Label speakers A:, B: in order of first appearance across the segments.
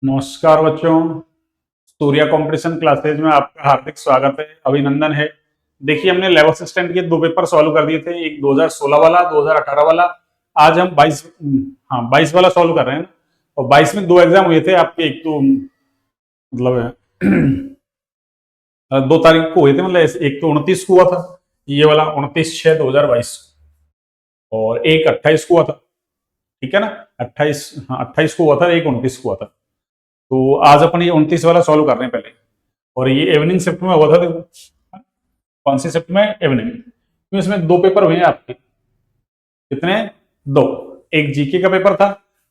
A: नमस्कार बच्चों। Surya competition classes में आपका हार्दिक स्वागत है, अभिनंदन है। देखिए, हमने 11th स्टैंडर्ड के दो पेपर सॉल्व कर दिए थे, एक 2016 वाला, 2018 वाला। आज हम 22 वाला सॉल्व कर रहे हैं। और 22 में दो एग्जाम हुए थे आपके, एक तो मतलब 2 तारीख को हुए थे, मतलब एक तो 29 को हुआ था, ये वाला 29/6/2022, और एक 28 को हुआ था। ठीक है ना, 28, हाँ 28 को हुआ था, एक 29 को हुआ था। तो आज अपन ये 29 वाला सॉल्व कर रहे हैं पहले। और ये इवनिंग शिफ्ट में हुआ था, देखो कौन सी शिफ्ट में, इवनिंग। तो इसमें दो पेपर हुए हैं आपके। कितने? दो। एक जीके का पेपर था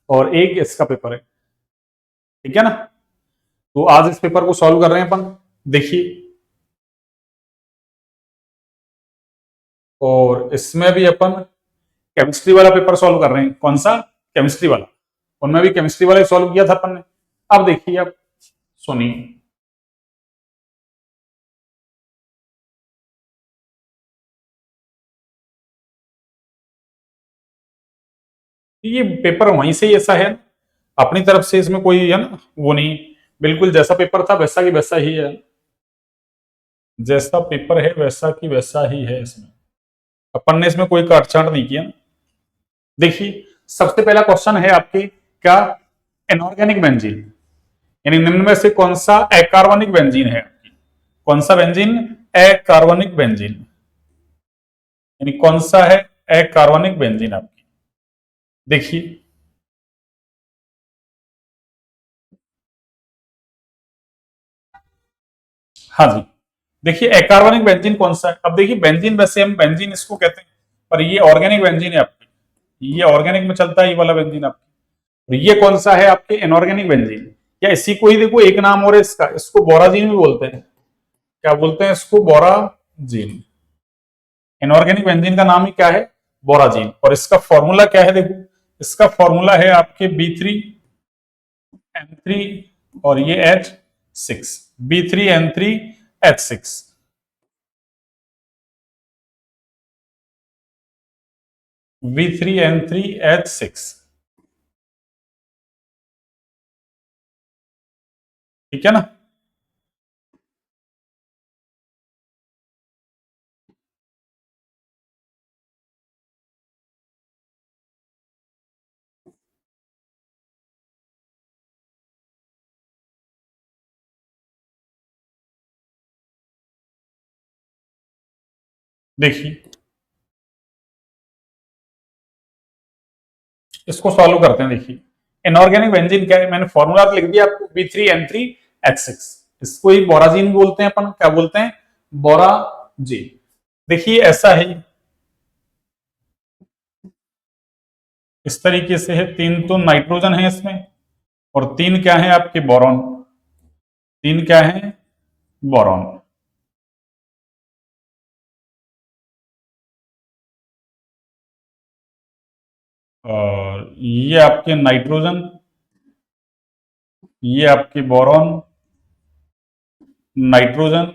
A: और एक इसका पेपर है। ठीक है ना। तो आज इस पेपर को सॉल्व कर रहे हैं अपन। देखिए, और इसमें भी अपन केमिस्ट्री वाला पेपर सॉल्व कर रहे हैं। कौन सा? केमिस्ट्री वाला। उनमें भी केमिस्ट्री वाला सॉल्व किया था अपन ने। अब देखिए, अब सुनिए। ये पेपर वहीं से ही ऐसा है, अपनी तरफ से इसमें कोई है ना वो नहीं, बिल्कुल जैसा पेपर था वैसा की वैसा ही है। जैसा पेपर है वैसा की वैसा ही है। इसमें अपन ने इसमें कोई काटछांट नहीं किया। देखिए, सबसे पहला क्वेश्चन है आपके क्या, इनऑर्गेनिक बेंजीन, यानी निम्न में से कौन सा अकार्बनिक बेंजीन है आपकी? कौन सा बेंजीन? अकार्बनिक बेंजीन, यानी कौन सा है अकार्बनिक बेंजीन आपकी? देखिए, हाँ जी, देखिए अकार्बनिक बेंजीन कौन सा है। अब देखिए, बेंजीन वैसे हम बेंजीन इसको कहते हैं, पर ये ऑर्गेनिक बेंजीन है आपकी। ये ऑर्गेनिक में चलता है ये वाला बेंजीन आपकी। और ये कौन सा है आपके? Inorganic benzene. या इसी को ही देखो, एक नाम और है इसका, इसको बोराजीन भी बोलते हैं। क्या बोलते हैं इसको? बोराजीन। इनऑर्गेनिक बेंजीन का नाम ही क्या है? बोराजीन। और इसका फॉर्मूला क्या है? देखो, इसका फॉर्मूला है आपके B3N3 और ये H6, B3N3H6। B3N3H6। ठीक है ना। देखिए, इसको सॉल्व करते हैं। देखिए, इनऑर्गेनिक बेंजीन क्या है, मैंने फॉर्मूला तो लिख दिया आपको, B3N3H6। इसको ही बोराजीन बोलते हैं अपन। क्या बोलते हैं? बोराजीन। देखिए, ऐसा है, इस तरीके से है। तीन तो नाइट्रोजन है इसमें, और तीन क्या है आपके? बोरॉन। तीन क्या है? बोरॉन। और ये आपके नाइट्रोजन, ये आपके बोरॉन, नाइट्रोजन,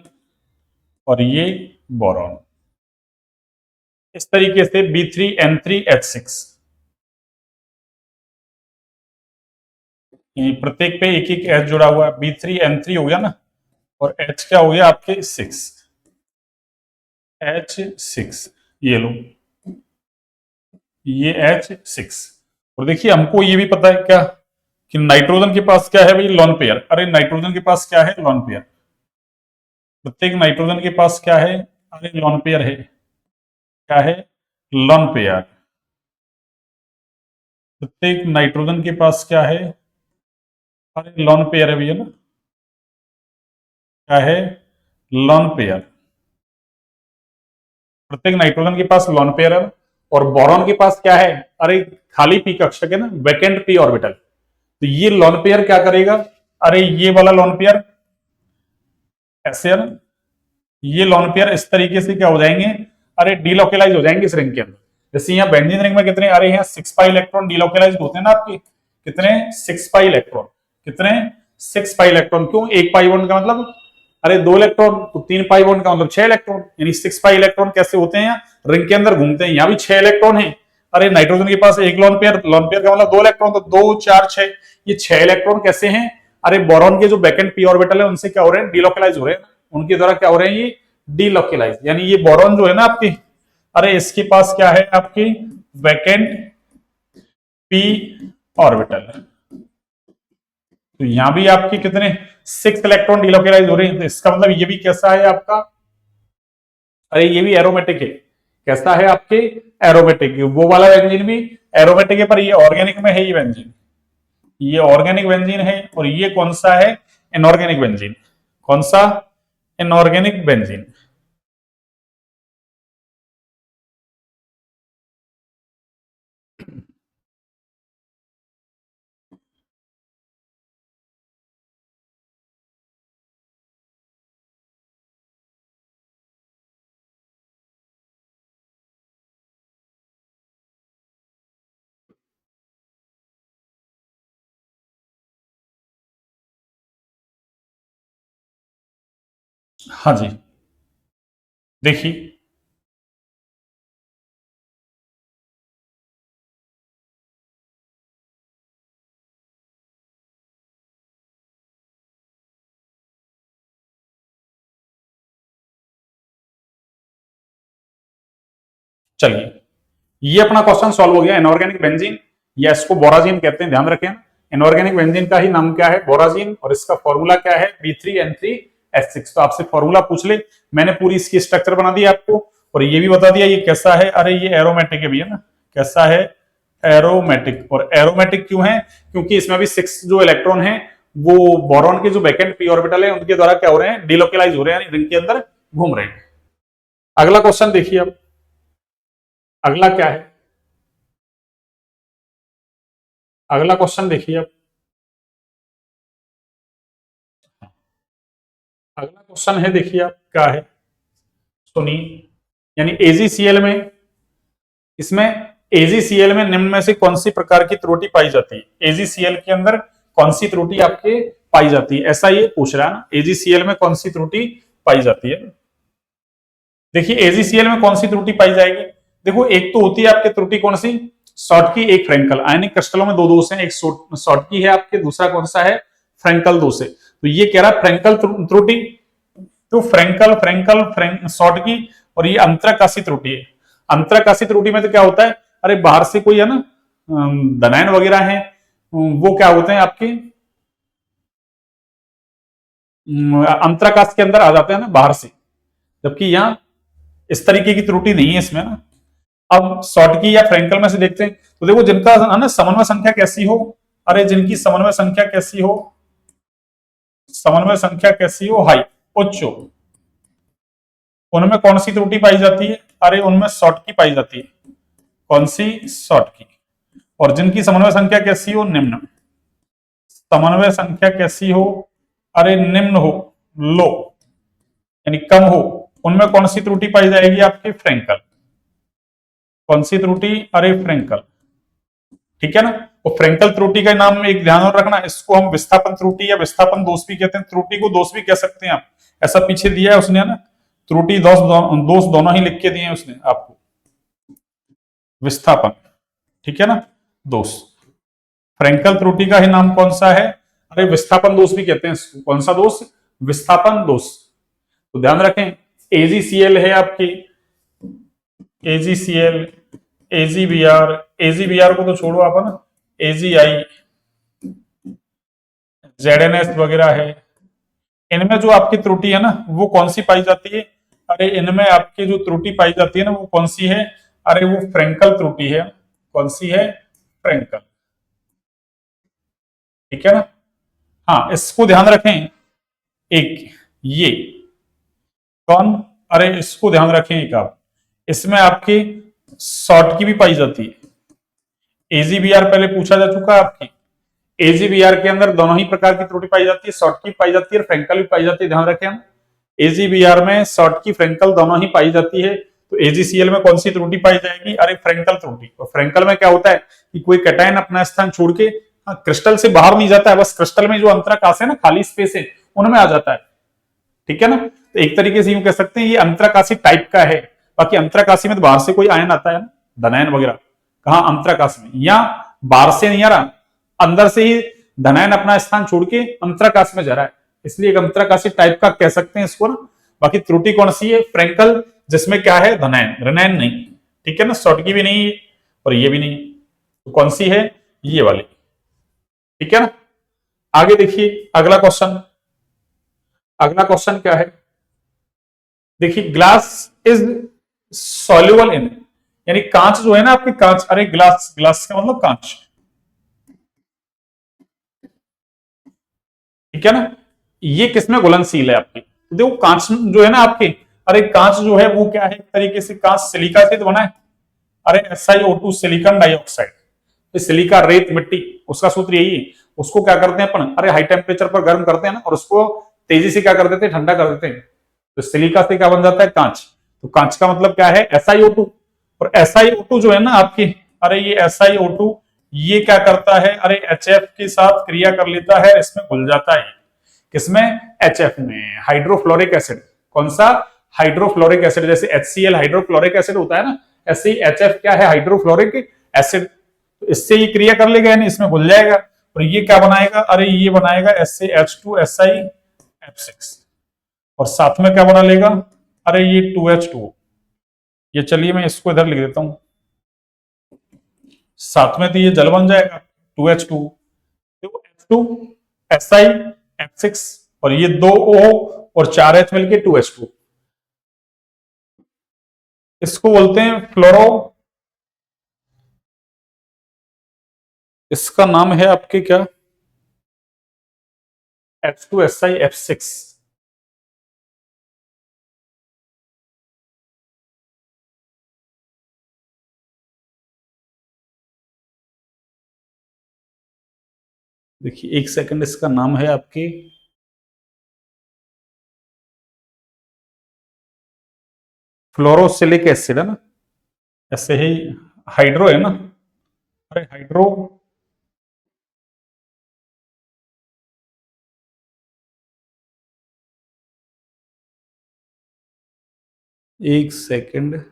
A: और ये बोरॉन। इस तरीके से B3N3H6, प्रत्येक पे एक एक H जुड़ा हुआ है। B3N3 हो गया ना, और H क्या हो गया आपके? 6, H6। ये लो, ये H6। और देखिए, हमको ये भी पता है क्या, कि नाइट्रोजन के पास क्या है भाई? Lone pair. अरे नाइट्रोजन के पास क्या है? Lone pair. प्रत्येक नाइट्रोजन के पास क्या है? अरे लोन पेयर है। क्या है? Lone pair. प्रत्येक नाइट्रोजन के पास क्या है? अरे लोन पेयर है भैया ना। क्या है? Lone pair. प्रत्येक नाइट्रोजन के पास लोन पेयर है। और बोरॉन के पास क्या है? अरे खाली पी कक्षक है ना, वैकेंट पी ऑर्बिटल। तो ये लोन पेयर क्या करेगा? अरे ये वाला लोन पेयर ऐसे है ना, ये लोन पेयर इस तरीके से क्या हो जाएंगे? अरे डीलोकलाइज हो जाएंगे इस रिंग के अंदर। जैसे यहाँ बेंजीन रिंग में कितने, अरे यहाँ 6 पाई इलेक्ट्रॉन डीलोकलाइज होते हैं ना आपके। कितने? 6 पाई इलेक्ट्रॉन। कितने? 6 पाई इलेक्ट्रॉन। क्यों? एक पाई बॉन्ड का मतलब, अरे 2 इलेक्ट्रॉन, तो 3 पाई बॉन्ड का मतलब 6 इलेक्ट्रॉन, यानी 6 पाई इलेक्ट्रॉन कैसे होते हैं? यहाँ रिंग के अंदर घूमते हैं। यहाँ भी 6 इलेक्ट्रॉन है। अरे नाइट्रोजन के पास एक लोन पेयर, लोन पेयर का मतलब 2 इलेक्ट्रॉन, तो 2 4 6, ये 6 इलेक्ट्रॉन कैसे हैं? अरे बोरॉन के जो वैकेंट पी ऑर्बिटल है उनसे क्या हो रहे हैं, डिलोकलाइज हो रहे हैं, उनके द्वारा क्या हो रहे हैं, ये डिलोकलाइज, यानी ये बोरॉन जो है ना आपकी, अरे इसके पास क्या है आपकी वैकेंट पी ऑर्बिटल, तो यहां भी आपके कितने 6 इलेक्ट्रॉन डिलोकलाइज हो रहे हैं, तो इसका मतलब ये भी कैसा है आपका, अरे ये भी एरोमेटिक है, कैसा है आपके एरोमेटिक, वो वाला बेंजीन भी एरोमेटिक है, पर ये ऑर्गेनिक में है, ये बेंजीन, ये ऑर्गेनिक बेंजीन है, और ये कौन सा है, इनऑर्गेनिक बेंजीन, कौन सा, इनऑर्गेनिक बेंजीन। हाँ जी, देखिए, चलिए ये अपना क्वेश्चन सॉल्व हो गया, इनऑर्गेनिक बेंजीन, या इसको बोराजीन कहते हैं, ध्यान रखें, इनऑर्गेनिक बेंजीन का ही नाम क्या है, बोराजीन, और इसका फॉर्मूला क्या है, B3N3H6। तो आपसे फॉर्मूला पूछ ले, मैंने पूरी इसकी स्ट्रक्चर बना दी आपको, और ये भी बता दिया ये कैसा है, अरे ये एरोमेटिक है भैया ना, कैसा है, एरोमेटिक। और एरोमेटिक क्यों है, क्योंकि इसमें भी 6 जो इलेक्ट्रॉन है वो बोरॉन के जो वैकेंट पी ऑर्बिटल है उनके द्वारा क्या हो रहे हैं, डिलोकलाइज हो रहे हैं, रिंग के अंदर घूम रहे हैं। अगला क्वेश्चन देखिए, अब अगला क्या है, अगला क्वेश्चन देखिए अब, अगला क्वेश्चन है, देखिए आप क्या है, सुनिए, यानी एजीसीएल में, इसमें एजीसीएल में निम्न में से कौन सी प्रकार की त्रुटि पाई जाती है, एजीसीएल के अंदर कौन सी त्रुटि आपके पाई जाती है, ऐसा ये पूछ रहा है ना, एजीसीएल में कौन सी त्रुटि पाई जाती है। देखिए एजीसीएल में कौन सी त्रुटि पाई जाएगी, देखो एक तो होती है आपकी त्रुटि कौन सी, शॉर्टकी, एक फ्रैंकल, आयनिक क्रिस्टलों में दो दोष हैं, एक शॉर्टकी है आपके, दूसरा कौन सा है, फ्रैंकल दोष है। तो ये कह रहा है फ्रैंकल त्रुटि, तो फ्रैंकल फ्रैंकल शॉर्टकी, और ये अंतराकाशी त्रुटि है। अंतराकाशी त्रुटि में तो क्या होता है, अरे बाहर से कोई है ना धनायन वगैरह है, वो क्या होते हैं आपके अंतराकाश के अंदर आ जाते हैं ना बाहर से, जबकि यहाँ इस तरीके की त्रुटि नहीं है इसमें ना। अब शॉर्टकी या फ्रैंकल में से देखते हैं, तो देखो जिनका है ना समन्वय संख्या कैसी हो, अरे जिनकी समन्वय संख्या कैसी हो, समन्वय संख्या कैसी हो, हाई, उच्च हो, उनमें कौन सी त्रुटि पाई जाती है, अरे उनमें शॉर्टकी पाई जाती है, कौन सी, शॉर्टकी। और जिनकी समन्वय संख्या कैसी हो, निम्न, समन्वय संख्या कैसी हो, अरे निम्न हो, लो, यानी कम हो, उनमें कौन सी त्रुटि पाई जाएगी आपकी, फ्रैंकल, कौन सी त्रुटि, अरे फ्रैंकल, ठीक है ना। तो फ्रैंकल त्रुटि का नाम एक ध्यान और रखना, इसको हम विस्थापन त्रुटि या विस्थापन दोष भी कहते हैं, त्रुटि को दोष भी कह सकते हैं आप, ऐसा पीछे दिया है उसने ना, त्रुटि दोष दोनों ही लिख के दिए हैं उसने आपको, विस्थापन, ठीक है ना, दोष। फ्रैंकल त्रुटि का ही नाम कौन सा है, अरे विस्थापन दोष भी कहते हैं इसको, कौन सा दोष, विस्थापन दोष। तो ध्यान रखें, एजीसीएल है आपकी, एजीसीएल, एजीबीआर, एजीबीआर को तो छोड़ो आप, है ना, एजीआई, जेडएनएस वगैरह है, इनमें जो आपकी त्रुटि है ना वो कौन सी पाई जाती है, अरे इनमें आपकी जो त्रुटि पाई जाती है ना वो कौन सी है, अरे वो फ्रैंकल त्रुटि है, कौन सी है, फ्रैंकल, ठीक है ना। हाँ इसको ध्यान रखें, एक ये कौन, अरे इसको ध्यान रखें, एक आप, इसमें आपकी शॉर्ट की भी पाई जाती है, एजीबीआर पहले पूछा जा चुका है आपकी, एजीबीआर के अंदर दोनों ही प्रकार की त्रुटि पाई जाती है, शॉर्ट की पाई जाती है, फ्रैंकल भी पाई जाती है, ध्यान रखें हम, एजीबीआर में शॉर्ट की फ्रैंकल दोनों ही पाई जाती है। तो एजीसीएल में कौन सी त्रुटि पाई जाएगी, अरे फ्रैंकल त्रुटि। और फ्रैंकल में क्या होता है कि कोई कैटायन अपना स्थान छोड़ के क्रिस्टल से बाहर नहीं जाता है, बस क्रिस्टल में जो अंतराकाश है ना, खाली स्पेस है, उनमें आ जाता है, ठीक है ना। तो एक तरीके से यूं कह सकते हैं ये अंतराकाशी टाइप का है। बाकी अंतराकाशी में तो बाहर से कोई आयन आता है ना, धनायन वगैरह, कहा अंतराकाश में, या बाहर से नहीं आ रहा, अंदर से ही धनायन अपना स्थान छोड़ के अंतराकाश में जा रहा है, इसलिए एक अंतराकाशी टाइप का कह सकते हैं इसको ना। बाकी त्रुटि कौन सी है? फ्रैंकल, जिसमें क्या है? धनायन, ऋणायन नहीं। ठीक है ना, शॉर्टकी भी नहीं और ये भी नहीं, तो कौन सी है? ये वाली। ठीक है ना। आगे देखिए अगला क्वेश्चन। अगला क्वेश्चन क्या है? देखिए ग्लास इज सॉल्युबल इन, यानी कांच जो है ना आपकी, कांच, अरे ग्लास, ग्लास का मतलब कांच। ठीक है ना, ये किसमें घुलनशील है आपकी? तो देखो कांच जो है ना आपकी, अरे कांच जो है वो क्या है? एक तरीके से कांच सिलिका से तो बना है। अरे SiO2 सिलिकॉन डाइऑक्साइड, सिलिका रेत मिट्टी, उसका सूत्र यही है। उसको क्या करते हैं अपन? अरे हाई टेम्परेचर पर गर्म करते हैं ना, और उसको तेजी से क्या कर देते हैं? ठंडा कर देते हैं। तो सिलिका से क्या बन जाता है? कांच। तो कांच का मतलब क्या है? SiO2। और SiO2 जो है ना आपकी, अरे ये SiO2 ये क्या करता है? अरे HF के साथ क्रिया कर लेता है, इसमें घुल जाता है। किसमें? HF में, हाइड्रोफ्लोरिक एसिड। कौन सा? Hydrofluoric acid. जैसे HCl हाइड्रोक्लोरिक एसिड होता है ना, ऐसे ही HF क्या है? Hydrofluoric acid. तो इससे ये क्रिया कर लेगा, यानी इसमें घुल जाएगा। और ये क्या बनाएगा? अरे ये बनाएगा SaH2SiF6। और साथ में क्या बना लेगा? अरे ये 2H2। ये चलिए मैं इसको इधर लिख देता हूं, साथ में तो ये जल बन जाएगा 2H2, तो H2SiF6, और ये 2O और 4H मिलके 2H2। इसको बोलते हैं फ्लोरो, इसका नाम है आपके क्या? H2SiF6। देखिए एक सेकंड, इसका नाम है आपके फ्लोरोसिलिक एसिड है ना, ऐसे ही हाइड्रो है ना, अरे हाइड्रो, एक सेकंड,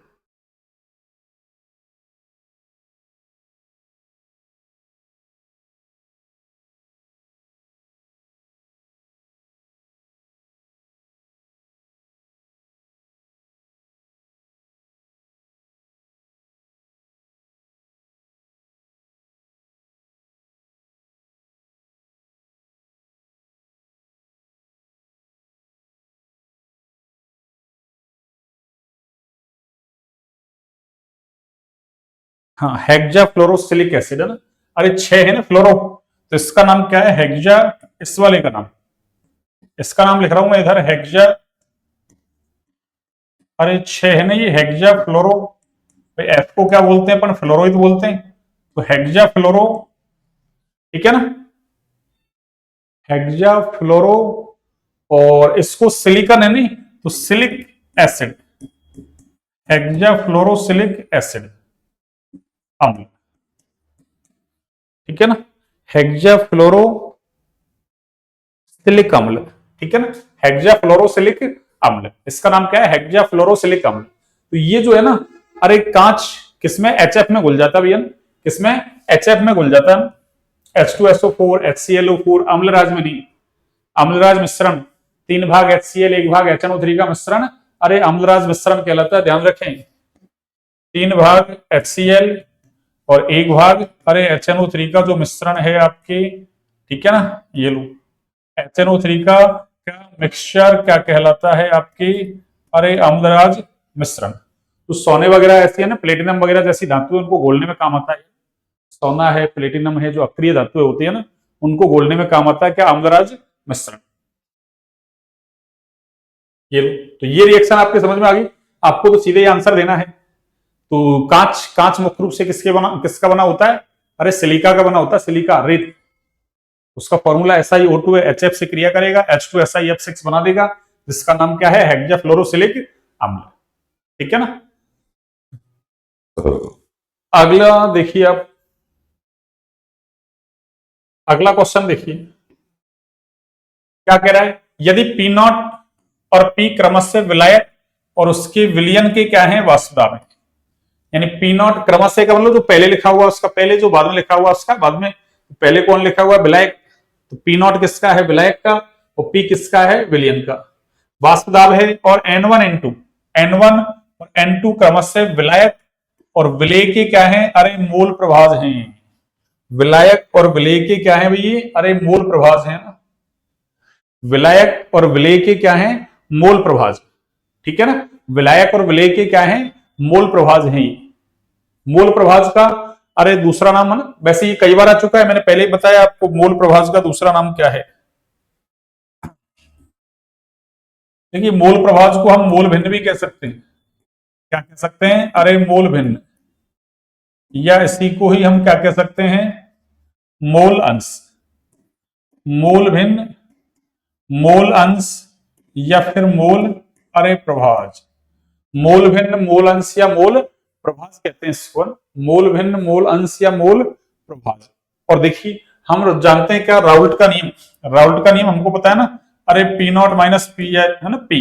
A: हाँ हेक्सा फ्लोरोसिलिक एसिड है ना, अरे 6 है ना फ्लोरो, तो इसका नाम क्या है? हेक्सा, इस वाले का नाम, इसका नाम लिख रहा हूं मैं इधर, हेक्सा। अरे 6 है ना ये हेक्सा फ्लोरो, एफ को क्या बोलते हैं अपन? फ्लोरोइड बोलते हैं, तो हेक्सा फ्लोरो। ठीक है ना, हेक्सा फ्लोरो, और इसको सिलिकॉन है नहीं, तो सिलिक एसिड, हेक्सा फ्लोरोसिलिक एसिड अम्ल। ठीक है ना, हेक्सा फ्लोरो सिलिक अम्ल। ठीक है ना, हेक्सा फ्लोरोसिलिक अम्ल, इसका नाम क्या है? हेक्सा फ्लोरोसिलिक अम्ल। तो ये जो है ना, अरे कांच किसमें? HF में घुल जाता है भैया, किसमें? HF में घुल जाता है, H2SO4 HClO4, अम्लराज में नहीं। अम्लराज मिश्रण 3 भाग HCl 1 भाग HNO3 का मिश्रण, अरे अम्लराज मिश्रण कहलाता है, ध्यान रखें। 3 भाग HCl और 1 भाग अरे HNO3 का जो मिश्रण है आपके, ठीक है ना, ये लो HNO3 का क्या मिक्सचर क्या कहलाता है आपकी? अरे अम्लराज मिश्रण। तो सोने वगैरह ऐसी है ना, प्लेटिनम वगैरह जैसी धातु, उनको घोलने में काम आता है। सोना है, प्लेटिनम है, जो अक्रिय धातुएं होती है ना, उनको घोलने में काम आता है क्या? अम्लराज मिश्रण। ये लो, तो ये रिएक्शन आपके समझ में आ गई। आपको तो सीधे आंसर देना है। तो कांच, कांच मुख्य रूप से किसका बना होता है? अरे सिलिका का बना होता है, सिलिका रेत। उसका फॉर्मूला SiO2 है, HF से क्रिया करेगा, H2SiF6 बना देगा, जिसका नाम क्या है? हेक्सा फ्लोरोसिलिक अम्ल। ठीक है ना। अगला देखिए आप, अगला क्वेश्चन देखिए क्या कह रहा है? यदि P0 और P क्रमशः विलायक और उसके विलयन के क्या है? वाष्पदाब है। यानी P0 क्रमशः का मतलब जो पहले लिखा हुआ उसका पहले, जो बाद में लिखा हुआ उसका बाद में। पहले कौन लिखा हुआ? विलायक, तो पी नॉट किसका है, विलायक का, और पी किसका है, विलयन का। वाष्प दाब है, और N1 N2, N1 और N2 क्रमशः विलायक और विलेय के क्या है, अरे मूल प्रभाज हैं। विलायक और विलेय के क्या है भैया, अरे मूल प्रभाज है ना। विलायक और विलेय के क्या है, मूल प्रभाज, ठीक है ना। विलायक और विलेय के क्या है, मूल प्रभाज हैं। मूल प्रभाज का अरे दूसरा नाम है ना, वैसे ये कई बार आ चुका है, मैंने पहले ही बताया आपको मूल प्रभाज का दूसरा नाम क्या है। देखिए मूल प्रभाज को हम मूल भिन्न भी कह सकते हैं। क्या कह सकते हैं, अरे मूल भिन्न, या इसी को ही हम क्या कह सकते हैं, मूल अंश, मूल भिन्न, मूल अंश, या फिर मूल अरे प्रभाज। मूल भिन्न, मूल अंश या मूल प्रभाज कहते हैं इसको, मूल भिन्न, मूल अंश या मूल प्रभाज। और देखिए हम जानते हैं क्या, राउल्ट का नियम, राउल्ट का नियम हमको पता है ना, अरे पी नॉट माइनस पी है ना, पी।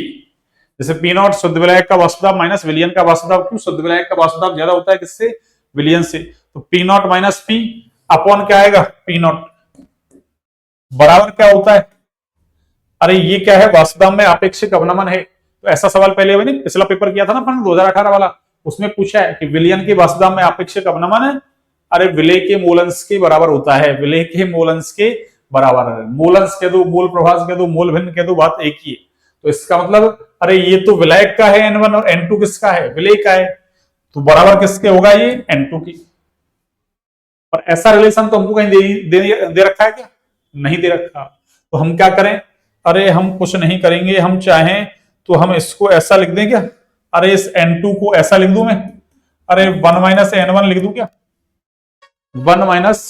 A: जैसे पी नॉट शुद्ध विलायक का वाष्प दाब माइनस विलयन का वाष्प दाब, क्यों, शुद्ध विलायक का वाष्प दाब ज्यादा होता है किससे, विलयन से। तो P not minus P upon क्या आएगा, पी नॉट, बराबर क्या होता है, अरे ये क्या है, वाष्प दाब में आपेक्षिक अवनमन है। तो ऐसा सवाल पहले नहीं पिछला पेपर किया था ना अपन 2018 वाला, उसमें पूछा है कि विलयन के वाष्प दाब में आपेक्षिक अवनमन है, अरे विलेय के मूलंश के बराबर होता है, विलेय के मूलंश के बराबर है। मूलंश कह दो, मूल प्रभाज कह दो, मूल भिन्न कह दो, बात एक ही है। तो इसका मतलब अरे ये तो विलायक का है N1 और N2 किसका है, विलेय का है, तो बराबर किसके होगा, ये N2 की। और ऐसा रिलेशन तो हमको कहीं दे रखा है क्या, नहीं दे रखा। तो हम क्या करें, अरे हम कुछ नहीं करेंगे, हम चाहें तो हम इसको ऐसा लिख दें क्या, अरे इस N2 को ऐसा लिख दूं मैं, अरे 1 माइनस N1 लिख दूं क्या, 1 माइनस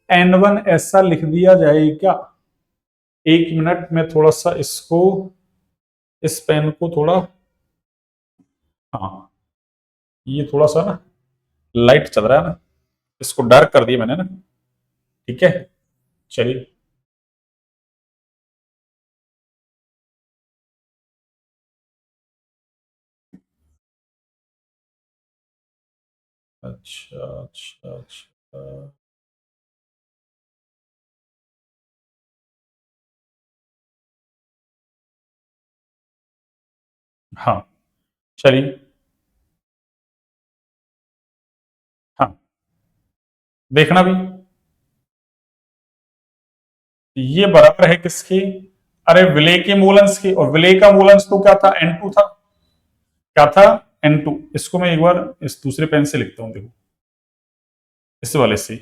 A: N1 ऐसा लिख दिया जाए क्या। एक मिनट में थोड़ा सा इसको, इस पेन को थोड़ा, हाँ ये थोड़ा सा ना लाइट चल रहा है ना, इसको डार्क कर दिया मैंने ना, ठीक है, चलिए। अच्छा अच्छा अच्छा, हाँ चलिए, हाँ देखना भी, ये बराबर है किसकी, अरे विलेय के मूलंश की, और विलेय का मूलंश तो क्या था, N2 था, क्या था, N2। इसको मैं एक बार इस दूसरे पेन से लिखता हूं, देखो इस वाले से,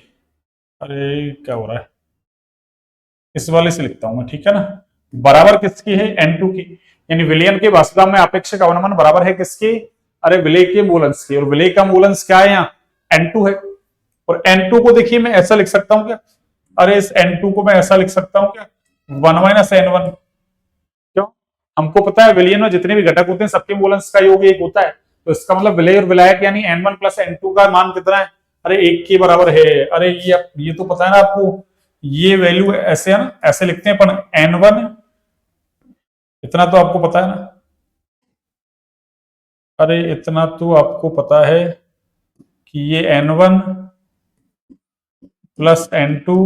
A: अरे क्या हो रहा है, इस वाले से लिखता हूं मैं, ठीक है ना। बराबर किसकी है, N2 की, यानी विलयन के वाष्प दाब में आपेक्षिक अवनमन बराबर है किसकी, अरे विलेय के मूलंश की, और विलेय का मूलंश क्या है यहाँ, N2 है। और N2 को देखिए मैं ऐसा लिख सकता हूं क्या, अरे इस N2 को मैं ऐसा लिख सकता हूं क्या, 1 माइनस N1। क्यों, हमको पता है विलयन में जितने भी घटक होते हैं सबके मूलंश का योग एक होता है। तो इसका मतलब विलेय और विलायक यानी N1 प्लस N2 का मान कितना है, अरे एक के बराबर है। अरे ये तो पता है ना आपको, ये वैल्यू ऐसे है ना, ऐसे लिखते हैं अपन N1, इतना तो आपको पता है ना, अरे इतना तो आपको पता है कि ये N1 प्लस N2,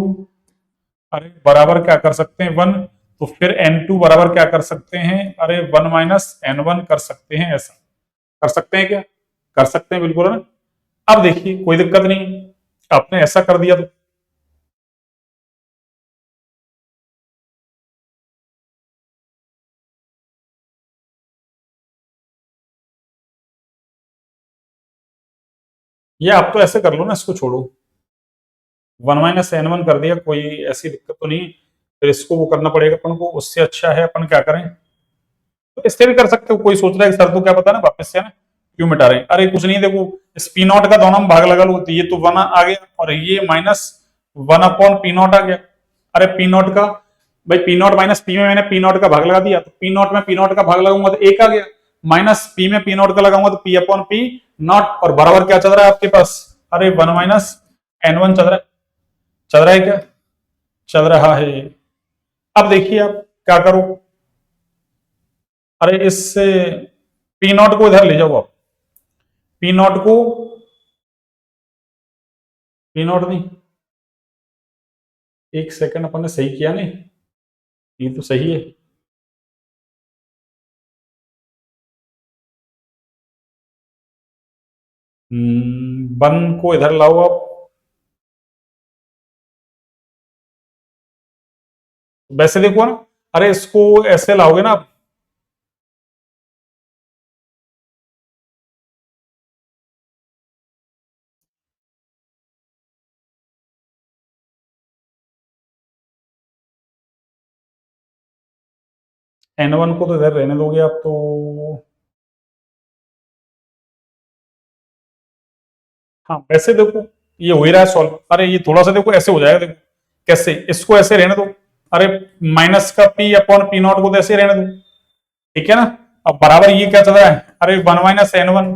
A: अरे बराबर क्या कर सकते हैं, 1। तो फिर N2 बराबर क्या कर सकते हैं, अरे 1 माइनस N1 कर सकते हैं, ऐसा कर सकते हैं क्या, कर सकते हैं बिल्कुल है ना। अब देखिए कोई दिक्कत नहीं, आपने ऐसा कर दिया तो, ये आप तो ऐसे कर लो ना, इसको छोड़ो, 1 माइनस N1 कर दिया, कोई ऐसी दिक्कत तो नहीं, फिर इसको वो करना पड़ेगा अपन को, उससे अच्छा है अपन क्या करें, तो इससे भी कर सकते हो। कोई सोच रहा है कि सर तो क्या पता ना वापस से ना क्यों मिटा रहे हैं, अरे कुछ नहीं, देखो इस पी नॉट का दोनों में भाग लगा लो, तो ये तो 1 आ गया, और ये माइनस 1 अपॉन पी नॉट आ गया। अरे पी नॉट का, भाई पी नॉट माइनस पी में मैंने पी नॉट का भाग लगा दिया, तो पी नॉट में पी नॉट का भाग लगाऊंगा तो एक आ गया, माइनस पी में पी नॉट का लगाऊंगा तो पी अपॉन पी नॉट, और बराबर क्या चल रहा है आपके पास, अरे 1 माइनस N1 चल रहा है, चल रहा है क्या, चल रहा है। अब देखिए आप क्या करो, अरे इससे पी नॉट को इधर ले जाओ आप, पी नॉट को, पी नॉट नहीं, एक सेकंड, अपन ने सही किया नहीं, ये तो सही है। वन को इधर लाओ आप, वैसे देखो ना, अरे इसको ऐसे लाओगे ना आप, N1 को तो इधर रहने दोगे आप तो। हाँ वैसे देखो, ये हो ही रहा है सॉल्व। अरे ये थोड़ा सा देखो ऐसे हो जाएगा, देखो कैसे, इसको ऐसे रहने दो, अरे माइनस का पी अपॉन पी नॉट को तो ऐसे रहने दो, ठीक है ना। अब बराबर ये क्या चल रहा है, अरे वन माइनस एन वन,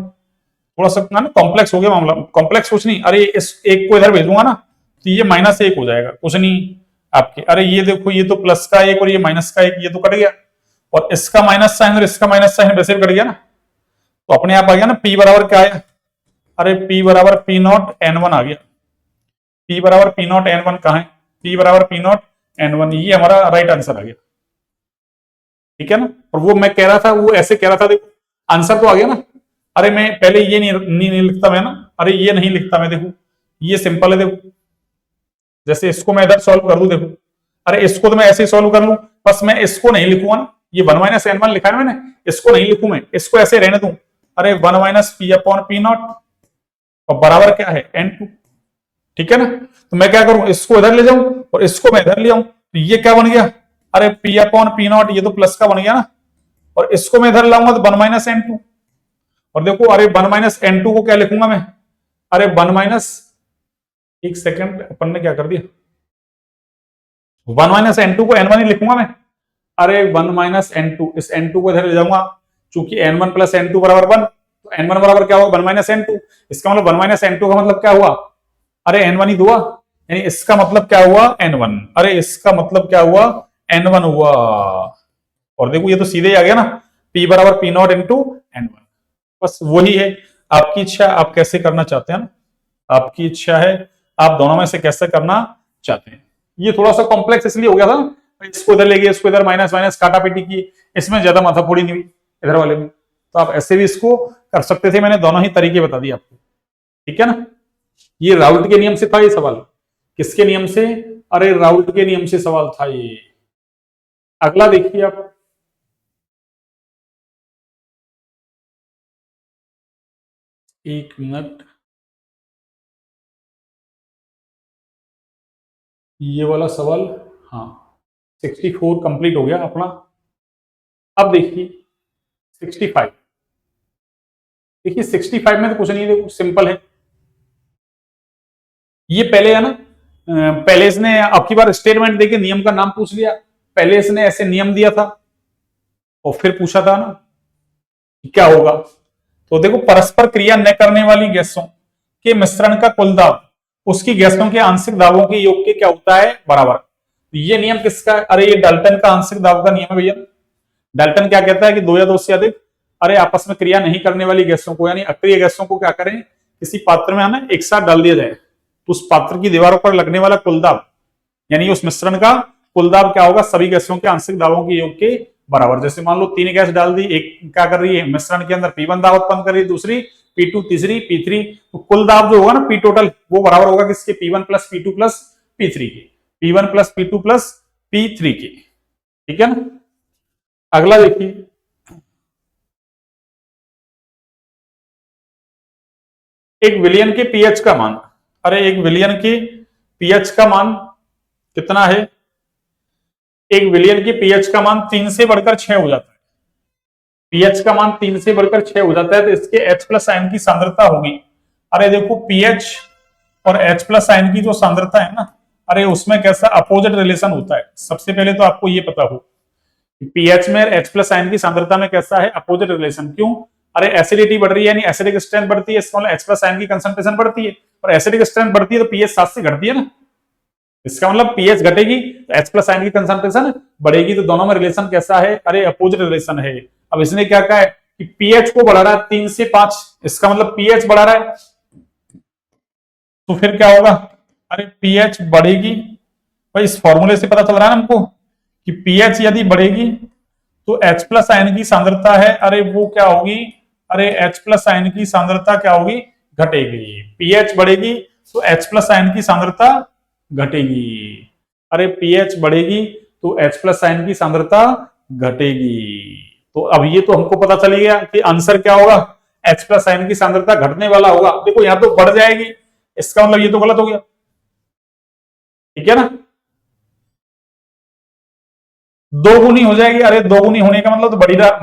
A: थोड़ा सा ना कॉम्प्लेक्स हो गया मामला, कॉम्प्लेक्स कुछ नहीं, अरे इस एक को इधर भेजूंगा ना तो ये माइनस एक हो जाएगा, कुछ नहीं आपके। अरे ये देखो, ये तो प्लस का एक और ये माइनस का एक, ये तो कट गया, और इसका माइनस साइन और इसका माइनस साइन वैसे भी कट गया ना, तो अपने आप आ गया ना पी बराबर क्या आया, अरे पी बराबर पी नॉट एन वन आ गया। पी बराबर पी नॉट एन वन कहा है, पी बराबर पी नॉट एन वन, ये हमारा राइट आंसर आ गया, ठीक है ना। और वो मैं कह रहा था, वो ऐसे कह रहा था, देखो आंसर तो आ गया ना। अरे मैं पहले ये नहीं लिखता मैं ना, अरे ये नहीं लिखता मैं, देखो ये सिंपल है, देखो जैसे इसको मैं इधर सॉल्व कर दूं, देखो अरे इसको तो मैं ऐसे ही सॉल्व कर लूं, बस मैं इसको नहीं लिखूंगा ना, ये वन माइनस एन वन लिखा है मैंने, इसको नहीं लिखूं मैं, इसको ऐसे रहने दूं, अरे one minus P upon P not, और बराबर क्या है एन टू, ठीक है ना। तो मैं क्या करूं, इसको इधर ले जाऊं और इसको मैं इधर ले आऊं, तो ये क्या बन गया, अरे पी अपॉन पी नॉट, ये तो प्लस का बन गया ना, और इसको मैं इधर लाऊंगा तो वन माइनस एन टू, और देखो अरे वन माइनस एन टू को क्या लिखूंगा मैं, अरे वन माइनस, एक सेकंड अपन ने क्या कर दिया, वन माइनस एन टू को एन वन ही लिखूंगा मैं, अरे वन माइनस एन टू, इस एन टू को इधर ले जाऊंगा, चूंकि n one plus n two बराबर वन, तो एन वन बराबर क्या होगा वन माइनस एन टू, इसका मतलब वन माइनस एन टू का मतलब क्या हुआ, अरे एन वन ही हुआ, यानी इसका मतलब क्या हुआ एन वन, अरे इसका मतलब क्या हुआ एन वन हुआ, और देखो ये तो सीधे ही आ गया ना, पी बराबर p naught into n one, बस वही है। आपकी इच्छा, आप कैसे करना चाहते हैं ना, आपकी इच्छा है, आप दोनों में से कैसे करना चाहते हैं। ये थोड़ा सा कॉम्प्लेक्स इसलिए हो गया था, इसको इधर ले गए, इसको इधर माइनस माइनस काटा पीटी की, इसमें ज्यादा माथाफोड़ी नहीं हुई इधर वाले में, तो आप ऐसे भी इसको कर सकते थे, मैंने दोनों ही तरीके बता दिए आपको, ठीक है ना। ये राउल्ट के नियम से था ये सवाल, किसके नियम से, अरे राउल्ट के नियम से सवाल था ये। अगला देखिए आप, एक मिनट, ये वाला सवाल, हाँ 64 कंप्लीट हो गया अपना। अब देखिए 65, देखिए 65 में तो कुछ नहीं है, देखो सिंपल है, ये पहले है ना, पहले इसने आपकी बार स्टेटमेंट देके नियम का नाम पूछ लिया, पहले इसने ऐसे नियम दिया था और फिर पूछा था ना क्या होगा, तो देखो परस्पर क्रिया न करने वाली गैसों के मिश्रण का कुल दाब उसकी गैसों के आंशिक दाबों के योग के क्या होता है बराबर, ये नियम किसका है, अरे ये डाल्टन का आंशिक दाब का नियम है भैया। डाल्टन क्या कहता है कि दो या दो से अधिक अरे आपस में क्रिया नहीं करने वाली गैसों को, यानी अक्रिय गैसों को क्या करें, किसी पात्र में आना एक साथ डाल दिया जाए, तो उस पात्र की दीवारों पर लगने वाला कुल दाब, यानी उस मिश्रण का कुल दाब क्या होगा, सभी गैसों के आंशिक दाबों के योग के बराबर। जैसे मान लो तीन गैस डाल दी, एक क्या कर रही है मिश्रण के अंदर P1 दाब उत्पन्न कर रही है, दूसरी P2, तीसरी P3, तो कुल दाब जो होगा ना P टोटल वो बराबर होगा किसके, P1 plus P2 plus P3 के, P1 plus P2 plus P3 के, ठीक है ना। अगला देखिए, एक विलियन के पीएच का मान, अरे एक विलियन के पीएच का मान कितना है, एक विलियन के पीएच का मान 3 से बढ़कर 6 हो जाता है, पीएच का मान 3 से बढ़कर 6 हो जाता है, तो इसके H प्लस आयन की सांद्रता होगी, अरे देखो पीएच और H प्लस आयन की जो सांद्रता है ना, अरे उसमें कैसा अपोजिट रिलेशन होता है, सबसे पहले तो आपको ये पता हो पीएच में H प्लस आयन की सांद्रता में कैसा है अपोजिट रिलेशन, क्यों, अरे एसिडिटी बढ़ रही है, यानी एसिडिक स्ट्रेंथ बढ़ती है, इसका मतलब H प्लस आयन की कंसंट्रेशन बढ़ती है, और एसिडिक स्ट्रेंथ बढ़ती है तो पीएच 7 से घटती है ना, इसका मतलब पीएच घटेगी तो H प्लस आयन की कंसंट्रेशन बढ़ेगी, तो दोनों में रिलेशन कैसा है, अरे अपोजिट रिलेशन है। अब इसने क्या कहा है कि पीएच को बढ़ा रहा है 3 से 5, इसका मतलब पीएच बढ़ा रहा है, तो फिर क्या होगा, अरे पीएच बढ़ेगी भाई इस फॉर्मूले से पता चल रहा है ना हमको कि पीएच यदि बढ़ेगी तो H प्लस आयन की सांद्रता है, अरे वो क्या होगी, अरे H प्लस आयन की सांद्रता क्या होगी, घटेगी। पीएच बढ़ेगी तो H प्लस आयन की सांद्रता घटेगी। अरे पीएच बढ़ेगी तो H प्लस आयन की सांद्रता घटेगी। तो अब ये तो हमको पता चल गया कि आंसर क्या होगा, H प्लस आयन की सांद्रता घटने वाला होगा। देखो यहां तो बढ़ जाएगी, इसका मतलब ये तो गलत हो गया, ठीक है ना, दोगुनी हो जाएगी। अरे दोगुनी होने का मतलब तो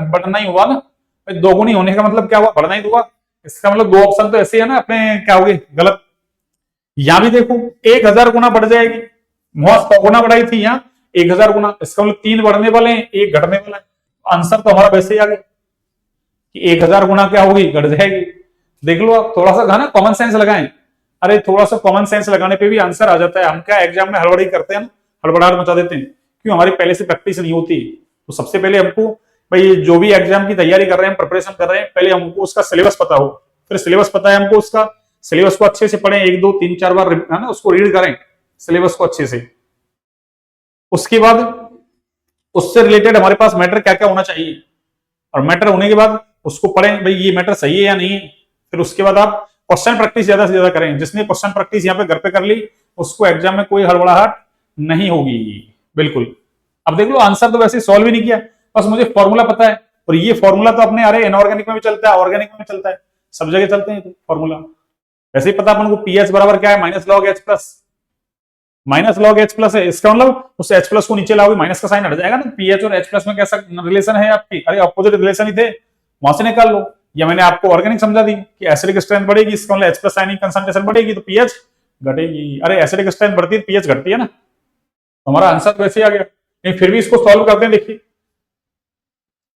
A: बढ़ना ही हुआ ना, दोगुनी होने का मतलब क्या हुआ, बढ़ना ही हुआ। इसका मतलब दो ऑप्शन तो ऐसे है ना अपने, क्या हो गए गलत। यहां भी देखो 1000 गुना बढ़ जाएगी, वहां 100 गुना बढ़ाई थी, यहाँ 1000 गुना, इसका मतलब 3 बढ़ने वाले हैं, 1 घटने वाला है। आंसर तो हमारा वैसे ही आ गया कि 1000 गुना क्या होगी, घट जाएगी। देख लो आप, थोड़ा सा ना कॉमन सेंस लगाएं। अरे थोड़ा सा कॉमन सेंस लगाने पे भी आंसर आ जाता है। हम क्या एग्जाम में हड़बड़ी करते हैं ना, हड़बड़ाहट मचा देते हैं, क्यों, हमारी पहले से प्रैक्टिस नहीं होती। तो सबसे पहले हमको भाई जो भी एग्जाम की तैयारी कर रहे हैं, प्रिपरेशन कर रहे हैं, पहले हमको उसका सिलेबस पता हो। फिर सिलेबस पता है हमको उसका, सिलेबस को अच्छे से पढ़ें, 1 2 3 4 बार है ना उसको रीड करें सिलेबस को अच्छे से। उसके बाद उससे रिलेटेड हमारे पास मैटर क्या क्या होना चाहिए, और मैटर होने के बाद उसको पढ़ें भाई ये मैटर सही है या नहीं है। फिर उसके बाद आप क्वेश्चन प्रैक्टिस ज्यादा से ज्यादा करें। जिसने क्वेश्चन प्रैक्टिस यहाँ पे घर पे कर ली उसको एग्जाम में कोई हड़बड़ाहट नहीं होगी, बिल्कुल। अब देख लो आंसर तो वैसे सॉल्व ही नहीं किया, बस मुझे फॉर्मूला पता है, और ये फॉर्मूला तो अपने अरे इनऑर्गेनिक में भी चलता है, ऑर्गेनिक में भी चलता है, सब जगह चलते हैं फॉर्मूला। वैसे ही पता अपन को पीएच बराबर क्या है, minus log H plus, minus log H plus है। इसका मतलब उस एच प्लस को नीचे लाओगे माइनस का साइन हट जाएगा ना। पीएच और एच प्लस में कैसा रिलेशन है आपकी, अरे अपोजिट रिलेशन ही थे, वहां से निकाल लो। या मैंने आपको ऑर्गेनिक समझा दी कि एसिडिक स्ट्रेंथ बढ़ेगी, इसका मतलब एच प्लस आयनिक कंसंट्रेशन बढ़ेगी तो पीएच घटेगी। अरे एसिडिक स्ट्रेंथ बढ़ती है पीएच घटती है ना, हमारा आंसर तो वैसे ही आ गया। नहीं फिर भी इसको सॉल्व करते हैं, देखिए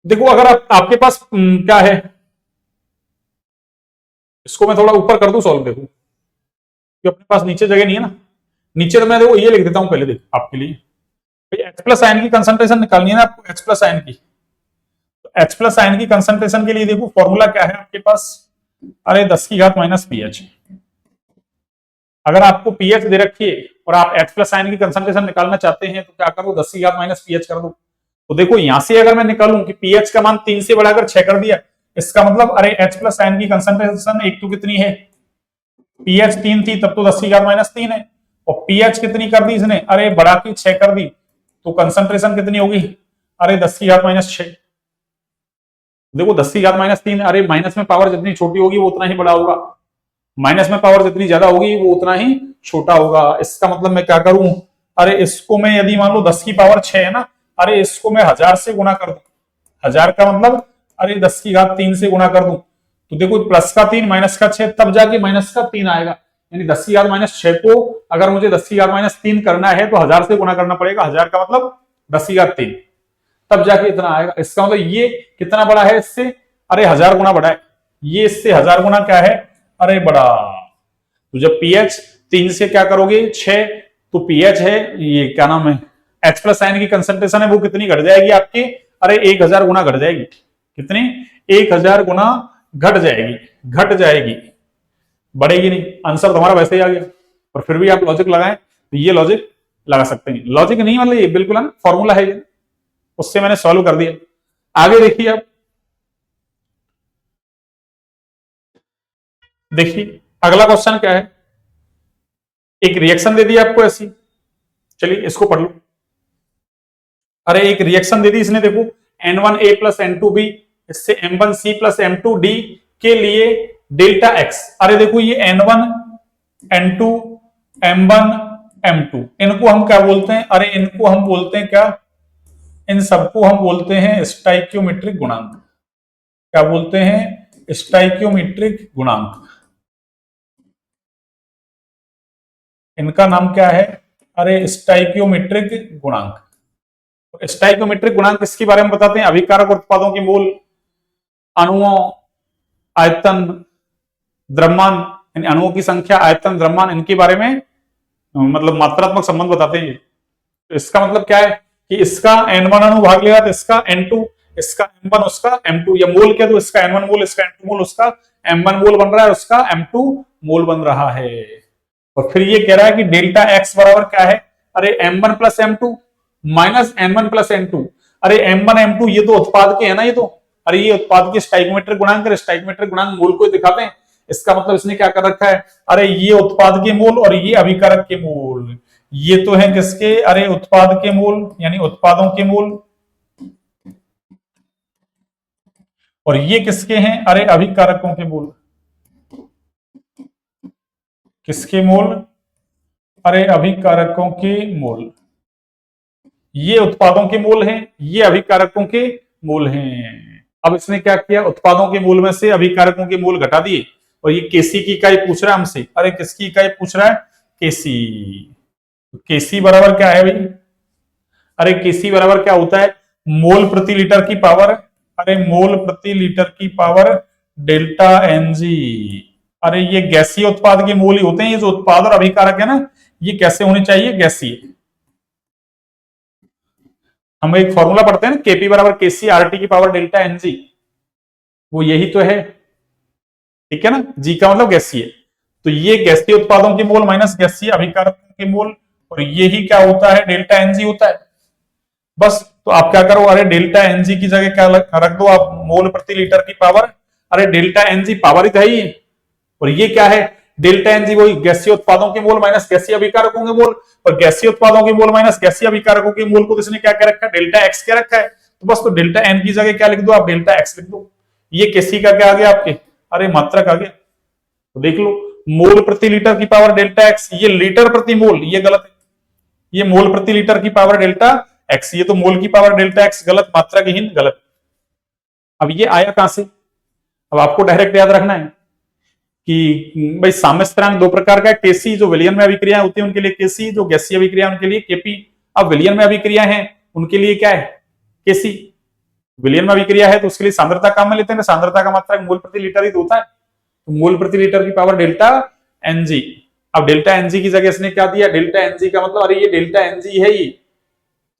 A: देखो अगर आपके पास क्या है, इसको मैं थोड़ा ऊपर कर दूं सॉल्व, देखो कि अपने पास नीचे जगह नहीं है ना। नीचे तो मैं देखो ये लिख देता हूं पहले, देखो आपके लिए एच प्लस आयन की कंसंट्रेशन निकालनी है ना आपको, एच प्लस आयन की। तो एच प्लस आयन की कंसंट्रेशन के लिए देखो फॉर्मूला क्या है आपके पास, अरे 10 की घात माइनस पीएच। अगर आपको पीएच दे रखी है और आप एच प्लस आयन की कंसंट्रेशन निकालना चाहते हैं तो क्या करो, 10 की घात माइनस पीएच कर दो। तो देखो यहां से अगर मैं निकालूं कि पीएच का मान 3 से बढ़ाकर 6 कर दिया, इसका मतलब अरे एच प्लस आयन की कंसंट्रेशन एक तो कितनी है, पीएच 3 थी तब तो 10 की घात माइनस 3 है, और पीएच कितनी कर दी इसने, अरे बढ़ा के 6 कर दी, तो कंसंट्रेशन कितनी होगी, अरे 10 की घात माइनस 6। देखो 10 की घात माइनस 3, अरे माइनस में पावर जितनी छोटी होगी वो उतना ही बड़ा होगा, माइनस में पावर जितनी ज्यादा होगी वो उतना ही छोटा होगा। इसका मतलब मैं क्या करूं, अरे इसको मैं यदि मान लो 10 की पावर 6 है ना, अरे इसको मैं 1000 से गुना कर दूं, 1000 का मतलब अरे 10 की घात 3 से गुना कर दूं, तो देखो प्लस का 3 माइनस का 6 तब जाके माइनस का 3 आएगा। यानी 10 की घात माइनस 6 को अगर मुझे 10 की घात माइनस 3 करना है तो 1000 से गुना करना पड़ेगा, 1000 का मतलब 10 की घात 3, तब जाके इतना आएगा। इसका मतलब ये कितना बड़ा है इससे, अरे 1000 गुना बड़ा है, ये इससे 1000 गुना क्या है, अरे बड़ा। तो जब पीएच 3 से क्या करोगे 6, तो पीएच है ये क्या नाम है, एच प्लस आयन की कंसंट्रेशन है वो कितनी घट जाएगी आपकी, अरे 1000 गुना घट जाएगी। कितनी, 1000 गुना घट जाएगी, घट जाएगी, बढ़ेगी नहीं। आंसर तुम्हारा वैसे ही आ गया। और फिर भी आप लॉजिक लगाएं तो ये लॉजिक लगा सकते हैं, लॉजिक नहीं मतलब ये बिल्कुल है ना फॉर्मूला है ये, उससे मैंने सॉल्व कर दिया। आगे देखिए आप, देखिए अगला क्वेश्चन क्या है, एक रिएक्शन दे दी आपको ऐसी, चलिए इसको पढ़ लो। अरे एक रिएक्शन दे दी इसने, देखो N1A प्लस N2B इससे M1C प्लस M2D के लिए डेल्टा X। अरे देखो ये N1 N2 M1 M2 इनको हम क्या बोलते हैं, अरे इनको हम बोलते हैं क्या, इन सबको हम बोलते हैं स्टाइक्योमेट्रिक गुणांक। क्या बोलते हैं, स्टाइक्योमेट्रिक गुणांक। इनका नाम क्या है, अरे स्टाइक्योमेट्रिक गुणांक। स्टाइक्योमेट्रिक गुणांक इसके बारे में बताते हैं, अभिकारक उत्पादों के मोल, अणुओं, आयतन, द्रव्यमान, इन अणुओं की संख्या, आयतन, द्रव्यमान, इनके बारे में मतलब मात्रात्मक संबंध बताते हैं। तो इसका मतलब क्या है कि इसका N1 अणु भाग लेगा तो इसका N2, इसका M1 उसका M2, या मोल क्या, तो इसका N1 मोल इसका N2 मोल उसका M1 मोल बन रहा है, उसका M2 मोल बन रहा है। और फिर ये कह रहा है कि डेल्टा X बराबर क्या है, अरे M1 plus M2 minus N1 plus N2। अरे M1 M2 ये तो उत्पाद के है ना, ये तो, अरे ये उत्पाद के स्टाइकोमेट्रिक गुणांक है, स्टाइकोमेट्रिक गुणांक मूल को दिखाते हैं। इसका मतलब इसने क्या कर रखा है, अरे ये उत्पाद के मूल और ये अभिकारक के मूल, ये तो है किसके, अरे उत्पाद के मूल यानी उत्पादों के मूल, और ये किसके हैं, अरे अभिकारकों के मूल। किसके मूल, अरे अभिकारकों के मूल। ये उत्पादों के मूल हैं, ये अभिकारकों के मूल हैं। अब इसने क्या किया, उत्पादों के मूल में से अभिकारकों के मूल घटा दिए, और ये केसी की इकाई पूछ रहा है हमसे। अरे किसकी इकाई पूछ रहा है, केसी। केसी बराबर क्या है भाई, अरे केसी बराबर क्या होता है, मोल प्रति लीटर की पावर, अरे मोल प्रति लीटर की पावर डेल्टा एनजी। अरे ये गैसीय उत्पाद के मोल ही होते हैं, ये जो उत्पाद और अभिकारक है ना, ये कैसे होने चाहिए, गैसीय। हम एक फॉर्मूला पढ़ते हैं ना, केपी बराबर केसी आरटी की पावर डेल्टा एनजी, वो यही तो है, ठीक है ना। जी का मतलब गैसीय, तो ये गैसीय उत्पादों के मोल माइनस गैसीय अभिकारकों के मोल, और यही क्या होता है, डेल्टा एनजी होता है। बस तो आप क्या करो, अरे डेल्टा एनजी की जगह क्या रख दो आप, मोल प्रति लीटर की पावर। अरे डेल्टा एनजी पावर ही तो है ही, और ये क्या है, डेल्टा एनजी वही गैसीय उत्पादों के मोल माइनस गैसीय अभिकारकों के मोल, और गैसीय उत्पादों के मोल माइनस गैसीय अभिकारकों के मोल को तो इसने क्या रखा है, डेल्टा एक्स क्या रखा है। तो बस तो डेल्टा एन की जगह क्या लिख दो आप, डेल्टा एक्स लिख दो। ये केसी का क्या आ गया आपके, अरे मात्रक आ गया। तो देख लो, मोल प्रति लीटर की पावर डेल्टा एक्स, ये लीटर प्रति मोल, ये गलत है, ये मोल प्रति लीटर की पावर डेल्टा एक्स, ये तो मोल की पावर डेल्टा एक्स, गलत, मात्रकहीन गलत। अब ये आया कहां से, अब आपको डायरेक्ट याद रखना है कि भाई साम्य स्थिरांक दो प्रकार का है, केसी जो विलयन में अभिक्रियाएं होती है उनके लिए केसी, जो गैसीय अभिक्रिया उनके लिए केपी। अब विलयन में अभिक्रिया है उनके लिए क्या है, केसी। विलयन में अभिक्रिया है तो उसके लिए सांद्रता काम में लेते हैं, सांद्रता का मात्रक मोल प्रति लीटर ही तो होता है, तो मोल प्रति लीटर की पावर डेल्टा एनजी। अब डेल्टा एनजी की जगह इसने क्या दिया, डेल्टा एनजी का मतलब अरे ये डेल्टा एनजी है ये,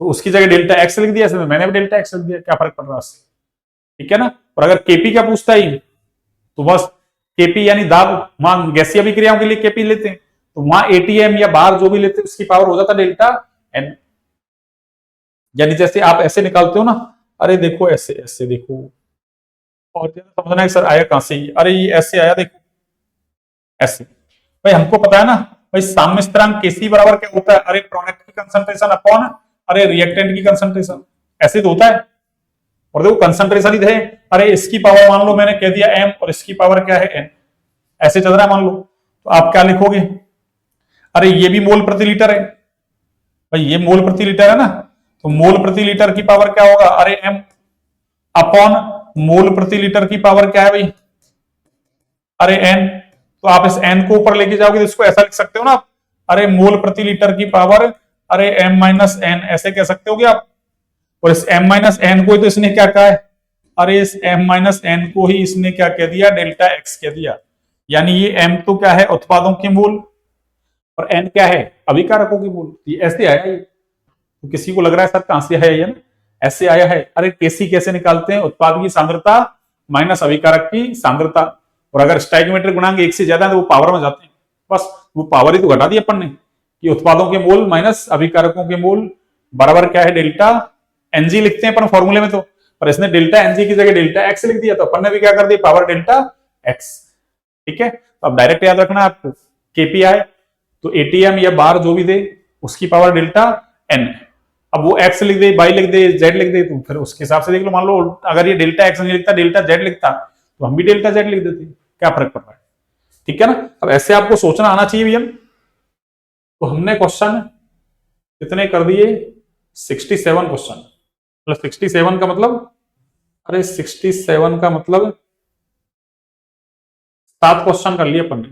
A: तो उसकी जगह डेल्टा एक्स लिख दिया, इसमें मैंने भी डेल्टा एक्स लिख दिया, क्या फर्क पड़ रहा है उससे, ठीक है ना। और अगर केपी का पूछता ही तो बस केपी यानी दाब, वहां गैसीय अभिक्रियाओं के लिए केपी लेते हैं, तो वहां एटीएम या बार जो भी लेते हैं उसकी पावर हो जाता डेल्टा एन। यानी जैसे आप ऐसे निकालते हो ना, अरे देखो ऐसे ऐसे देखो, और समझना है सर आया कहां से, अरे ये ऐसे आया देखो ऐसे। भाई हमको पता है ना भाई साम्य स्थिरांक केसी बराबर क्या होता है, अरे प्रोडक्ट की कंसंट्रेशन अपॉन अरे रिएक्टेंट की कंसंट्रेशन, ऐसे तो होता है। और देखो कंसंट्रेशन ही है, अरे इसकी पावर मान लो मैंने कह दिया एम और इसकी पावर क्या है एन, ऐसे चल रहा है मान लो, तो आप क्या लिखोगे, अरे ये भी मोल प्रति लीटर है, भाई ये मोल प्रति लीटर है ना, तो मोल प्रति लीटर की पावर क्या होगा, अरे एम अपॉन मोल प्रति लीटर की पावर क्या है भाई, अरे एन। तो आप इस एन को ऊपर लेके जाओगे तो इसको ऐसा लिख सकते हो ना आप, अरे मोल प्रति लीटर की पावर अरे एम माइनस एन, ऐसे कह सकते हो आप। और इस m माइनस एन को ही तो इसने क्या कहा है, अरे इस m माइनस एन को ही इसने क्या कह दिया, डेल्टा x कह दिया। यानी ये m तो क्या है, उत्पादों के मूल, और n क्या है, अभिकारकों के मूल। ये ऐसे आया ये, तो किसी को लग रहा है सर कहां से आया ये ना, ऐसे आया है। अरे केसी कैसे निकालते हैं, उत्पाद की सांद्रता माइनस अभिकारक की सांद्रता, और अगर स्टाइकोमेट्रिक गुणांक एक से ज्यादा है तो वो पावर में जाते हैं, बस वो पावर ही तो घटा दी अपन ने, कि उत्पादों के मूल माइनस अभिकारकों के मूल बराबर क्या है, डेल्टा एनजी लिखते हैं अपन फॉर्मूले में, तो पर इसने डेल्टा एनजी की जगह डेल्टा एक्स लिख दिया, तो अपन ने भी क्या कर दिया, पावर डेल्टा एक्स, ठीक है। तो अब डायरेक्ट याद रखना आपको, केपीआई तो एटीएम या बार जो भी दे उसकी पावर डेल्टा एन, अब वो एक्स लिख दे, बाई लिख दे, जेड लिख दे, तो फिर उसके हिसाब से देख लो, मान लो अगर ये डेल्टा एक्स नहीं लिखता, डेल्टा जेड लिखता, तो हम भी डेल्टा जेड लिख देते, क्या फर्क पड़ रहा है, ठीक है ना। अब ऐसे आपको सोचना आना चाहिए भैया। तो हमने क्वेश्चन कितने कर दिए, 67 क्वेश्चन, प्लस 67 का मतलब, अरे 67 का मतलब 7 क्वेश्चन कर लिए अपन ने।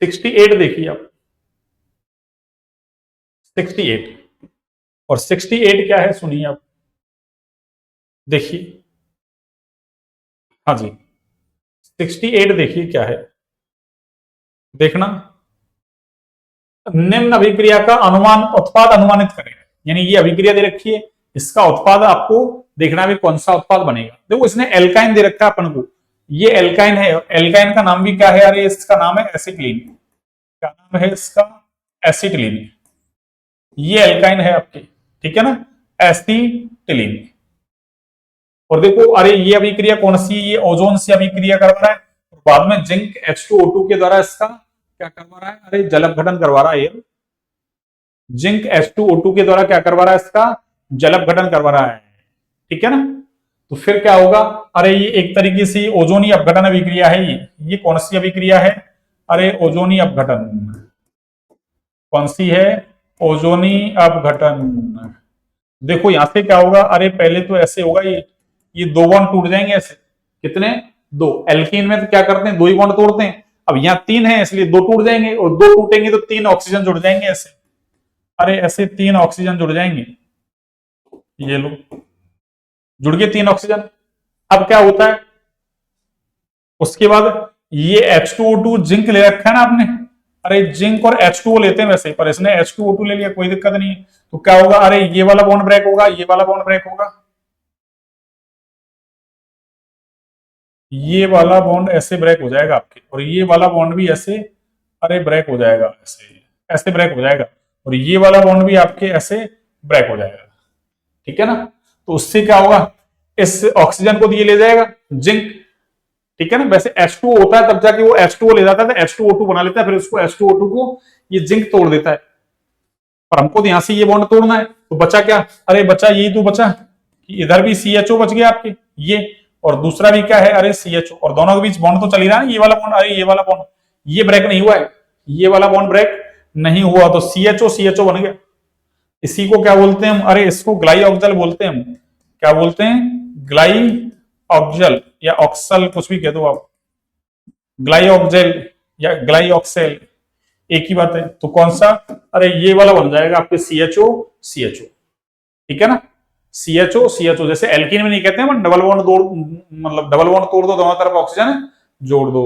A: 68 देखिए आप, 68 और 68 क्या है सुनिए आप, देखिए, हाँ जी 68 देखिए क्या है, देखना, निम्न अभिक्रिया का अनुमान उत्पाद अनुमानित करें, यानी ये अभिक्रिया दे रखी है, इसका उत्पाद आपको देखना भी कौन सा उत्पाद बनेगा। देखो इसने एल्काइन दे रखा है अपन को, ये एल्काइन है, एल्काइन का नाम भी क्या है, अरे इसका नाम है एसिटिलीन, क्या नाम है इसका, एसिटिलीन। ये एल्काइन है आपके, ठीक है ना, एसिटिलीन। और देखो अरे ये अभिक्रिया कौन सी, ये ओजोन से अभिक्रिया करवा रहा है, और बाद में जिंक H2O2 के द्वारा इसका क्या करवा रहा है, अरे जल अपघटन करवा रहा है। ये जिंक H2O2 के द्वारा क्या करवा रहा है, इसका जल अपघटन करवा रहा है, ठीक है ना। तो फिर क्या होगा, अरे ये एक तरीके से ओजोनी अपघटन अभिक्रिया है। ये कौन सी अभिक्रिया है, अरे ओजोनी अपघटन। कौन सी है, ओजोनी अपघटन। देखो यहां से क्या होगा, अरे पहले तो ऐसे होगा, ये दो बॉन्ड टूट जाएंगे ऐसे, कितने, दो। एल्कीन में तो क्या करते हैं, दो ही बॉन्ड तोड़ते हैं। अब यहाँ तीन है इसलिए दो टूट जाएंगे, और दो टूटेंगे तो तीन ऑक्सीजन जुड़ जाएंगे ऐसे, अरे ऐसे तीन ऑक्सीजन जुड़ जाएंगे। ये लो, जुड़ गए तीन ऑक्सीजन। अब क्या होता है, उसके बाद ये H2O2 जिंक ले रखा है ना आपने, अरे जिंक और H2O लेते हैं वैसे, पर इसने H2O2 ले लिया, कोई दिक्कत नहीं है। तो क्या होगा, अरे ये वाला बॉन्ड ब्रेक होगा, ये वाला बॉन्ड ब्रेक होगा, ये वाला बॉन्ड ऐसे ब्रेक हो जाएगा आपके, और ये वाला बॉन्ड भी ऐसे, अरे ब्रेक हो जाएगा ऐसे, ऐसे ब्रेक हो जाएगा, और ये वाला बॉन्ड भी आपके ऐसे ब्रेक हो जाएगा, ठीक है ना। तो उससे क्या होगा, इस ऑक्सीजन को दिए ले जाएगा जिंक, ठीक है ना। वैसे H2O होता है तब जाके वो H2O ले जाता है, तो H2O2 बना लेता है, फिर उसको H2O2 को ये जिंक तोड़ देता है। पर हमको तो यहां से ये बॉन्ड तोड़ना है, तो बचा क्या, अरे बचा यही तो बचा कि इधर भी CHO बच गया आपके, ये, और दूसरा भी क्या है, अरे CHO, और दोनों के बीच बॉन्ड तो चल ही रहा है, ये वाला बॉन्ड, अरे ये वाला बॉन्ड, ये ब्रेक नहीं हुआ है, ये वाला बॉन्ड ब्रेक नहीं हुआ, तो CHO बन गया। इसी को क्या बोलते हैं हम, अरे इसको ग्लाइऑक्सल बोलते हैं हम, क्या बोलते हैं, ग्लाइऑक्सल या ऑक्सल, कुछ भी कह दो आप, ग्लाइऑक्सल या ग्लाइऑक्सेल, एक ही बात है। तो कौन सा, अरे ये वाला बन जाएगा आपके CHO, ठीक है ना। CHO जैसे एल्कीन में नहीं कहते हैं डबल बॉन्ड तोड़, मतलब डबल बॉन्ड तोड़ दो, दोनों तरफ ऑक्सीजन जोड़ दो,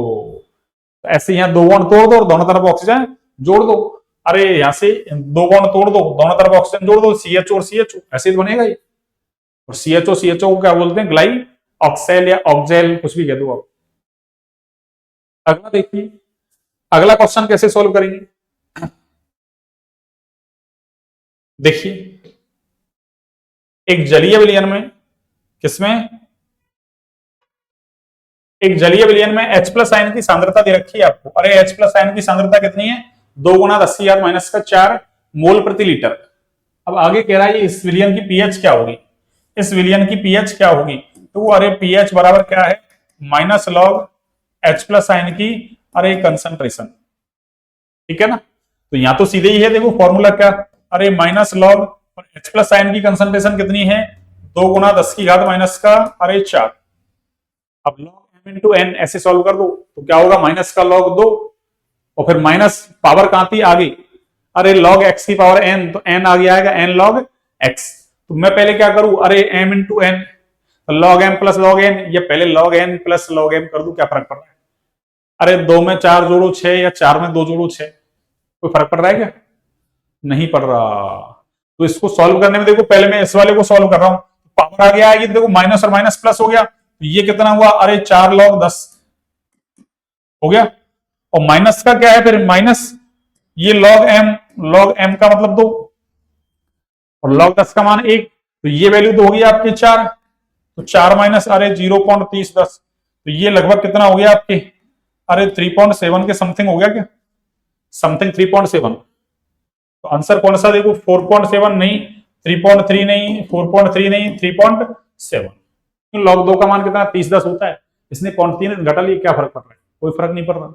A: तो ऐसे यहाँ दो बॉन्ड तोड़ दो और दोनों तरफ ऑक्सीजन जोड़ दो। अरे यहां से दो बॉन्ड तोड़ दो, दोनों तरफ ऑक्सीजन जोड़ दो, CHO और CHO, ऐसे ही बनेगा ये। और CHO को क्या बोलते हैं, ग्लाई ऑक्सेल या ऑक्जेल, कुछ भी कह दो आप। अगला देखिए, अगला क्वेश्चन कैसे सॉल्व करेंगे, देखिए एक जलीय विलयन में, किसमें, एक जलीय विलयन में H+ आयन की सांद्रता दे रखी है आपको। अरे H+ आयन की सांद्रता कितनी है, 2 गुना 10⁻⁻⁴ मोल प्रति लीटर। अब आगे कह रहा है इस विलयन की पीएच क्या होगी, इस विलयन की पीएच क्या होगी, तो अरे पीएच बराबर क्या है, माइनस लॉग H+ आयन की अरे कंसंट्रेशन, ठीक है ना। तो यहां तो सीधे ही है, देखो फॉर्मूला क्या, अरे माइनस लॉग, और H+ आयन की कंसंट्रेशन कितनी है, 2 गुना 10⁻⁴ अब लॉग m इंटू एन ऐसे सॉल्व कर दो, तो क्या होगा, माइनस का लॉग 2, और फिर माइनस पावर कहां थी आगे, अरे लॉग x की पावर n, तो n आगे आएगा n लॉग x। तो मैं पहले क्या करूं, अरे m into n, log m plus log n, या पहले log n plus log m कर दूं, क्या फर्क पड़ रहा है, अरे 2 में 4 जोड़ो 6, या 4 में 2 जोड़ो 6, कोई फर्क पड़ रहा है क्या, नहीं पड़ रहा। तो इसको सॉल्व करने में देखो, पहले मैं इस वाले को सॉल्व कर रहा हूं, पावर आगे आएगी, देखो माइनस और माइनस प्लस हो गया, तो ये कितना हुआ, अरे 4 लॉग 10 हो गया, और माइनस का क्या है फिर, माइनस ये लॉग m का मतलब 2, और लॉग 10 का मान 1, तो ये वैल्यू तो होगी आपकी 4, तो 4 माइनस अरे 0.3010, तो ये लगभग कितना हो गया आपके, अरे 3.7 के समथिंग हो गया क्या, समथिंग 3.7। तो आंसर कौन सा देखो, 4.7 नहीं, 3.3 नहीं, 4.3 नहीं, 3.7। लॉग 2 का मान कितना 3010 होता है, इसने 0.3 घटा लिया, क्या फर्क पड़ रहा है, कोई फर्क नहीं पड़ रहा।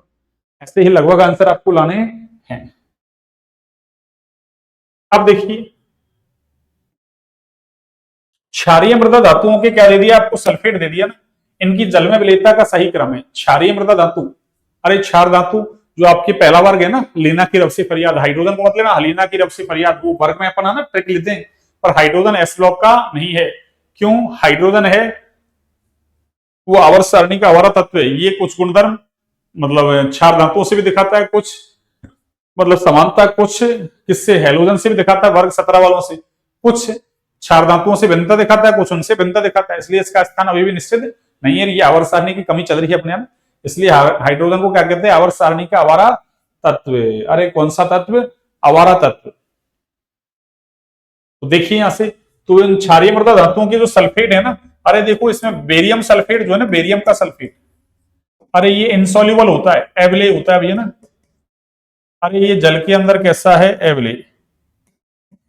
A: ऐसे ही लगभग आंसर आपको लाने हैं। अब देखिए क्षारीय मृदा धातुओं के क्या दे दिया आपको, सल्फेट दे दिया ना, इनकी जल में विलेयता का सही क्रम है क्षारीय मृदा धातु, अरे क्षार धातु जो आपके पहला वर्ग है ना, लीना की रब से फरियाद, हाइड्रोजन को मतलब ना लीना की रब से फरियाद, वो वर्ग में अपन है ना ट्रिक लेते हैं, पर हाइड्रोजन एस ब्लॉक का नहीं है, क्यों, हाइड्रोजन है वो आवर्त सारणी का आवारा तत्व है, ये कुछ गुणधर्म मतलब क्षार धातुओं से भी दिखाता है, कुछ मतलब समानता कुछ किससे, हेलोजन से भी दिखाता है वर्ग 17 वालों से, कुछ क्षार धातुओं से भिन्नता दिखाता है, कुछ उनसे भिन्नता दिखाता है, इसलिए इसका स्थान अभी भी निश्चित नहीं है, ये आवर्त सारणी की कमी चल रही है अपने आप, इसलिए हाइड्रोजन को क्या कहते हैं, आवर्त सारणी का आवारा तत्व। अरे कौन सा तत्व, आवारा तत्व। तो देखिए यहां से, तो इन क्षारीय मृदा धातुओं के जो सल्फेट है ना, अरे देखो इसमें बेरियम सल्फेट जो है ना, बेरियम का सल्फेट, अरे ये इनसॉल्युबल होता है, एवले होता है भैया ना। अरे ये जल के अंदर कैसा है, एवले,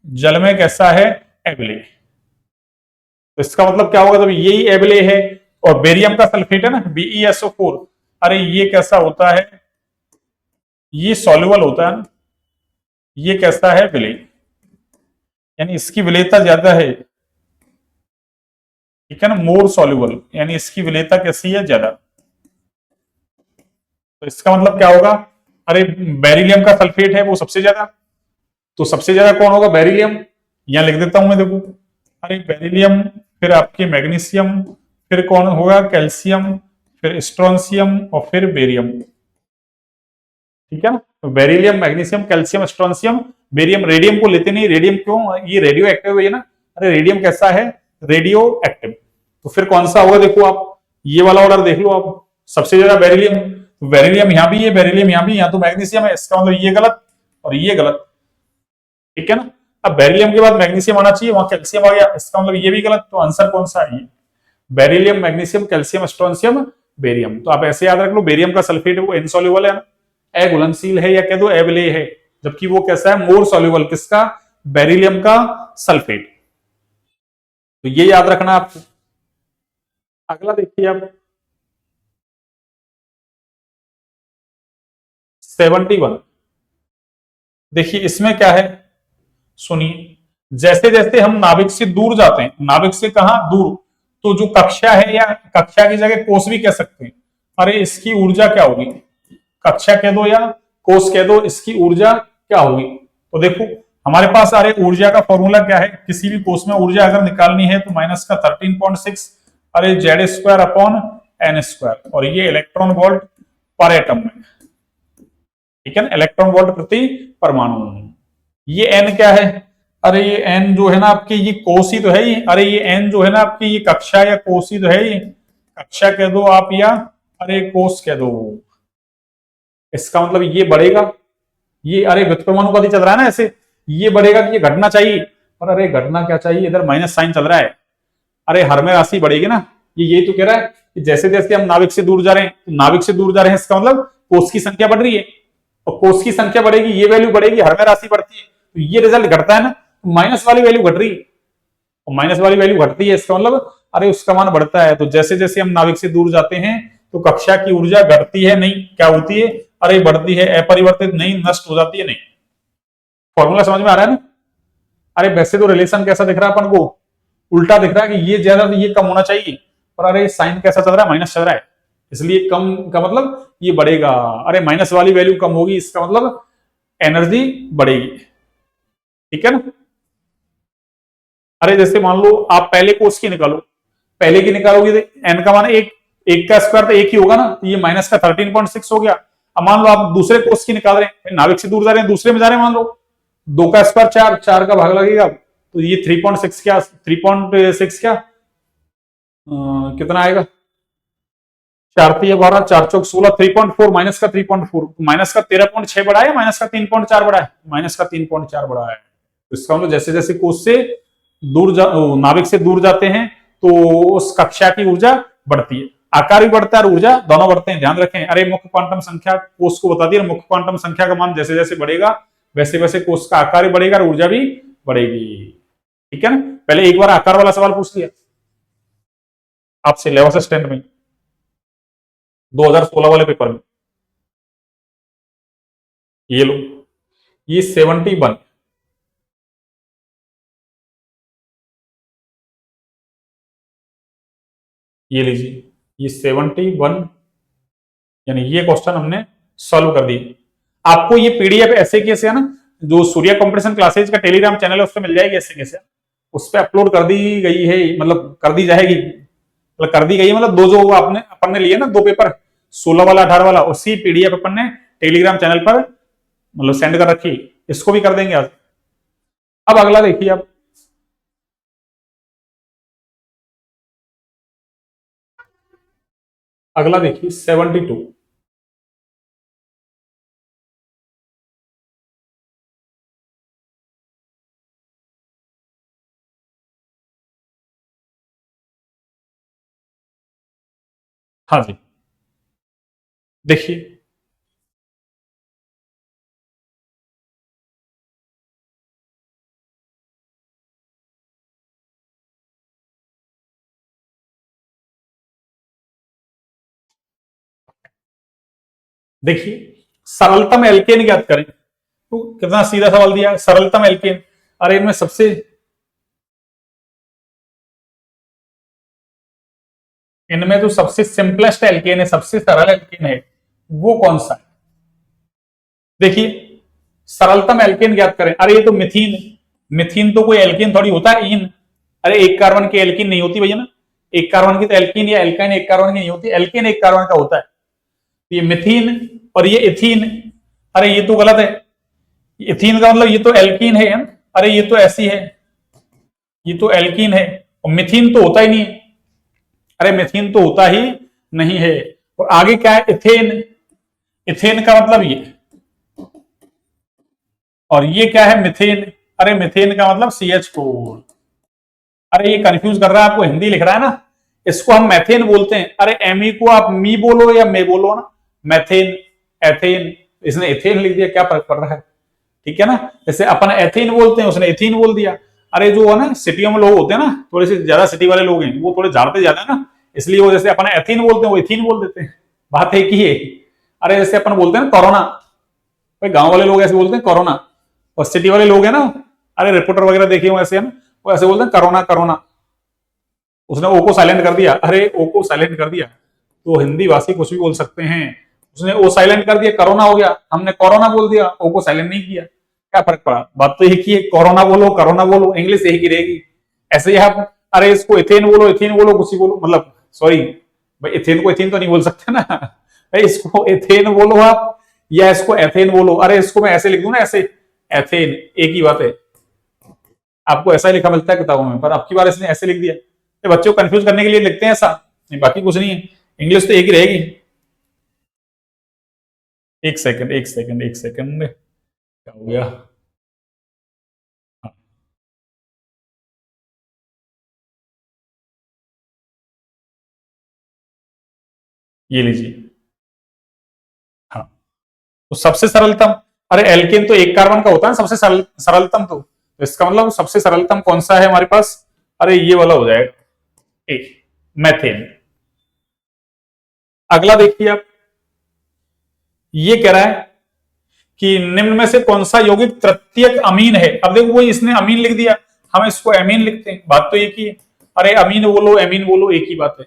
A: जल में कैसा है, एवले। तो इसका मतलब क्या होगा, जब यही एवले है और बेरियम का सल्फेट है ना, BeSO4, अरे ये कैसा होता है, ये सॉल्युबल होता है ना, ये कैसा है, विलेय, यानी इसकी विलेयता ज्यादा है, ठीक है ना, मोर सॉल्युबल, यानी इसकी विलेयता कैसी है, ज्यादा। तो इसका मतलब क्या होगा, अरे बेरिलियम का सल्फेट है वो सबसे ज्यादा, तो सबसे ज्यादा कौन होगा, बेरिलियम। यहां लिख देता हूं मैं, देखो, अरे बेरिलियम, फिर आपके मैग्नीशियम, फिर कौन होगा, कैल्शियम, फिर स्ट्रोंशियम और फिर बेरियम, ठीक है ना। तो beryllium, magnesium, calcium, strontium, barium. Radium को लेते नहीं, रेडियम क्यों, ये रेडियो एक्टिव है ना, अरे रेडियम कैसा है, रेडियो एक्टिव। तो फिर कौन सा होगा, देखो आप ये वाला ऑर्डर देख लो आप, सबसे ज्यादा बेरिलियम, तो बेरिलियम यहां भी है, बेरिलियम यहां भी, यहां तो मैग्नीशियम है, इसका मतलब ये गलत और ये गलत, ठीक है ना। अब बेरिलियम के बाद मैग्नीशियम आना चाहिए, वहां कैल्शियम आ गया, इसका मतलब ये भी गलत, तो आंसर कौन सा है, ये beryllium, magnesium, calcium, strontium, barium. तो आप ऐसे याद रख लो, बेरियम का सल्फेट है वो इनसॉल्युबल है ना, अघुलनशील है, या कह दो अविलेय है, जबकि वो कैसा है, मोर सॉल्युबल, किसका, बेरिलियम का सल्फेट। तो ये याद रखना आपको। अगला देखिए आप, 71, देखिए इसमें क्या है, सुनिए, जैसे जैसे हम नाभिक से दूर जाते हैं, नाभिक से कहा दूर, तो जो कक्षा है, या कक्षा की जगह कोष भी कह सकते हैं, अरे इसकी ऊर्जा क्या होगी, कक्षा कह दो या कोष कह दो, इसकी ऊर्जा क्या होगी। तो देखो हमारे पास, अरे ऊर्जा का फॉर्मूला क्या है, किसी भी कोष में ऊर्जा अगर निकालनी है तो माइनस का 13.6, अरे Z² अपॉन N², और ये इलेक्ट्रॉन वोल्ट पर एटम में, ठीक है ना, इलेक्ट्रॉन वोल्ट प्रति परमाणु। ये एन क्या है, अरे ये एन जो है ना आपकी, ये कोस ही तो है ये, अरे ये एन जो है ना आपकी, ये कक्षा या कोस ही तो है ये, कक्षा कह दो आप या अरे कोस कह दो। इसका मतलब ये बढ़ेगा, ये अरे व्युत्क्रमानुपाती चल रहा है ना ऐसे, ये बढ़ेगा कि ये घटना चाहिए, और अरे घटना क्या चाहिए, इधर माइनस साइन चल रहा है, अरे हर में राशि बढ़ेगी ना, ये यही तो कह रहा है कि जैसे जैसे हम नाभिक से दूर जा रहे हैं, तो नाभिक से दूर जा रहे हैं, इसका मतलब कोष की संख्या बढ़ रही है, और कोष की संख्या बढ़ेगी, ये वैल्यू बढ़ेगी, हर में राशि बढ़ती है, तो ये रिजल्ट घटता है ना, माइनस वाली वैल्यू घट रही है, और माइनस वाली वैल्यू घटती है, इसका मतलब अरे उसका मान बढ़ता है। तो जैसे जैसे हम नाभिक से दूर जाते हैं तो कक्षा की ऊर्जा घटती है नहीं, क्या होती है, अरे बढ़ती है, अपरिवर्तित नहीं, नष्ट हो जाती है नहीं। फॉर्मूला समझ में आ रहा है ना। अरे वैसे तो रिलेशन कैसा दिख रहा है अपन को, उल्टा दिख रहा है कि ये ज्यादा तो ये कम होना चाहिए, पर अरे साइन कैसा चल रहा है, माइनस चल रहा है, इसलिए कम का मतलब ये बढ़ेगा, अरे माइनस वाली वैल्यू कम होगी, इसका मतलब एनर्जी बढ़ेगी, ठीक है ना। अरे जैसे मान लो आप पहले कोष की निकालो, पहले की निकालोगे तो एन का मान एक, एक का स्क्वायर तो एक ही होगा ना, तो ये माइनस का 13.6 हो गया। अब मान लो आप दूसरे कोष की निकाल रहे हैं, नाभिक से दूर जा रहे हैं, दूसरे में जा रहे हैं, मान लो दो का स्क्वायर चार, चार का भाग लगेगा, तो ये 3.6 क्या, 3.6 क्या कितना आएगा, चार तीन 12, चार चौक 16, 3.4 माइनस का 3.4, माइनस का 13.6 बढ़ा है, माइनस का 3.4 बढ़ा है, माइनस का 3.4 बढ़ा है। तो इसका मतलब जैसे जैसे कोष से दूर नाभिक से दूर जाते हैं तो उस कक्षा की ऊर्जा बढ़ती है, आकार भी बढ़ता है और ऊर्जा दोनों बढ़ते हैं, ध्यान रखें। अरे मुख्य क्वांटम संख्या कोष को बता दिया, मुख्य क्वांटम संख्या का मान जैसे जैसे बढ़ेगा वैसे वैसे कोष का आकार भी बढ़ेगा और ऊर्जा भी बढ़ेगी, ठीक है ना। पहले एक बार आकार वाला सवाल पूछ लिया आपसे 11th स्टैंडर्ड में, 2016 वाले पेपर में, ये लो, ये 71, ये लीजिए, ये 71, यानी ये क्वेश्चन हमने सॉल्व कर दिए। आपको ये पीडीएफ ऐसे कैसे है ना, जो सूर्या कंपटीशन क्लासेज का टेलीग्राम चैनल है उस पर मिल जाएगी, ऐसे कैसे उस पर अपलोड कर दी गई है, मतलब कर दी जाएगी, मतलब कर दी गई है, मतलब दो जो आपने अपन ने लिए ना दो पेपर, 16 वाला 18 वाला, उसी पीडीएफ अपन ने टेलीग्राम चैनल पर मतलब सेंड कर रखी, इसको भी कर देंगे आज। अब अगला देखिए आप, अगला देखिए 72, हाँ जी, देखिए देखिए सरलतम एल्केन ज्ञात करें, तो कितना सीधा सवाल दिया, सरलतम एल्केन। अरे इनमें सबसे, इनमें तो सबसे सिंपलेस्ट एल्केन है, सबसे सरल एल्केन है, वो कौन सा है? देखिए सरलतम एल्केन ज्ञात करें, अरे ये तो मिथीन, मिथीन तो कोई एल्केन थोड़ी होता है, इन। अरे एक कार्बन की एल्किन नहीं होती भैया ना, एक कार्बन की तो एल्किन या एल्काइन एक कार्बन की नहीं होती, एल्केन एक कार्बन का होता है। तो ये मिथीन और ये इथीन, अरे ये तो गलत है, इथीन का मतलब ये तो एल्कीन है, अरे ये तो ऐसी है, ये तो एल्कीन है, और मिथीन तो होता ही नहीं है, अरे मिथीन तो होता ही नहीं है। और आगे क्या है, इथेन, इथेन का मतलब ये, और ये क्या है मिथेन, अरे मिथेन का मतलब CH4। अरे ये कंफ्यूज कर रहा है आपको, हिंदी लिख रहा है ना, इसको हम मैथेन बोलते हैं, अरे एमी को आप मी बोलो या मे बोलो ना, मैथेन, एथेन, इसने एथेन लिख दिया, क्या फर्क पड़ रहा है? ठीक है ना, जैसे अपन एथेन बोलते हैं, उसने एथीन बोल दिया। अरे जो है ना सिटियों में लोग होते हैं ना, थोड़े से ज्यादा सिटी वाले लोग हैं, वो थोड़े झाड़ते ज्यादा है ना, इसलिए वो जैसे अपन एथीन बोलते हैं वो एथीन बोल देते हैं, बात एक ही है। अरे जैसे अपन बोलते हैं ना कोरोना, भाई गांव वाले लोग ऐसे बोलते हैं कोरोना, और सिटी वाले लोग हैं ना, अरे रिपोर्टर वगैरह देखे हो ऐसे है ना, वो ऐसे बोलते हैं कोरोना कोरोना, उसने ओ को साइलेंट कर दिया, अरे ओ को साइलेंट कर दिया, तो हिंदी भाषी कुछ भी बोल सकते हैं, उसने ओ साइलेंट कर दिया, कोरोना हो गया, हमने कोरोना बोल दिया, ओ को साइलेंट नहीं किया, क्या फर्क पड़ा? बात तो एक ही है, कोरोना बोलो कोरोना बोलो, इंग्लिश एक ही रहेगी। ऐसे ही आप, अरे इसको इथेन बोलो इथेन बोलो, कुछ ही बोलो, मतलब सॉरी भाई, इथेन को इथेन तो नहीं बोल सकते ना भाई, इसको इथेन बोलो आप, या इसको एथेन बोलो, अरे इसको मैं ऐसे लिख दूं ना, ऐसे एथेन, एक ही बात है, आपको ऐसा ही लिखा मिलता है किताबों में, पर आपकी बार इसने ऐसे लिख दिया, ये बच्चों को कंफ्यूज करने के लिए लिखते हैं ऐसा, नहीं बाकी कुछ नहीं है, इंग्लिश तो एक ही रहेगी। एक सेकंड एक सेकंड एक सेकंड, क्या हो गया? हाँ, ये लीजिए। हाँ, तो सबसे सरलतम, अरे एल्केन तो एक कार्बन का होता है सबसे सरलतम, तो इसका मतलब सबसे सरलतम कौन सा है हमारे पास? अरे ये वाला हो जाएगा, ए, मैथेन। अगला देखिए आप, ये कह रहा है कि निम्न में से कौन सा यौगिक तृतीयक अमीन है? अब देखो वो इसने अमीन लिख दिया, हम इसको एमीन लिखते हैं, बात तो एक ही है, अरे अमीन बोलो एमीन बोलो एक ही बात है।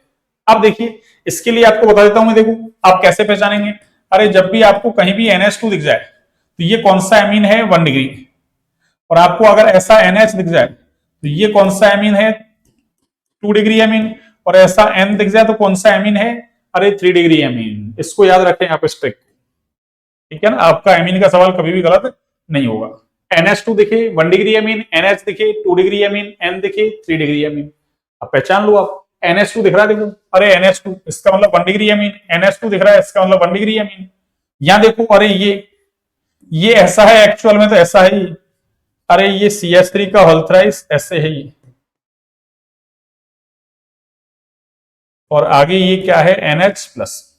A: अब देखिए इसके लिए आपको बता देता हूं मैं, देखो आप कैसे पहचानेंगे, अरे जब भी आपको कहीं भी NH2 दिख जाए तो ये कौन सा एमीन है, 1 डिग्री, और आपको अगर ऐसा NH दिख जाए तो ये कौन सा एमीन है, 2 डिग्री एमीन, और ऐसा N दिख जाए तो कौन सा एमीन है, अरे 3 डिग्री एमीन। इसको याद रखें आप स्ट्रिक्ट, ठीक है ना, आपका एमीन का सवाल कभी भी गलत नहीं होगा। NH2 दिखे 1 डिग्री एमीन, NH दिखे 2 डिग्री एमीन, N दिखे 3 डिग्री एमीन, अब पहचान लो आप। NH2 दिख रहा है, देखो अरे NH2 इसका मतलब 1 डिग्री एमीन, NH2 दिख रहा है इसका मतलब 1 डिग्री एमीन। यहां देखो, अरे ये ऐसा है एक्चुअल में, तो ऐसा है ही, अरे ये CH3 का होल थ्राइस ऐसे है ही, और आगे ये क्या है, NH+।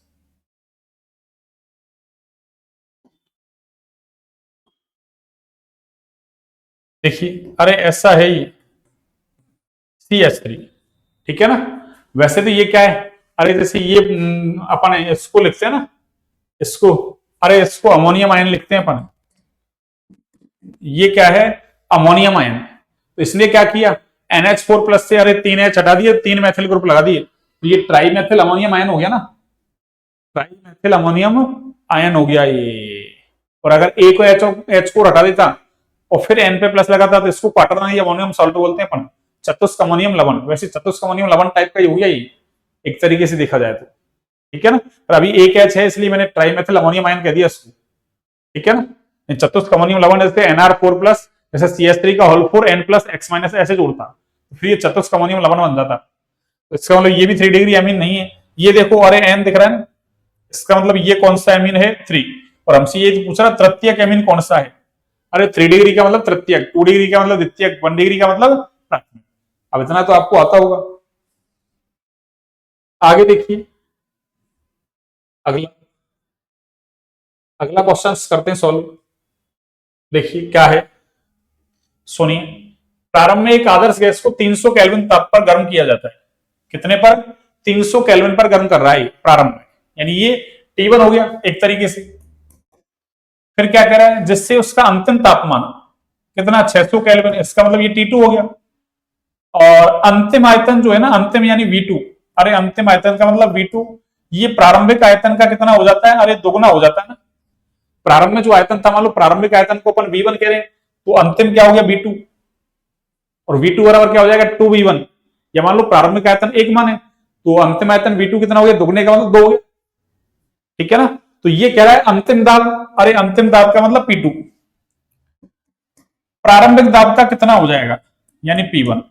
A: देखिए अरे ऐसा है ही, CH3, ठीक है ना। वैसे तो ये क्या है, अरे जैसे ये अपन इसको लिखते हैं ना, इसको, अरे इसको अमोनियम आयन लिखते हैं अपन, ये क्या है, अमोनियम आयन। तो इसने क्या किया, NH4+ से अरे 3H हटा दिए, 3 मैथिल ग्रुप लगा दिए, तो ये ट्राई मैथिल अमोनियम आयन हो गया ना, ट्राई मैथिल अमोनियम आयन हो गया ये। और अगर ए को एच को हटा देता और फिर एन पे प्लस लगाता तो इसको क्वाटरनारी अमोनियम सॉल्ट बोलते हैं अपन, चतुष्क अमोनियम लवण। वैसे चतुष्क अमोनियम लवण टाइप का ही हो गया ये, एक तरीके से देखा जाए तो, ठीक है ना। पर अभी एक एच है इसलिए मैंने ट्राईमेथिल अमोनियम आयन कह दिया इसको, ठीक है ना। चतुष्क अमोनियम लवण जैसे NR4+, जैसे CH3 का होल 4 N+X- ऐसे जोड़ता, तो फिर ये चतुष्क अमोनियम लवण बन जाता। तो इसका मतलब ये भी 3 डिग्री एमीन नहीं है। ये देखो अरे एन दिख रहा है ना, इसका मतलब ये कौन सा एमीन है, 3। और हमसे ये पूछ रहा तृतीयक एमीन कौन सा है, अरे 3 डिग्री का मतलब तृतीयक, 2 डिग्री का मतलब द्वितीयक, 1 डिग्री का मतलब प्राथमिक। अब इतना तो आपको आता होगा। आगे देखिए, अगला अगला क्वेश्चन करते हैं सॉल्व। देखिए क्या है, सुनिए। प्रारंभ में एक आदर्श गैस को 300 केल्विन ताप पर गर्म किया जाता है। कितने पर? 300 केल्विन पर गर्म कर रहा है प्रारंभ में, यानी ये T1 हो गया एक तरीके से। फिर क्या कह रहा है, जिससे उसका अंतिम तापमान कितना, 600 केल्विन, इसका मतलब ये T2 हो गया। और अंतिम आयतन जो है ना, अंतिम यानी V2, अरे अंतिम आयतन का मतलब V2, ये प्रारंभिक आयतन का कितना हो जाता है, अरे दोगुना हो जाता है ना। प्रारंभ में जो आयतन था, मान लो प्रारंभिक आयतन को अपन V1 कह रहे हैं, तो अंतिम क्या हो गया V2, और V2 बराबर क्या हो जाएगा 2V1। या मान लो प्रारंभिक आयतन 1 माने, तो अंतिम आयतन V2 कितना हो गया, दुगने का मतलब 2 हो गया, ठीक है ना। तो ये कह रहा है अंतिम दाब, अरे अंतिम दाब का मतलब P2, प्रारंभिक दाब का कितना हो जाएगा, यानी P1।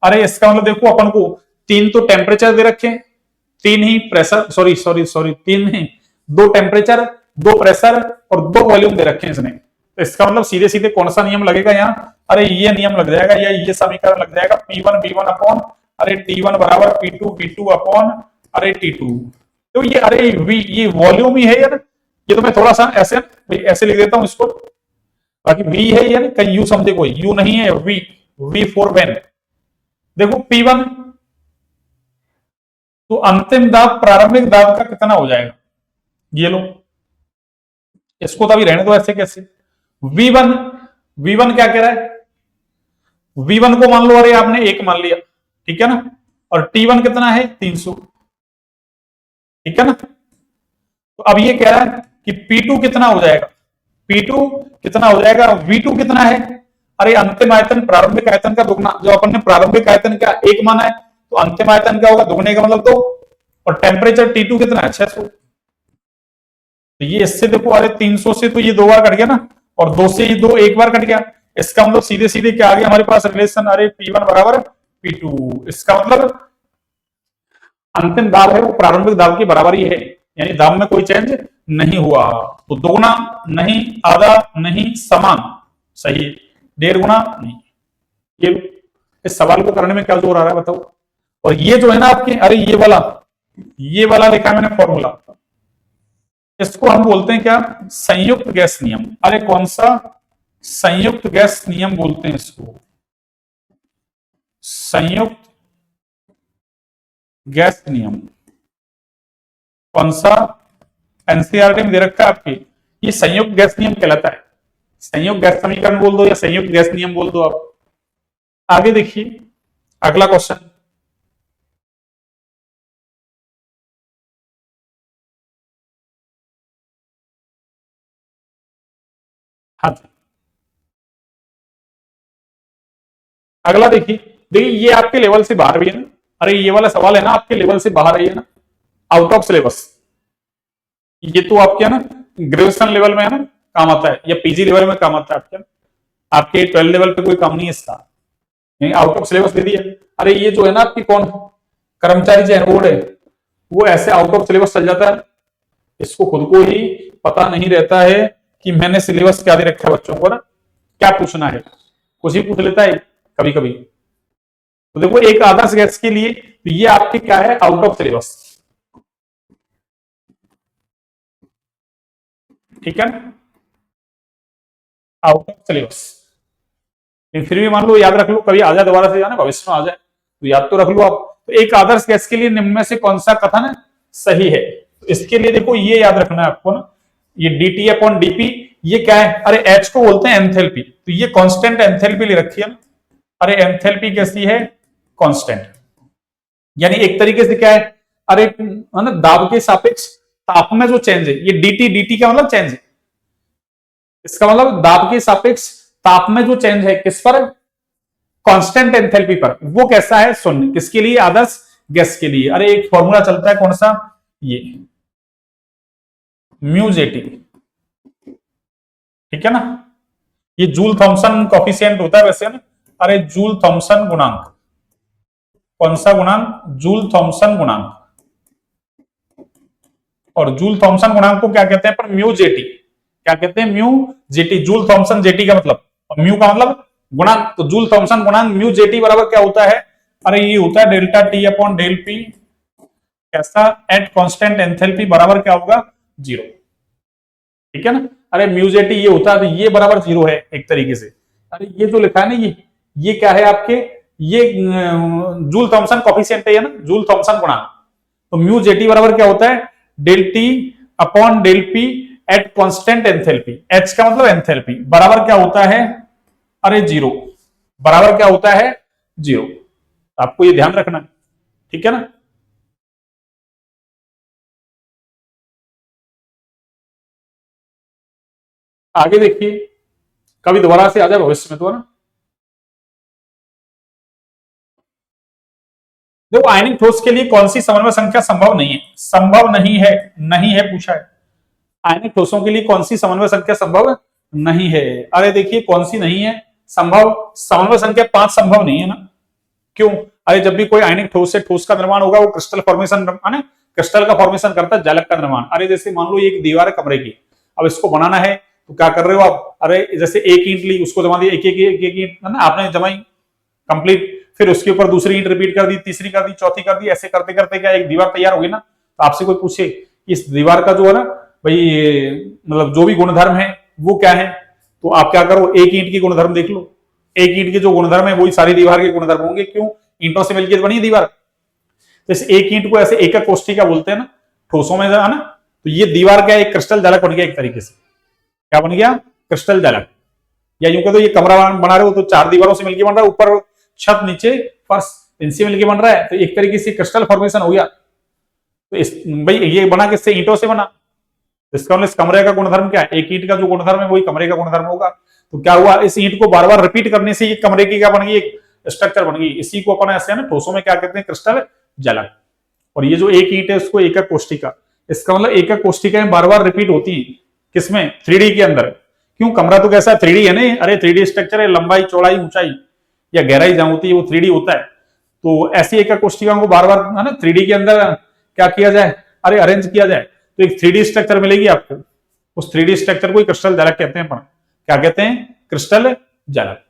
A: अरे इसका मतलब देखो, अपन को 3 तो टेम्परेचर दे रखे, 3 ही प्रेशर, सॉरी 3 ही, 2 टेम्परेचर, 2 प्रेशर और 2 वॉल्यूम दे रखे हैं इसने। तो इसका मतलब सीधे सीधे कौन सा नियम लगेगा यहाँ, अरे ये नियम लग जाएगा, या ये समीकरण लग जाएगा, P1 V1 अपॉन, अरे T1 बराबर P2 V2 अपॉन, अरे T2। तो ये अरे ये वॉल्यूम ही है यार, ये तो मैं थोड़ा सा ऐसे ऐसे लिख देता हूं इसको, बाकी V है यार, कहीं U समझे कोई, U नहीं है, V फॉर वैन। देखो P1, तो अंतिम दाब प्रारंभिक दाब का कितना हो जाएगा, ये लो, इसको तो अभी रहने दो ऐसे कैसे। V1 क्या कह रहा है, V1 को मान लो, अरे आपने 1 मान लिया, ठीक है ना, और T1 कितना है 300, ठीक है ना। तो अब ये कह रहा है कि P2 कितना हो जाएगा, P2 कितना हो जाएगा, V2 कितना है, अरे अंतिम आयतन प्रारंभिक आयतन का दुगना, जो अपन ने प्रारंभिक आयतन का 1 माना है, तो अंतिम आयतन क्या होगा, दुगने का मतलब 2, और टेम्परेचर T2 कितना है 600। तो ये इससे देखो, अरे 300 से तो ये 2 बार कट गया ना, और 2 से ये 2 एक बार कट गया, इसका मतलब सीधे सीधे क्या आ गया हमारे पास रिलेशन, अरे P1 बराबर P2। इसका मतलब अंतिम दाब है वो प्रारंभिक दाब की बराबर ही है, यानी दाब में कोई चेंज नहीं हुआ। तो दोगुना नहीं, आधा नहीं, समान, सही, 1.5 गुना नहीं। ये इस सवाल को करने में क्या जोर आ रहा है बताओ। और ये जो है ना आपके, अरे ये वाला लिखा है मैंने फॉर्मूला, इसको हम बोलते हैं क्या, संयुक्त गैस नियम। अरे कौन सा, संयुक्त गैस नियम बोलते हैं इसको, संयुक्त गैस नियम। कौन सा, एनसीईआरटी में दे रखा है आपकी, ये संयुक्त गैस नियम कहलाता है। संयुक्त गैस समीकरण बोल दो या संयुक्त गैस नियम बोल दो आप। आगे देखिए अगला क्वेश्चन, हाँ अगला देखिए। देखिए ये आपके लेवल से बाहर भी है ना, अरे ये वाला सवाल है ना आपके लेवल से बाहर है ना, आउट ऑफ सिलेबस। ये तो आपके है ना ग्रेजुएशन लेवल में है ना काम आता है, या पीजी लेवल में काम आता है आपके, आपके 12 लेवल पे कोई काम नहीं है इसका, आउट ऑफ सिलेबस दे दिया। अरे ये जो है ना आपकी कौन, कर्मचारी चयन बोर्ड है, वो ऐसे आउट ऑफ सिलेबस चल जाता है, इसको खुद को ही पता नहीं रहता है कि मैंने सिलेबस क्या दे रखा है बच्चों को ना, क्या पूछना है, कुछ ही पूछ लेता है कभी कभी। तो देखो एक आदर्श गैस के लिए तो ये आपके क्या है, आउट ऑफ सिलेबस, ठीक है ना, आउट ऑफ सिलेबस। फिर भी मान लो याद रख लो, कभी आ जाए दोबारा से जाना भविष्य में आ जाए तो याद तो रख लो आप। तो एक आदर्श गैस के लिए निम्न में से कौन सा कथन सही है, तो इसके लिए देखो ये याद रखना है आपको ना, ये dt अपॉन dp, ये क्या है, अरे H को बोलते हैं एंथैल्पी, तो ये कांस्टेंट एंथैल्पी ले रखी है ना। अरे एंथैल्पी कैसी है, कांस्टेंट, यानी एक तरीके से क्या है, अरे है ना दाब के सापेक्ष ताप में जो चेंज है, ये dt का मतलब चेंज है, इसका मतलब दाब के सापेक्ष ताप में जो चेंज है किस पर, कांस्टेंट एंथैल्पी पर, वो कैसा है शून्य, किसके लिए, आदर्श गैस के लिए। अरे एक फॉर्मूला चलता है कौन सा, ये म्यू जेटी, ठीक है ना, ये जूल थॉमसन कॉफिशिएंट होता है वैसे ना, अरे जूल थॉमसन गुणांक, कौन सा गुणांक, जूल थॉमसन गुणांक। और जूल थॉमसन गुणांक को क्या कहते हैं पर, म्यू जेटी, क्या कहते हैं, mu JT, Joule Thomson JT का मतलब, म्यू का मतलब गुणांक, तो जूल थॉमसन गुणांक म्यू जेटी बराबर क्या होता है, अरे ये होता है delta T upon del P कैसा, एट कांस्टेंट एंथैल्पी बराबर क्या होगा, जीरो। ठीक है ना। अरे म्यूजेटी ये होता है तो ये बराबर जीरो है एक तरीके से। अरे ये जो लिखा है ना, ये क्या है आपके, ये जूल थॉमसन कॉफिशिएंट है ना, जूल थॉमसन गुणांक। तो म्यूजेटी बराबर क्या होता है, del T upon del P at constant enthalpy. H का मतलब एंथैल्पी, बराबर क्या होता है, अरे जीरो, बराबर क्या होता है, जीरो। आपको ये ध्यान रखना, ठीक है ना। आगे देखिए, कभी दोबारा से आ जाए भविष्य में तो, है ना। देखो आयनिक ठोस के लिए कौन सी समन्वय संख्या संभव नहीं है, संभव नहीं है, नहीं है पूछा है। आयनिक ठोसों के लिए कौन सी समन्वय संख्या संभव नहीं है, अरे देखिए कौन सी नहीं है संभव, समन्वय संख्या 5 संभव नहीं है ना। क्यों, अरे जब भी कोई आयनिक ठोस से ठोस का निर्माण होगा वो क्रिस्टल फॉर्मेशन, है ना, क्रिस्टल का फॉर्मेशन करता है, जालक का निर्माण। अरे जैसे मान लो एक दीवार है कमरे की, अब इसको बनाना है तो क्या कर रहे हो आप, अरे जैसे एक ईंट ली, उसको जमा दी, एक एक एक एक ईंट, है ना, आपने जमाई कंप्लीट, फिर उसके ऊपर दूसरी ईंट रिपीट कर दी, तीसरी कर दी, चौथी कर दी, ऐसे करते करते क्या एक दीवार तैयार होगी ना। तो आपसे कोई पूछे इस दीवार का जो है ना भाई, मतलब जो भी गुणधर्म है वो क्या है, तो आप क्या करो, एक ईंट की गुणधर्म देख लो, एक ईंट के जो गुणधर्म है वही सारी दीवार के गुणधर्म होंगे। क्यों, ईंटों से मिलकर बनी दीवार। तो इस एक ईंट को ऐसे एकक कोष्ठिका बोलते हैं ना ठोसों में, है ना। तो ये दीवार क्या, एक क्रिस्टल जालक बन गया एक तरीके से। क्या बन गया, क्रिस्टल जालक। या यूं कह दो ये कमरा बना रहे हो तो 4 दीवारों से मिलकर बन रहा है, ऊपर छत नीचे फर्श, इनसे मिलकर बन रहा है, तो एक तरीके से क्रिस्टल फॉर्मेशन हो गया। तो इस भाई ये बना किससे, ईंटों से बना। इसका मतलब इस कमरे का गुणधर्म क्या है, एक ईंट का जो गुणधर्म है वही कमरे का गुणधर्म होगा। तो क्या हुआ, इस ईंट को बार बार रिपीट करने से ये कमरे की क्या बन गई, एक स्ट्रक्चर बन गई। इसी को अपन ऐसे है ना ठोसों में क्या कहते हैं, क्रिस्टल जालक। और ये जो एक ईंट है उसको एकक कोष्ठिका, इसका मतलब एकक कोष्ठिकाएं बार बार रिपीट होती है किसमें, 3D के अंदर। क्यों, कमरा तो कैसा 3D है ना, अरे 3D स्ट्रक्चर है, लंबाई चौड़ाई ऊंचाई या गहराई जहां होती है वो 3D होता है। तो ऐसी एकक कोष्ठिकाओं को बार बार, है ना, 3D के अंदर क्या किया जाए, अरे अरेंज किया जाए, तो एक 3D स्ट्रक्चर मिलेगी आपको। उस 3D स्ट्रक्चर को क्रिस्टल जालक कहते हैं अपन। क्या कहते हैं, क्रिस्टल जालक।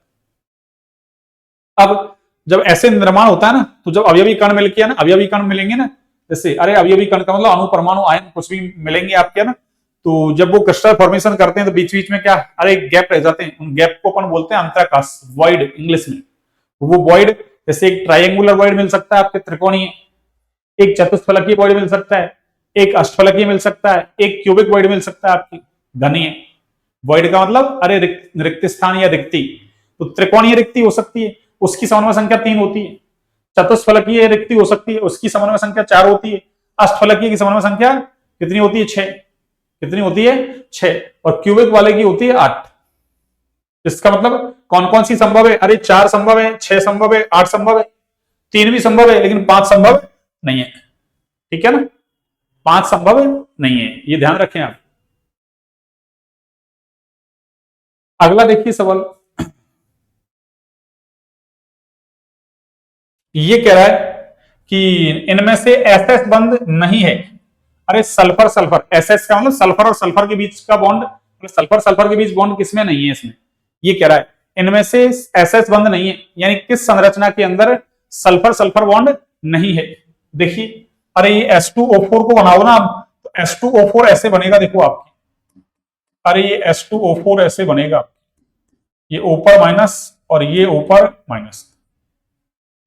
A: अब जब ऐसे निर्माण होता है ना, तो जब अवयवी कण मिलके, ना अवयवी कण मिलेंगे ना, जैसे अरे अवयवी कण का मतलब अणु परमाणु आयन कुछ भी मिलेंगे आपके ना, तो जब वो क्रिस्टल फॉर्मेशन करते हैं तो बीच बीच में क्या, अरे गैप रह जाते हैं, उन गैप को अपन बोलते हैं अंतराकाश, वॉइड इंग्लिश में। वो वॉइड, जैसे एक ट्राइंगुलर वॉइड मिल सकता है आपके त्रिकोणीय, एक चतुष्फलकीय वॉइड मिल सकता है, एक अष्टफलकीय मिल सकता है, एक क्यूबिक वॉइड मिल सकता है आपकी घनीय। वॉइड का मतलब अरे रिक्त स्थान या रिक्ति। तो त्रिकोणीय रिक्ति हो सकती है, उसकी समन्वय संख्या 3 होती है। चतुष्फलकीय रिक्ति हो सकती है, उसकी समन्वय संख्या 4 होती है। अष्टफलकीय की समन्वय संख्या कितनी होती है, 6। कितनी होती है, 6। और क्यूबिक वाले की होती है 8। इसका मतलब कौन कौन सी संभव है, अरे 4 संभव है, 6 संभव है, 8 संभव है, 3 भी संभव है, लेकिन 5 संभव नहीं है। ठीक है ना, 5 संभव नहीं है, ये ध्यान रखें आप। अगला देखिए सवाल, ये कह रहा है कि इनमें से एसएस बंद नहीं है। अरे सल्फर सल्फर, एसएस का मतलब सल्फर और सल्फर के बीच का बॉन्ड, सल्फर सल्फर के बीच बॉन्ड किसमें नहीं है इसमें। ये कह रहा है इनमें से एसएस बंद नहीं है, यानी किस संरचना के अंदर सल्फर सल्फर बॉन्ड नहीं है। देखिए अरे ये H2O4 को बनाओ ना आप, तो H2O4 ऐसे बनेगा, देखो आपकी, अरे ये H2O4 ऐसे बनेगा, ये ऊपर माइनस और ये ऊपर माइनस,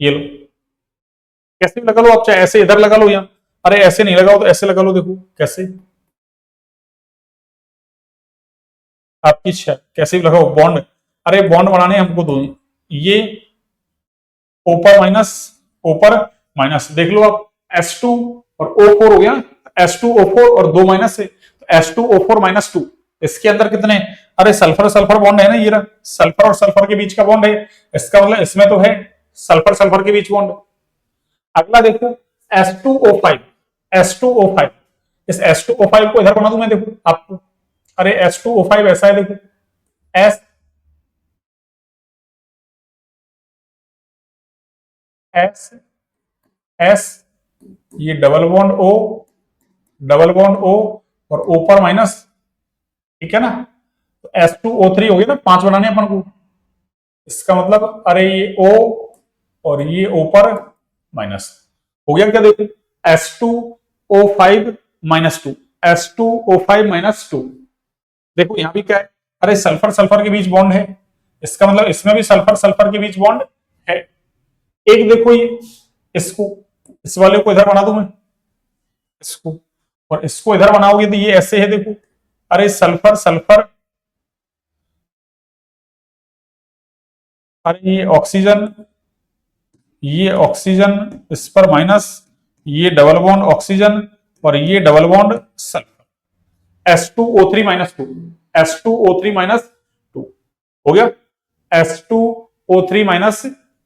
A: ये लो, कैसे भी लगा लो आप, चाहे ऐसे इधर लगा लो, या अरे ऐसे नहीं लगाओ तो ऐसे लगा लो, देखो कैसे आपकी इच्छा, कैसे भी लगाओ बॉन्ड। अरे बॉन्ड बनाने हमको दो, ये ऊपर माइनस ऊपर माइनस, देख लो आप, S2 और O4 हो गया, H2O4 और 2 माइनस है, तो H2O4 माइनस 2, इसके अंदर कितने, अरे सल्फर सल्फर बॉन्ड है ना, ये रहा सल्फर और सल्फर के बीच का बॉन्ड है, इसका मतलब इसमें तो है सल्फर सल्फर के बीच बॉन्ड। अगला देखो S2O5, S2O5, इस H2O5 को इधर बना दूं मैं, देखो आपको, अरे H2O5 ऐसा है, देखो एस एस एस, ये डबल बॉन्ड ओ और ऊपर माइनस, ठीक है ना। तो S2O3 हो गया ना, 5 बनाने अपन को, इसका मतलब अरे ये O और ये ऊपर माइनस हो गया क्या, देखो H2O5 - 2, H2O5 - 2। देखो यहां भी क्या है, अरे सल्फर सल्फर के बीच बॉन्ड है, इसका मतलब इसमें भी सल्फर सल्फर के बीच बॉन्ड है। एक देखो ये, इसको, इस वाले को इधर बना दूं मैं, इसको, और इसको इधर बनाओगे तो ये ऐसे है, देखो, अरे सल्फर सल्फर, अरे ये ऑक्सीजन इस पर माइनस, ये डबल बॉन्ड ऑक्सीजन, और ये double bond sulphur, H2O3 - 2, H2O3 - 2 हो गया, H2O3 -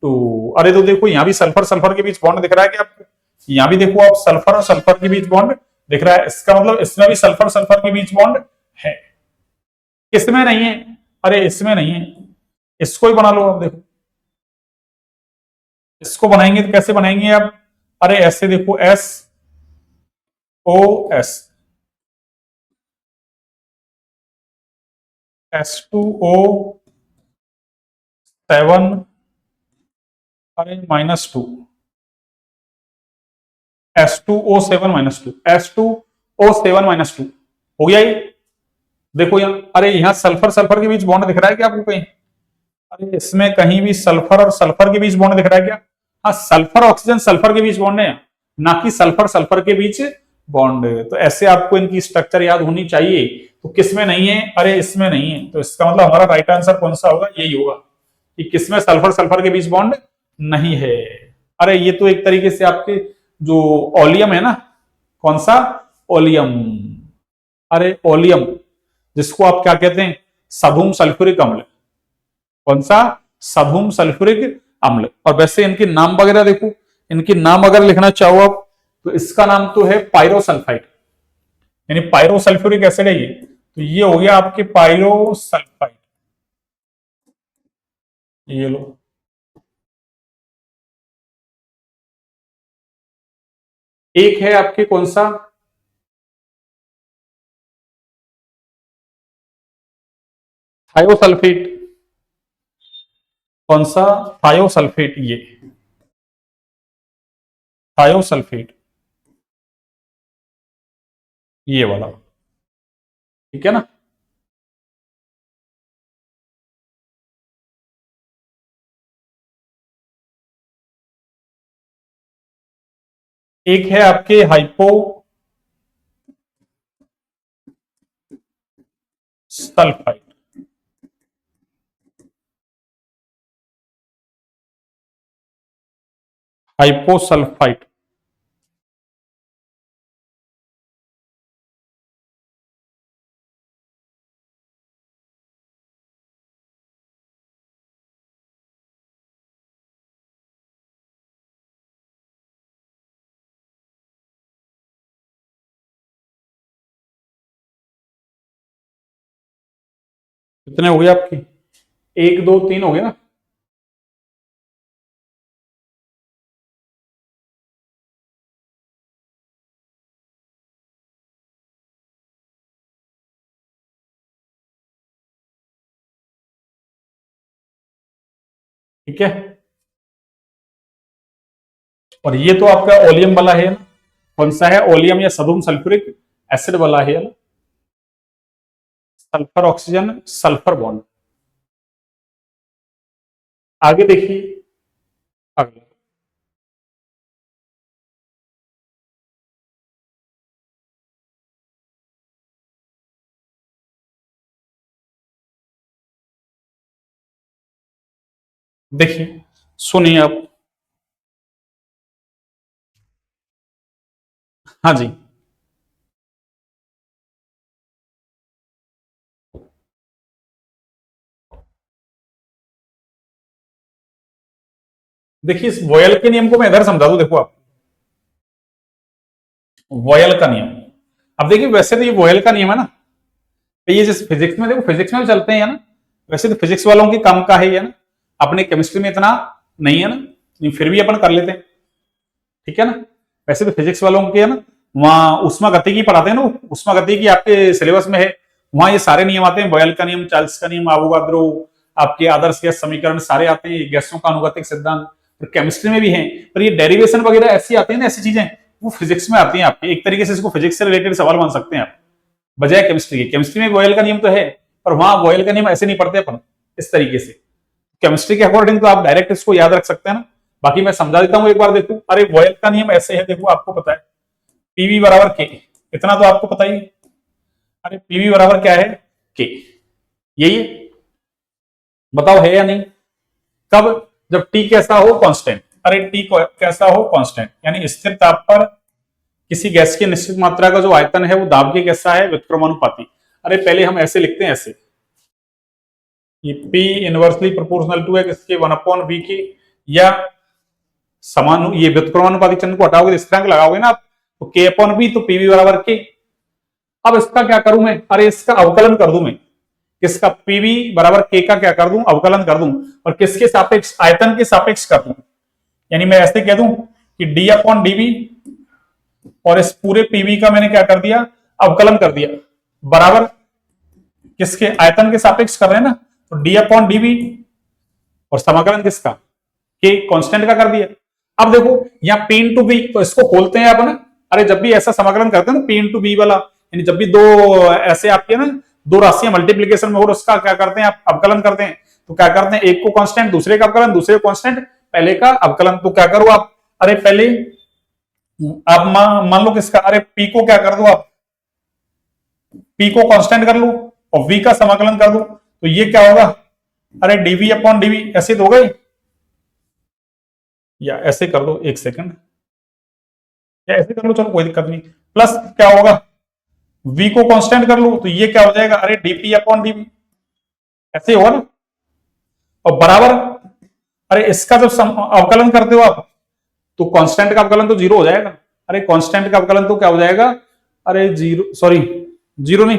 A: 2। अरे तो देखो यहां भी सल्फर सल्फर के बीच बॉन्ड दिख रहा है क्या आपको, यहां भी देखो आप, सल्फर और सल्फर के बीच बॉन्ड दिख रहा है, इसका मतलब इसमें भी सल्फर सल्फर के बीच बॉन्ड है। किसमें नहीं है, अरे इसमें नहीं है, इसको ही बना लो आप, देखो इसको बनाएंगे तो कैसे बनाएंगे आप, अरे ऐसे देखो, SOS, H2O7, अरे -2, H2O7 - 2, H2O7 - 2 हो गया ये। देखो यहाँ, अरे यहाँ सल्फर सल्फर के बीच बॉन्ड दिख रहा है क्या आपको कहीं, अरे इसमें कहीं भी सल्फर और सल्फर के बीच बॉन्ड दिख रहा है क्या, हाँ सल्फर ऑक्सीजन सल्फर के बीच बॉन्ड है, ना कि सल्फर सल्फर के बीच बॉन्ड। तो ऐसे आपको इनकी स्ट्रक्चर याद होनी चाहिए। तो किसमें नहीं है, अरे इसमें नहीं है, तो इसका मतलब हमारा राइट आंसर कौन सा होगा, यही होगा कि किसमें सल्फर सल्फर के बीच बॉन्ड नहीं है। अरे ये तो एक तरीके से आपके जो ओलियम है ना, कौन सा, ओलियम, अरे ओलियम, जिसको आप क्या कहते हैं, सधुम सल्फ्यूरिक अम्ल, कौन सा, सधुम सल्फ्यूरिक अम्ल। और वैसे इनके नाम वगैरह देखो, इनके नाम अगर लिखना चाहो आप, तो इसका नाम तो है पायरोसल्फाइड, यानी पायरोसल्फ्यूरिक एसिड है ये, तो ये हो गया आपके पायरोसल्फाइड, ये लो। एक है आपके कौन सा, थायोसल्फेट, कौन सा, थायोसल्फेट, ये थायोसल्फेट, ये वाला, ठीक है ना। एक है आपके हाइपोसल्फाइड, हाइपोसल्फाइड, कितने हो गए आपके, 1 2 3 हो गए ना। ठीक है, और ये तो आपका ओलियम वाला है ना, कौन सा है, ओलियम या सदुम सल्फ्यूरिक एसिड वाला है ना, सल्फर ऑक्सीजन सल्फर बॉन्ड। आगे देखिए, अगला देखिए, सुनिए आप, हाँ जी, देखिए इस वॉयल के नियम को मैं इधर समझा दूं, देखो आप, वॉयल का नियम, अब देखिए वैसे तो ये वॉयल का नियम है ना, तो ये जैसे फिजिक्स में, देखो फिजिक्स में भी चलते हैं ना, वैसे तो फिजिक्स वालों की काम का है ये ना, अपने केमिस्ट्री में इतना नहीं है ना, लेकिन फिर भी अपन कर लेते हैं, ठीक है ना। वैसे तो फिजिक्स वालों के है ना, वहां उष्मा गतिकी पढ़ाते हैं ना, उष्मा गतिकी आपके सिलेबस में है, वहां ये सारे नियम आते हैं, बॉयल का नियम, चार्ल्स का नियम, अवोगाद्रो, आपके आदर्श गैस समीकरण सारे आते हैं, गैसों का अनुगतिक सिद्धांत, केमिस्ट्री में भी है, पर ये डेरिवेशन वगैरह ऐसी आते हैं ना, ऐसी चीजें वो फिजिक्स में आती हैं आपकी, एक तरीके से इसको फिजिक्स से रिलेटेड सवाल मान सकते हैं आप, बजाय केमिस्ट्री के। केमिस्ट्री में बॉयल का नियम तो है, पर वहां बॉयल का नियम ऐसे नहीं पढ़ते अपन इस तरीके से। केमिस्ट्री के अकॉर्डिंग तो आप डायरेक्ट इसको याद रख सकते हैं ना। बाकी मैं समझा देता हूं एक बार, देखो। अरे बॉयल का नियम ऐसे है, देखो आपको पता है पीवी बराबर के, इतना तो आपको पता ही है। अरे पीवी बराबर क्या है, के, यही है, बताओ है या नहीं। कब, जब टी कैसा हो, कांस्टेंट। अरे टी कैसा हो, कांस्टेंट, यानी स्थिर ताप पर किसी गैस की निश्चित मात्रा का जो आयतन है वो दाब के कैसा है, व्युत्क्रमानुपाती। अरे पहले हम ऐसे लिखते हैं, ऐसे, ये P इनवर्सली प्रोपोर्शनल टू है किसके, 1/v की, या समान, ये व्युत्क्रमानुपाती चिन्ह को हटाओगे, स्थिरांक लगाओगे ना आप, तो k/v, तो पीवी बराबर के। अब इसका क्या करूं मैं, अरे इसका अवकलन कर दूं मैं, किसका, पीवी बराबर के का क्या कर दूं, अवकलन कर दूं, और किसके सापेक्ष, आयतन के सापेक्ष कर दूं। यानी मैं ऐसे कह दूं कि d/dv, और इस पूरे पीवी का मैंने क्या कर दिया, अवकलन कर दिया, बराबर किसके, आयतन के सापेक्ष कर रहे हैं ना, तो d/dv, और समाकलन किसका, के कांस्टेंट का कर दिया। अब देखो यहाँ p इंटू बी, तो इसको खोलते हैं अपन। अरे जब भी ऐसा समाकलन करते हैं ना, p इंटू बी वाला, यानी जब भी दो ऐसे आपके ना दो राशियां मल्टीप्लीकेशन में, और उसका क्या करते हैं आप, अवकलन करते हैं, तो क्या करते हैं, एक को कांस्टेंट, दूसरे का अवकलन, दूसरे को कांस्टेंट, पहले का अवकलन। तो क्या करो आप, अरे पहले आप मान लो किसका, अरे p को क्या कर दो आप, p को कांस्टेंट कर लो, और v का समाकलन कर दो, तो ये क्या होगा, अरे dv/dv, ऐसे तो हो गए, या ऐसे कर दो, एक सेकंड, या ऐसे कर लो, चलो कोई दिक्कत नहीं, प्लस क्या होगा, v को कांस्टेंट कर लो, तो ये क्या हो जाएगा, अरे dp/dv, ऐसे होगा ना, और बराबर, अरे इसका जब अवकलन करते हो आप, तो कांस्टेंट का अवकलन तो 0 हो जाएगा। अरे कांस्टेंट का अवकलन तो क्या हो जाएगा, अरे 0, सॉरी 0 नहीं,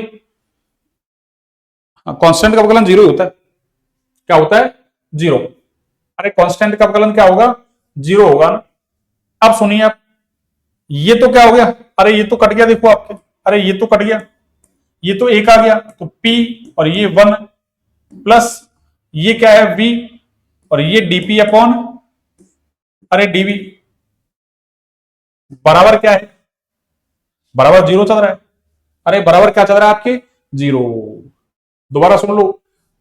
A: कांस्टेंट का अवकलन 0 ही होता है, क्या होता है, 0। अरे कांस्टेंट का अवकलन क्या होगा, 0 होगा ना। अब सुनिए आप, ये तो क्या हो गया, अरे ये तो कट गया, देखो आपके, अरे ये तो कट गया, ये तो एक आ गया, तो P, और ये 1, प्लस ये क्या है V, और ये dp/, अरे dv, बराबर क्या है, बराबर 0 चल रहा है। अरे बराबर क्या चल रहा है आपके, 0। दोबारा सुन लो,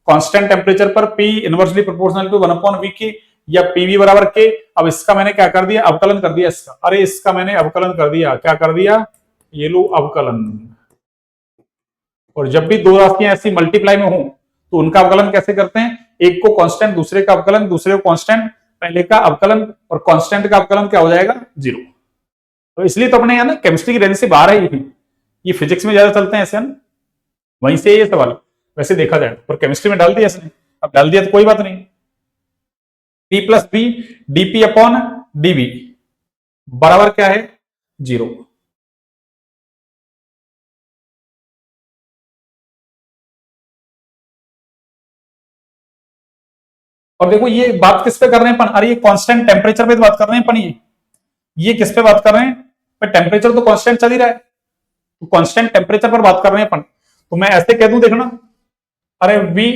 A: कांस्टेंट टेम्परेचर पर P inversely proportional to 1/v की, या पीवी बराबर के। अब इसका मैंने क्या कर दिया, अवकलन कर दिया इसका। अरे इसका मैंने अवकलन कर दिया, क्या कर दिया, ये लो अवकलन। और जब भी दो राशियां ऐसी मल्टीप्लाई में हो, तो उनका अवकलन कैसे करते हैं, एक को कांस्टेंट, दूसरे का अवकलन, दूसरे को कांस्टेंट, पहले का अवकलन, और कांस्टेंट का अवकलन क्या हो जाएगा, 0। तो इसलिए तो अपने यहाँ ना केमिस्ट्री की रेंज से बाहर है ये फिजिक्स में ज्यादा चलते हैं ऐसे, ना वहीं से ये सवाल वैसे देखा जाए, पर केमिस्ट्री में डाल दिया इसने। अब डाल दिया तो कोई बात नहीं, p+b dp/dv बराबर क्या है, 0। और देखो ये बात किस पे कर रहे हैं अपन, अरे ये कांस्टेंट टेम्परेचर पे बात कर रहे हैं अपन, ये किस पे बात कर रहे हैं, पर टेम्परेचर तो कांस्टेंट चल ही रहा है, तो कांस्टेंट टेम्परेचर पर बात कर रहे हैं अपन। तो मैं ऐसे कह दूं, देखना, अरे v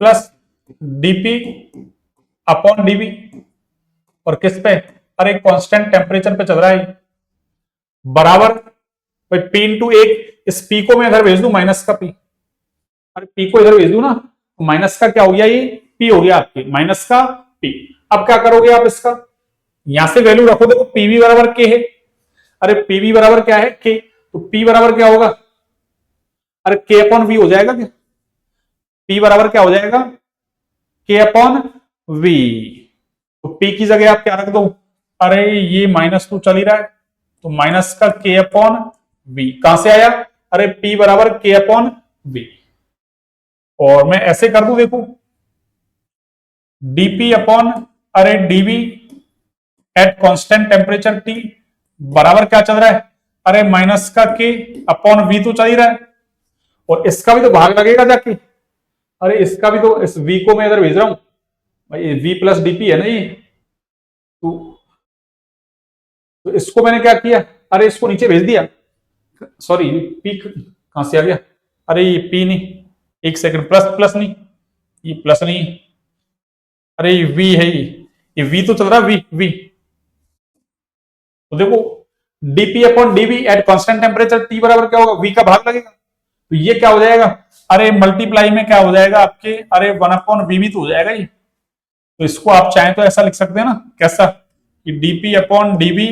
A: प्लस dp/dv, और किस पे, अरे कांस्टेंट टेम्परेचर पे चल रहा है, बराबर भाई p इंटू 1, इस p को मैं इधर भेज दूं, माइनस का p, अरे p को इधर भेज दूं ना, तो माइनस का क्या हो गया, ये p हो गया आपके, माइनस का p। अब क्या करोगे आप, इसका यहां से वैल्यू रखो, देखो pv बराबर k है, अरे pv बराबर क्या है, k, तो p बराबर क्या होगा, अरे k/v हो जाएगा क्या, p बराबर क्या हो जाएगा, k/v, तो p की जगह आप क्या रख दो, अरे ये -2 चल ही रहा है, तो माइनस का k/v कहां से आया, अरे p बराबर k/v, और मैं ऐसे कर दूं, देखो dp/, अरे dv eight constant temperature T बराबर क्या चल रहा है, अरे माइनस का k/v तो चल ही रहा है, और इसका भी तो भाग लगेगा जाके, अरे इसका भी तो, इस v को मैं इधर भेज रहा हूं भाई, v प्लस dp है ना ये, तो इसको मैंने क्या किया, अरे इसको नीचे भेज दिया, सॉरी p कहां से आ गया, अरे ये p नहीं, एक सेकंड, प्लस प्लस नहीं, ये प्लस नहीं, अरे ये v है, ये v तो चल रहा है, v तो देखो dP upon dV at constant temperature T बराबर क्या होगा, वी का भाग लगेगा, तो ये क्या हो जाएगा, अरे मल्टीप्लाई में क्या हो जाएगा आपके, अरे 1/वी भी तो हो जाएगा ये। तो इसको आप चाहें तो ऐसा लिख सकते हैं ना, कैसा, कि dP upon dV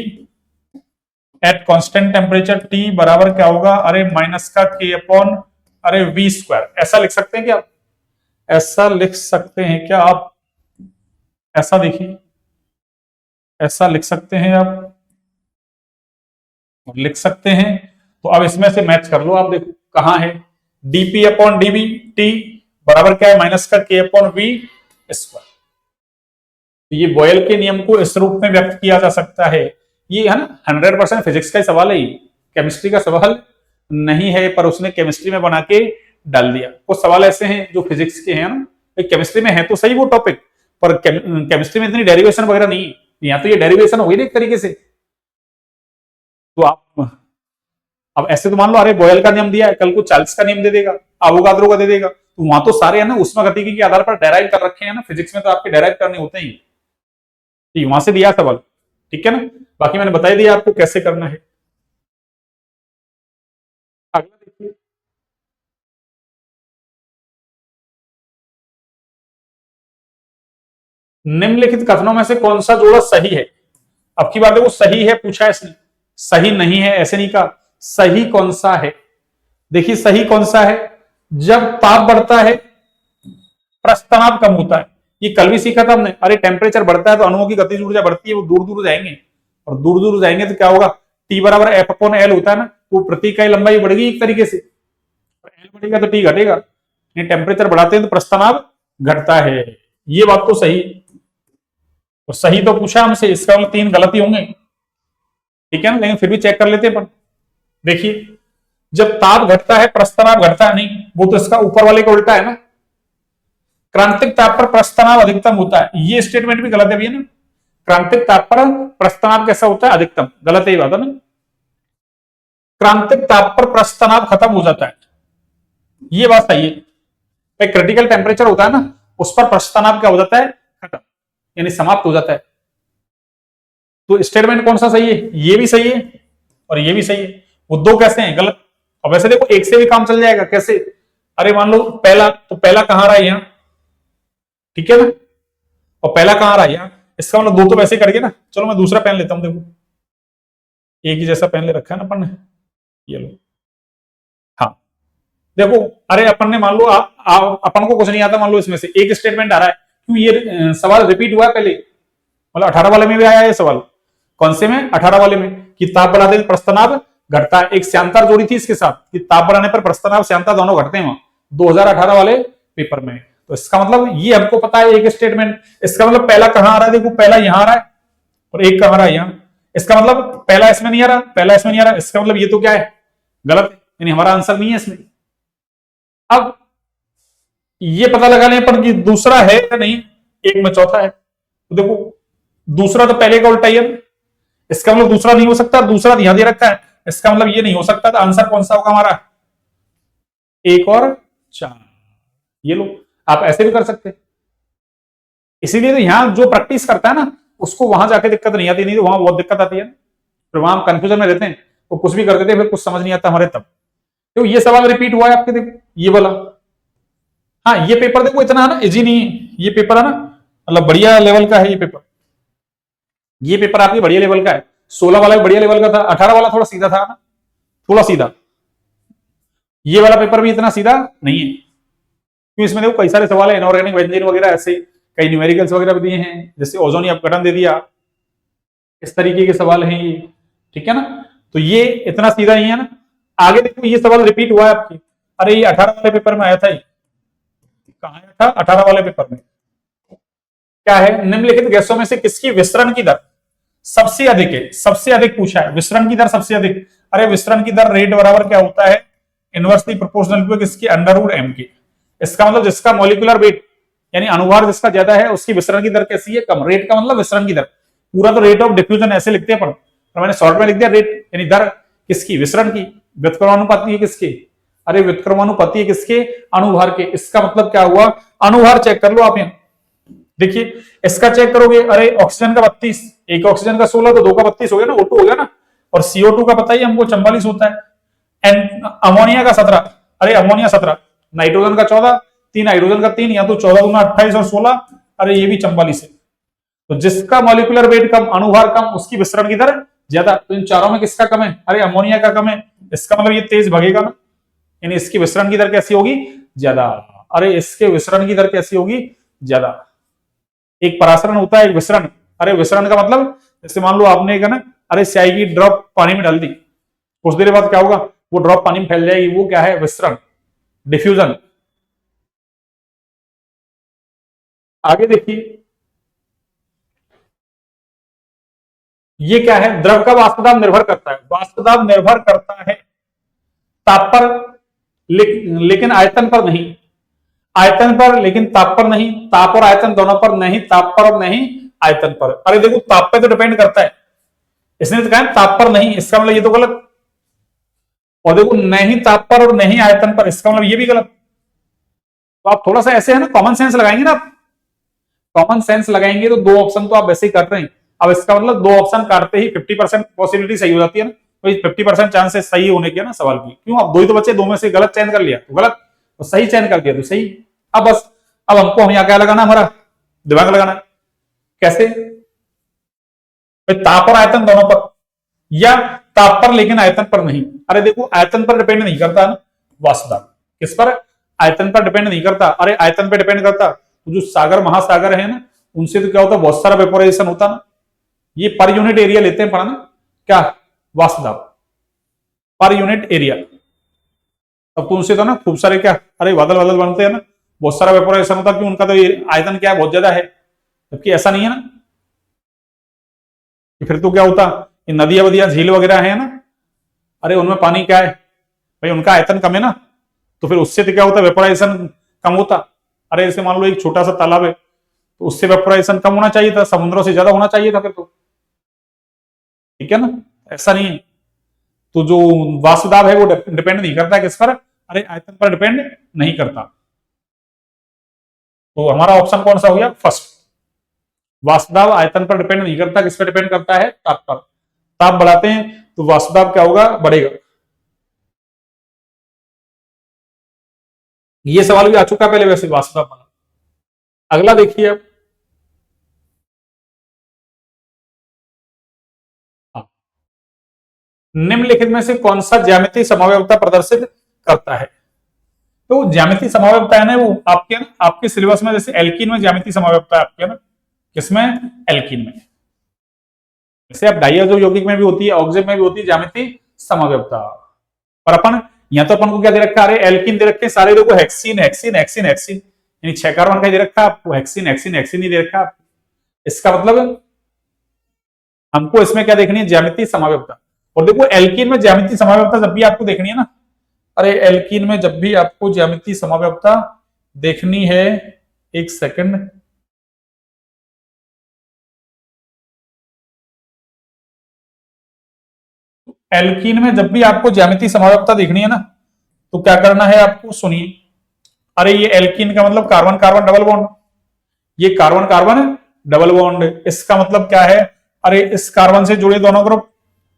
A: at constant temperature T बराबर क्या होगा, अरे माइनस का के अपॉन अरे वी स्क्वायर, ऐसा लिख सकते हैं क्या आप, ऐसा लिख सकते हैं क्या आप, ऐसा देखिए, ऐसा लिख सकते हैं आप, लिख सकते हैं। तो अब इसमें से मैच कर लो, आप देखो कहां है, डीपी अपॉन डीवी टी बराबर क्या है, माइनस का के अपॉन वी स्क्वायर। ये बॉयल के नियम को इस रूप में व्यक्त किया जा सकता है। ये है ना 100% फिजिक्स का ही सवाल है, केमिस्ट्री का सवाल नहीं है, पर उसने केमिस्ट्री में बना के डाल दिया। कुछ सवाल ऐसे हैं जो फिजिक्स के हैं ना, केमिस्ट्री में है तो सही वो टॉपिक, पर केमिस्ट्री में इतनी डेरिवेशन वगैरह नहीं है, यहाँ तो ये डेरिवेशन हो गई ना एक तरीके से। तो आप अब ऐसे तो मान लो, अरे बॉयल का नियम दिया है, कल को चार्ल्स का नियम दे देगा, अवोगाद्रो का दे देगा, तो वहां तो सारे है ना उष्मागतिकी के आधार पर डेराइव कर रखे हैं ना, फिजिक्स में तो आपके डेराइव करने होते ही, तो वहां से दिया सवाल, ठीक है ना। बाकी मैंने बता दिया आपको कैसे करना है। अगला देखिए, निम्नलिखित कथनों में से कौन सा जोड़ा सही है। अब की बात है वो सही है पूछा है इसने, सही नहीं है ऐसे नहीं कहा, सही कौन सा है। देखिए सही कौन सा है, जब ताप बढ़ता है पृष्ठ तनाव कम होता है। ये कल भी सीखा था हमने, अरे टेम्परेचर बढ़ता है तो अणुओं की गतिज ऊर्जा बढ़ती है, वो दूर दूर जाएंगे, और दूर दूर जाएंगे तो क्या होगा, टी बराबर एफ अपॉन एल होता है ना, तो प्रति इकाई लंबाई बढ़ेगी एक तरीके से, एल बढ़ेगा तो टी घटेगा, टेम्परेचर बढ़ाते हैं तो प्रस्थ तनाव घटता है। ये बात तो सही, तो सही तो पूछा हमसे, इसका मतलब 3 गलती होंगे, ठीक है ना, लेकिन फिर भी चेक कर लेते हैं। देखिए जब ताप घटता है प्रस्थ तनाव घटता है नहीं, वो तो इसका ऊपर वाले का उल्टा है ना, क्रांतिक ताप पर प्रस्थ तनाव अधिकतम होता है, ये स्टेटमेंट भी गलत है भैया ना, क्रांतिक ताप पर प्रस्थ तनाव कैसा होता है, अधिकतम, गलत है ये बात है ना, क्रांतिक ताप पर प्रस्थ तनाव खत्म हो जाता है, ये बात सही है। क्रिटिकल टेम्परेचर होता है ना, उस पर प्रस्थ तनाव क्या हो जाता है, खत्म, यानी समाप्त हो जाता है। तो स्टेटमेंट कौन सा सही है, ये भी सही है और ये भी सही है, वो दो कैसे हैं गलत। अब वैसे देखो एक से भी काम चल जाएगा, कैसे, अरे मान लो पहला, तो पहला कहां रहा है यहां, ठीक है ना, और पहला कहां रहा है यहां, इसका मतलब दो तो वैसे ही कर गए ना। चलो मैं दूसरा पेन लेता हूं, देखो एक ही जैसा पेन ले रखा है ना अपन ने, ये लो, हाँ देखो, अरे अपन ने मान लो अपन को कुछ नहीं आता, मान लो इसमें से एक स्टेटमेंट आ रहा है, क्यों ये सवाल रिपीट हुआ है पहले, मतलब 18 वाले में भी आया ये सवाल, कौन से में, 18 वाले में, कि ताप बढ़ाते प्रस्थ तनाव घटता है, एक श्यांतर जोड़ी थी इसके साथ कि ताप बढ़ाने पर प्रस्थ तनाव श्यांतर दोनों घटते हैं 2018 वाले पेपर में। तो इसका मतलब ये हमको पता है एक स्टेटमेंट, इसका मतलब पहला कहां आ रहा है, देखो पहला यहां आ रहा है और एक कहां रहा है यहां, इसका मतलब पहला इसमें नहीं आ रहा, पहला इसमें नहीं आ रहा, इसका मतलब ये तो क्या है, गलत है, यानी हमारा आंसर नहीं है इसमें। अब ये पता लगा लें पर ये दूसरा है या नहीं, एक में चौथा है, तो देखो दूसरा तो पहले का उल्टा ही है, इसका मतलब दूसरा नहीं हो सकता, दूसरा ध्यान दे रखा है, इसका मतलब ये नहीं हो सकता, तो आंसर कौन सा होगा हमारा, 1 और 4, ये लो, आप ऐसे भी कर सकते हैं। इसीलिए तो यहां जो प्रैक्टिस करता है ना उसको वहां जाके दिक्कत नहीं आती, नहीं तो वहां बहुत दिक्कत आती है, फिर वहां हम कंफ्यूजन में रहते हैं, वो कुछ भी कर देते हैं, फिर कुछ समझ नहीं आता हमारे तब। तो ये सवाल रिपीट हुआ है आपके, देखो ये वाला, हाँ ये पेपर देखो इतना ना इजी नहीं है, ये पेपर है ना मतलब बढ़िया लेवल का है ये पेपर, ये पेपर आपके बढ़िया लेवल का है, 16 वाला बढ़िया लेवल का था, 18 वाला थोड़ा सीधा था ना, थोड़ा सीधा, ये वाला पेपर भी इतना सीधा नहीं है, क्योंकि इसमें देखो कई सारे सवाल है, इनऑर्गेनिक बेंजीन वगैरह, ऐसे कई न्यूमेरिकल्स वगैरह भी दिए हैं, जैसे ओजोन अपघटन दे दिया, इस तरीके के सवाल हैं ये, ठीक है ना, तो ये इतना सीधा नहीं है ना। आगे देखो ये सवाल रिपीट हुआ है आपकी, अरे ये 18 वाले पेपर में आया था, कहां आया था, 18 वाले पेपर में, क्या है, निम्नलिखित गैसों में से किसकी विसरण की दर सबसे अधिक है, सबसे अधिक पूछा है, विसरण की दर सबसे अधिक, अरे विसरण की दर रेट बराबर क्या होता है, इनवर्सली प्रोपोर्शनल टू किसकी, अंडर रूट एम की, इसका मतलब जिसका मॉलिक्यूलर वेट यानी अनुभार जिसका ज्यादा है उसकी विसरण की दर कैसी है, कम, रेट का मतलब विसरण की दर, पूरा तो रेट ऑफ डिफ्यूजन ऐसे लिखते हैं पर मैंने शॉर्ट में लिख दिया रेट, यानी दर किसकी, विसरण की, व्युत्क्रमानुपाती है किसके, अरे व्युत्क्रमानुपाती है किसके, अनुभार के, इसका मतलब क्या हुआ, अनुभार चेक कर लो आप यहाँ, देखिए इसका चेक करोगे, अरे ऑक्सीजन का 32, एक ऑक्सीजन का 16, तो दो का 32 हो गया ना, O2 हो गया ना, और CO2 का पता ही हमको 44 होता है। एंड अमोनिया का 17, अरे अमोनिया 17, नाइट्रोजन का 14, तीन हाइड्रोजन का 3, या तो 14 दूना 28 और 16, अरे ये भी 44 है। तो जिसका मॉलिक्यूलर वेट कम, अणुभार कम, उसकी विसरण की दर ज्यादा। तो इन चारों में किसका कम है? अरे अमोनिया का कम है, इसका मतलब ये तेज भगेगा ना, यानी इसकी विसरण की दर कैसी होगी? ज्यादा। अरे इसके विसरण की दर कैसी होगी? ज्यादा। एक परासरण होता है, एक विसरण। अरे विसरण का मतलब जैसे मान लो आपने ना, अरे स्याही की ड्रॉप पानी में डाल दी, कुछ देर बाद क्या होगा? वो ड्रॉप पानी में फैल जाएगी, वो क्या है? विसरण, डिफ्यूजन। आगे देखिए, ये क्या है? द्रव का वाष्प दाब निर्भर करता है, वाष्प दाब निर्भर करता है ताप पर, लेकिन आयतन पर नहीं। आयतन पर लेकिन ताप पर नहीं, ताप और आयतन दोनों पर नहीं, ताप पर और नहीं आयतन पर। अरे देखो ताप पे तो डिपेंड करता है, इसने तो कहा ताप पर नहीं, इसका मतलब ये तो गलत। और देखो नहीं ताप पर और नहीं आयतन पर, इसका मतलब ये भी गलत। तो आप थोड़ा सा ऐसे है ना, कॉमन सेंस लगाएंगे ना आप, कॉमन सेंस लगाएंगे तो दो ऑप्शन तो आप वैसे ही कर रहे हैं। अब इसका मतलब दो ऑप्शन काटते ही 50% पॉसिबिलिटी सही हो जाती है ना, तो 50% चांसेस सही होने के ना सवाल की। क्यों? अब दो ही तो बच्चे, दो में से गलत चयन कर लिया तो गलत, तो सही चयन कर दिया तो सही। अब बस, अब हमको हम यहाँ क्या लगाना, हमारा दिमाग लगाना है। कैसे? ताप और आयतन दोनों पर, या ताप पर लेकिन आयतन पर नहीं। अरे देखो आयतन पर डिपेंड नहीं करता ना वाष्प दाब, किस पर? आयतन पर डिपेंड नहीं करता। अरे आयतन पर डिपेंड करता तो जो सागर महासागर है ना, उनसे तो क्या होता है? बहुत सारा वेपोराइजेशन होता ना। ये पर यूनिट एरिया लेते हैं पढ़ाना, क्या? वाष्प दाब पर यूनिट एरिया। अब तो उनसे तो ना खूब सारे क्या, अरे बादल बादल बनते हैं ना, बहुत सारा वेपोराइजेशन होता है, क्योंकि उनका तो आयतन क्या है? बहुत ज्यादा है। जबकि ऐसा नहीं है ना, कि फिर तो क्या होता, ये नदियां वदियां झील वगैरह है ना, अरे उनमें पानी क्या है भाई? उनका आयतन कम है ना, तो फिर उससे तो क्या होता? वेपोराइजेशन कम होता। अरे जैसे मान लो एक छोटा सा तालाब है, तो उससे वेपोराइजेशन कम होना चाहिए था, समुद्रों से ज्यादा होना चाहिए था फिर तो, ठीक है ना? ऐसा नहीं है। तो जो वाष्प दाब है वो डिपेंड नहीं करता किस पर? अरे आयतन पर डिपेंड नहीं करता। तो हमारा ऑप्शन कौन सा हो गया? फर्स्ट। वाष्प दाब आयतन पर डिपेंड नहीं करता, किस पर डिपेंड करता है? ताप पर। ताप बढ़ाते हैं तो वाष्प दाब क्या होगा? बढ़ेगा। ये सवाल भी आ चुका पहले वैसे वाष्प दाब वाला। अगला देखिए अब, हाँ, निम्नलिखित में से कौन सा ज्यामितीय समव्यवता प्रदर्शित करता है? तो ज्यामितीय समव्यवता है ना, वो आपके ना, आपके सिलेबस में जैसे एल्कीन में ज्यामितीय समव्यवता है आपके ना, किसमें? एल्कीन में। जैसे अब डाइआज़ो यौगिक में भी होती है, ऑक्जेब में भी होती है ज्यामितीय समव्यवता। पर अपन, या तो अपन को क्या दे रखा है? अरे एल्कीन दे रखे सारे, देखो हेक्सीन हेक्सीन हेक्सीन हेक्सीन, यानी 6 कार्बन का दे रखा है आपको, हेक्सीन हेक्सीन हेक्सीन ही दे रखा है। इसका मतलब हमको इसमें क्या देखनी है? ज्यामितीय समव्यवता। और देखो एल्कीन में ज्यामितीय समव्यवता जब भी आपको देखनी है ना, अरे एल्कीन में जब भी आपको ज्यामितीय समव्यवता देखनी है, एक सेकंड, एल्कीन में जब भी आपको ज्यामितीय समव्यवता देखनी है ना, तो क्या करना है आपको? सुनिए, अरे ये एल्कीन का मतलब कार्बन कार्बन डबल बॉन्ड, ये कार्बन कार्बन डबल बॉन्ड, इसका मतलब क्या है? अरे इस कार्बन से जुड़े दोनों ग्रुप,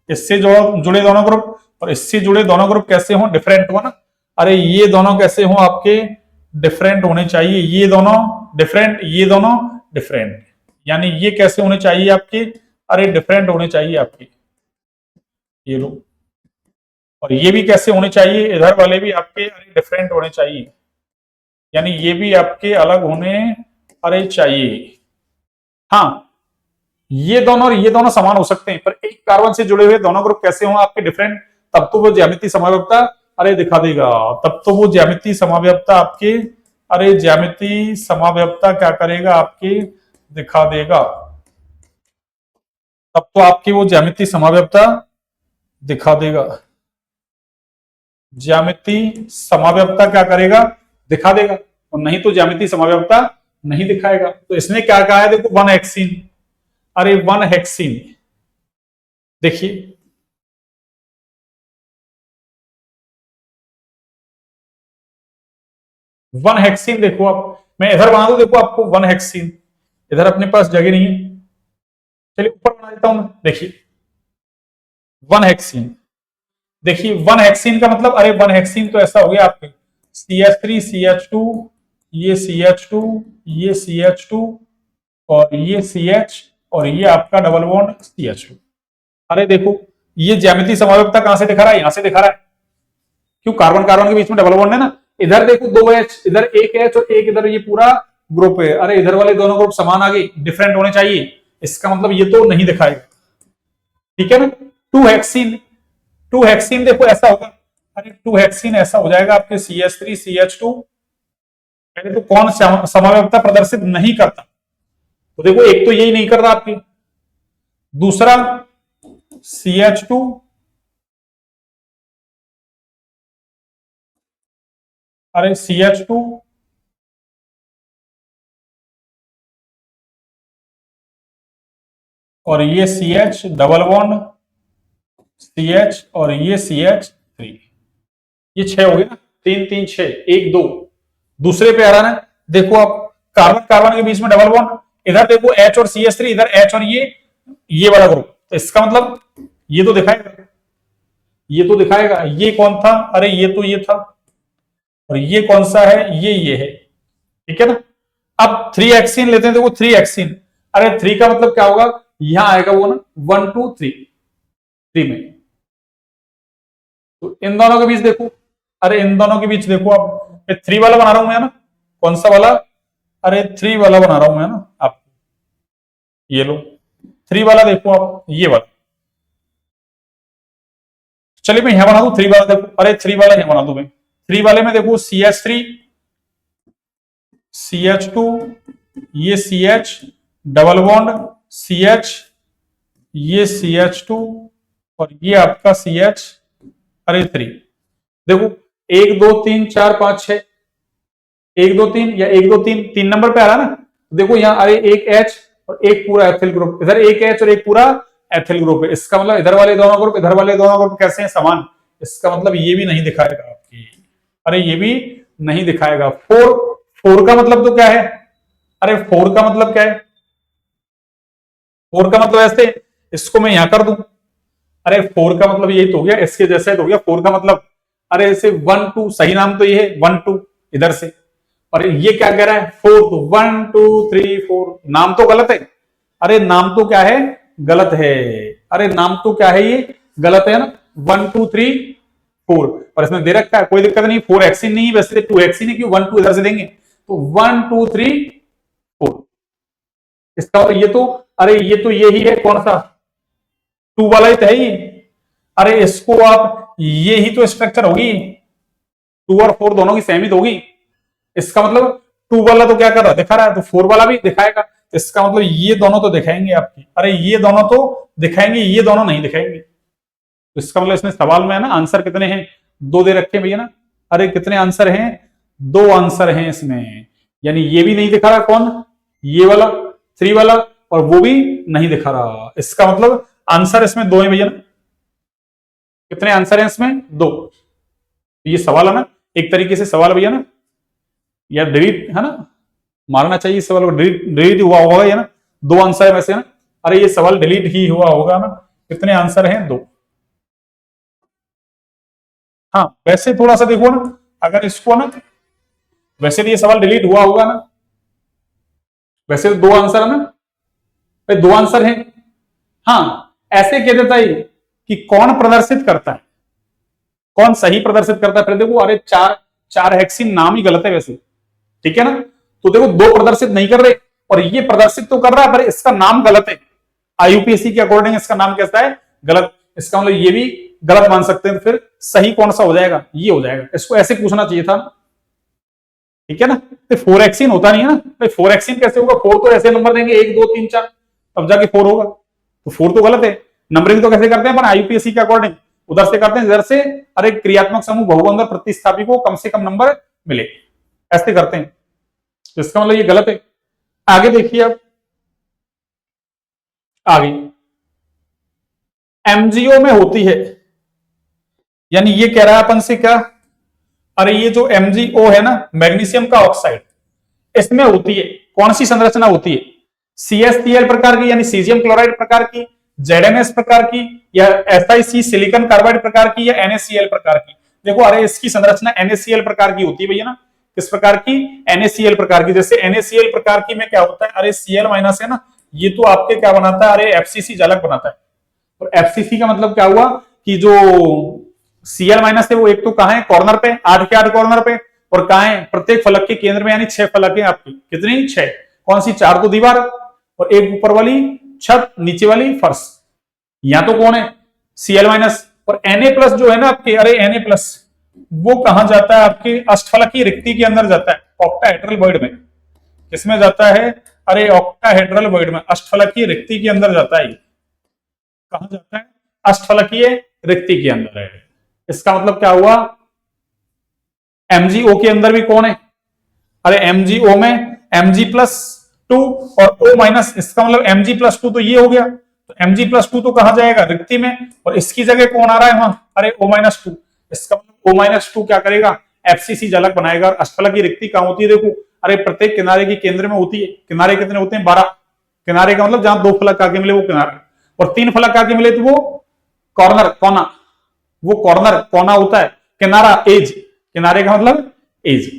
A: इससे जुड़े दोनों ग्रुप, और इससे जुड़े दोनों ग्रुप कैसे हो? डिफरेंट हो ना। अरे ये दोनों कैसे हो आपके? डिफरेंट होने चाहिए, ये दोनों डिफरेंट, ये दोनों डिफरेंट, यानी ये कैसे होने चाहिए आपके? अरे डिफरेंट होने चाहिए आपके, ये लो। और ये भी कैसे होने चाहिए? इधर वाले भी आपके अरे डिफरेंट होने चाहिए, यानी ये भी आपके अलग होने अरे चाहिए। हाँ, ये दोनों और ये दोनों समान हो सकते हैं, पर एक कार्बन से जुड़े हुए दोनों ग्रुप कैसे हो आपके? डिफरेंट। तब तो वो ज्यामितीय समव्यवता अरे दिखा देगा, तब तो वो ज्यामितीय समव्यवता आपके, अरे ज्यामितीय समव्यवता क्या करेगा आपके? दिखा देगा। तब तो आपकी वो ज्यामितीय समव्यवता दिखा देगा। ज्यामितीय समव्यवता क्या करेगा? दिखा देगा। और नहीं तो ज्यामितीय समव्यवता नहीं दिखाएगा। तो इसने क्या कहा है? देखो वन हेक्सीन, अरे वन हेक्सीन, देखिए वन हेक्सीन, देखो आप, मैं इधर बना दू, देखो आपको वन हेक्सीन, इधर अपने पास जगह नहीं है, चलिए ऊपर बना देता हूं मैं। देखिए 1 हेक्सीन, देखिए 1 हेक्सीन का मतलब, अरे 1 हेक्सीन तो ऐसा हो गया आपके CH3 CH2, ये CH2, ये CH2 और ये CH और ये आपका डबल बॉन्ड CH2। अरे देखो ये ज्यामितीय समन्वयकता कहां से दिखा रहा है, यहां से दिखा रहा है। क्यों, कार्बन कार्बन के बीच में डबल बॉन्ड है ना। इधर देखो 2H, इधर 1H और एक इधर, ये पूरा ग्रुप है। अरे इधर वाले दोनों ग्रुप समान आ गए, डिफरेंट होने चाहिए, इसका मतलब ये तो नहीं दिखाएगा, ठीक है ना। 2 हेक्सीन, 2 हेक्सीन देखो ऐसा होगा, अरे 2 हेक्सीन ऐसा हो जाएगा आपके CH3 CH2। पहले तो कौन समन्वयकता प्रदर्शित नहीं करता, तो देखो एक तो यही नहीं कर रहा आपकी, दूसरा CH2 अरे CH2 और ये CH डबल बॉन्ड CH और ये CH3, ये 6 हो गए ना, 3 3 6 1 2। दूसरे पे आ रहा है, देखो आप कार्बन कार्बन के बीच में डबल बॉन्ड, इधर देखो H और CH3, इधर H और ये वाला ग्रुप, तो इसका मतलब ये तो दिखाएगा, ये तो दिखाएगा। ये कौन था, अरे ये तो ये था, और ये कौन सा है, ये है, ठीक है ना। अब 3 हेक्सीन लेते हैं, देखो 3 हेक्सीन, अरे 3 का मतलब क्या होगा, यहां आएगा वो ना 1 2 3, 3 में। तो इन दोनों के बीच देखो, अरे इन दोनों के बीच देखो आप, 3 वाला बना रहा हूं मैं ना, कौन सा वाला, अरे 3 वाला बना रहा हूं मैं ना आप, ये लो 3 वाला देखो आप, ये वाला। चलिए मैं यहां बना दूं 3 वाला, देखो अरे 3 वाला यहां बना दूं मैं। 3 वाले में देखो CH3 CH2, ये CH डबल बॉन्ड CH, ये CH2 और ये आपका CH, अरे 3। देखो 1 2 3 4 5 6, 1 2 3 या 1 2 3, 3 नंबर पे आ रहा ना। देखो यहाँ अरे एक H और एक पूरा एथिल ग्रुप, इधर एक H और एक पूरा एथिल ग्रुप है, इसका मतलब इधर वाले दोनों ग्रुप, इधर वाले दोनों ग्रुप कैसे हैं, समान। इसका मतलब ये भी नहीं दिखाएगा आपकी, अरे ये भी नहीं दिखाएगा। 4, 4 का मतलब तो क्या है, अरे 4 का मतलब क्या है, 4 का मतलब ऐसे, इसको मैं यहां कर दूं, अरे 4 का मतलब यही तो हो गया, इसके जैसे तो हो गया 4 का मतलब। अरे इसे 1 2, सही नाम तो ये है 1 2 इधर से, और ये क्या कह रहा है 4 2, 1 2 3 4, नाम तो गलत है। अरे नाम तो क्या है, गलत है, अरे नाम तो क्या है, ये गलत है ना, 1 2 3 4, और इसमें दे रखा है, कोई दिक्कत नहीं, 4 हेक्सीन नहीं, वैसे 2 हेक्सीन है, क्यों 1 2 इधर से देंगे, तो 1 2 3 4, इसका मतलब ये तो, अरे ये तो यही है, कौन सा 2 वाला ही तो है ये। अरे इसको आप, ये ही तो स्ट्रक्चर होगी, 2 और 4 दोनों की सेम ही तो होगी, इसका मतलब 2 वाला तो क्या कर रहा है, दिखा रहा है, तो 4 वाला भी दिखाएगा, तो इसका मतलब ये दोनों तो दिखाएंगे आपकी, अरे ये दोनों तो दिखाएंगे, ये दोनों नहीं दिखाएंगे। तो इसका मतलब इसमें सवाल में है ना, आंसर कितने हैं, 2 दे रखे भैया ना। अरे कितने आंसर हैं, 2 आंसर हैं इसमें, यानी ये भी नहीं दिखा रहा कौन, ये वाला 3 वाला, और वो भी नहीं दिखा रहा, इसका मतलब आंसर इसमें 2 है भैया ना। कितने आंसर हैं इसमें, 2। ये सवाल है ना, एक तरीके से सवाल भैया ना, या डिलीट है ना, मारना चाहिए इस सवाल को, डिलीट डिलीट हुआ होगा या ना, 2 आंसर है वैसे है ना, अरे ये सवाल डिलीट ही हुआ होगा ना। कितने आंसर हैं, 2। हाँ वैसे थोड़ा सा देखो ना, अगर इसको ना, वैसे तो ये सवाल डिलीट हुआ होगा ना, वैसे तो 2 आंसर है ना भाई, 2 आंसर हैं। हाँ ऐसे कह देता है कि कौन प्रदर्शित करता है, कौन सही प्रदर्शित करता है, फिर देखो अरे 4 हेक्सीन नाम ही गलत है वैसे, ठीक है ना, तो देखो 2 प्रदर्शित नहीं कर रहे, और ये प्रदर्शित तो कर रहा है पर इसका नाम गलत है, IUPAC के अकॉर्डिंग इसका नाम कैसा है, गलत, इसका मतलब ये भी गलत मान सकते हैं, फिर सही कौन सा हो जाएगा, ये हो जाएगा, इसको ऐसे पूछना चाहिए था, ठीक है ना। तो 4 हेक्सीन होता नहीं है ना भाई, 4 हेक्सीन कैसे होगा, 4 तो ऐसे नंबर देंगे 1 2 3 4, तब जाके 4 होगा, तो 4 तो गलत है। नंबरिंग तो कैसे करते हैं अपन, IUPAC के अकॉर्डिंग उधर से करते हैं, इधर से, अरे क्रियात्मक समूह बहुबंधन प्रतिस्थापी को कम से कम नंबर मिले, ऐसे करते हैं, तो इसका मतलब ये गलत है। आगे देखिए अब, आगे MgO में होती है, यानी ये कह रहा है अपन से क्या, अरे ये जो MgO है ना, मैग्नीशियम का ऑक्साइड, इसमें होती है कौन सी संरचना होती है, CaCl प्रकार की यानी सीजियम क्लोराइड प्रकार की, ZnS प्रकार की, या SiC सिलिकॉन कार्बाइड प्रकार की, या NaCl प्रकार की। देखो अरे इसकी संरचना NaCl प्रकार की होती है भैया ना, किस प्रकार की? NaCl प्रकार की। जैसे NaCl प्रकार की में क्या होता है, अरे Cl माइनस है ना, ये तो आपके क्या बनाता है, अरे FCC जालक बनाता है। और FCC का मतलब क्या हुआ कि जो Cl माइनस है वो एक तो कहां है, कॉर्नर पे, 8 के 8 कॉर्नर पे, और कहां है, प्रत्येक फलक के केंद्र में, यानी 6 फलक है आपकी। कितनी? 6। कौन सी? 4 तो दीवार और एक ऊपर वाली छत, नीचे वाली फर्श। यहां तो कौन है? Cl minus. और Na प्लस जो है ना आपके, अरे Na प्लस वो कहां जाता है आपके अष्टफलकीय रिक्ति के अंदर जाता है, ऑक्टाहेड्रल वॉइड में। किसमें जाता है? अरे ऑक्टाहेड्रल वॉइड में, अष्टफलकीय रिक्ति के अंदर जाता है। कहां जाता है? अष्टफलकीय रिक्ति के अंदर है। इसका मतलब क्या हुआ? MgO के अंदर भी कौन है? अरे MgO में Mg+2 और O माइनस, इसका मतलब Mg+2 तो ये हो गया, तो Mg+2 तो कहां जाएगा? रिक्ति में। और इसकी जगह कौन आ रहा है वहां? अरे O-2। इसका मतलब O-2 क्या करेगा? FCC जालक बनाएगा। और अष्टफलक की रिक्ति कहां होती है? देखो अरे प्रत्येक किनारे के केंद्र में होती है। किनारे कितने होते हैं? 12। किनारे का मतलब जहां 2 फलक आगे मिले वो किनारा, और 3 फलक आगे मिले तो वो कॉर्नर, कोना। वो कॉर्नर कोना होता है, किनारा एज। किनारे का मतलब एज।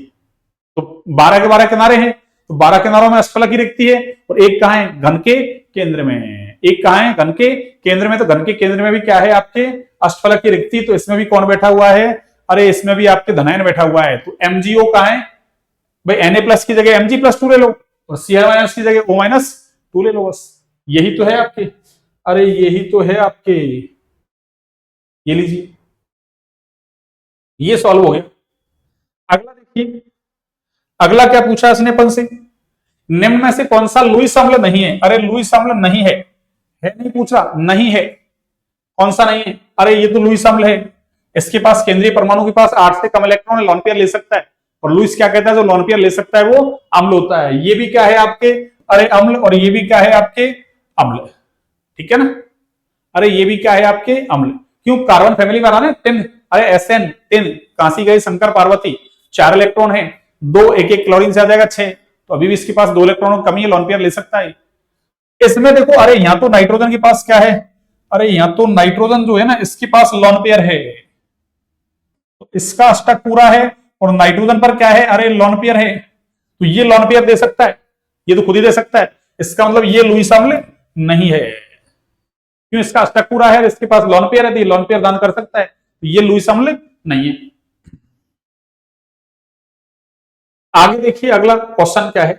A: तो 12 के 12 किनारे हैं, तो 12 किनारों में अष्टफलक की रिक्ति है। और एक कहां है? घन के केंद्र में। एक कहां है? घन के केंद्र में। तो घन के केंद्र में भी क्या है आपके? अष्टफलक की रिक्ति। तो इसमें भी कौन बैठा हुआ है? अरे इसमें भी आपके धनायन बैठा हुआ है। तो MgO कहां है भाई? Na प्लस की जगह Mg+2 ले लो, और Cl माइनस की जगह O-2 ले लो, बस यही तो है आपके। अरे यही तो है आपके, ये लीजिए, ये सॉल्व हो गया। अगला देखिए, अगला क्या पूछा इसने अपन से? निम्न में से कौन सा लुईस अम्ल नहीं है? अरे लुईस अम्ल नहीं है, है नहीं पूछ रहा, नहीं है। कौन सा नहीं है? अरे ये तो लुईस अम्ल है। इसके पास केंद्रीय परमाणु के पास 8 से कम इलेक्ट्रॉन लॉन पेयर ले सकता है। और लुईस क्या कहता है? जो लॉन पेयर ले सकता है वो अम्ल होता है। ये भी क्या है आपके? अरे अम्ल। और ये भी क्या है आपके? अम्ल। ठीक है ना? अरे ये भी क्या है आपके? अम्ल। क्यों? कार्बन फैमिली में आ रहा है टिन। अरे SN टिन, कांसी गई शंकर पार्वती, 4 इलेक्ट्रॉन है, 2 एक एक क्लोरीन से आ जाएगा 6। तो अभी भी इसके पास 2 इलेक्ट्रॉनों की कमी है, लॉन पेयर ले सकता है। इसमें देखो अरे यहां तो नाइट्रोजन के पास क्या है? अरे यहां तो नाइट्रोजन जो है ना, इसके पास लॉन पेयर है, तो इसका अष्टक पूरा है। और नाइट्रोजन पर क्या है? अरे लॉन पेयर है, तो ये लॉन पेयर दे सकता है, ये तो खुद ही दे सकता है। इसका मतलब ये लुईस अम्ल नहीं है। क्यों? इसका अष्टक पूरा है, इसके पास लॉन पेयर है, तो ये लॉन पेयर दान कर सकता है, तो ये लुईस अम्ल नहीं है। आगे देखिए अगला क्वेश्चन क्या है।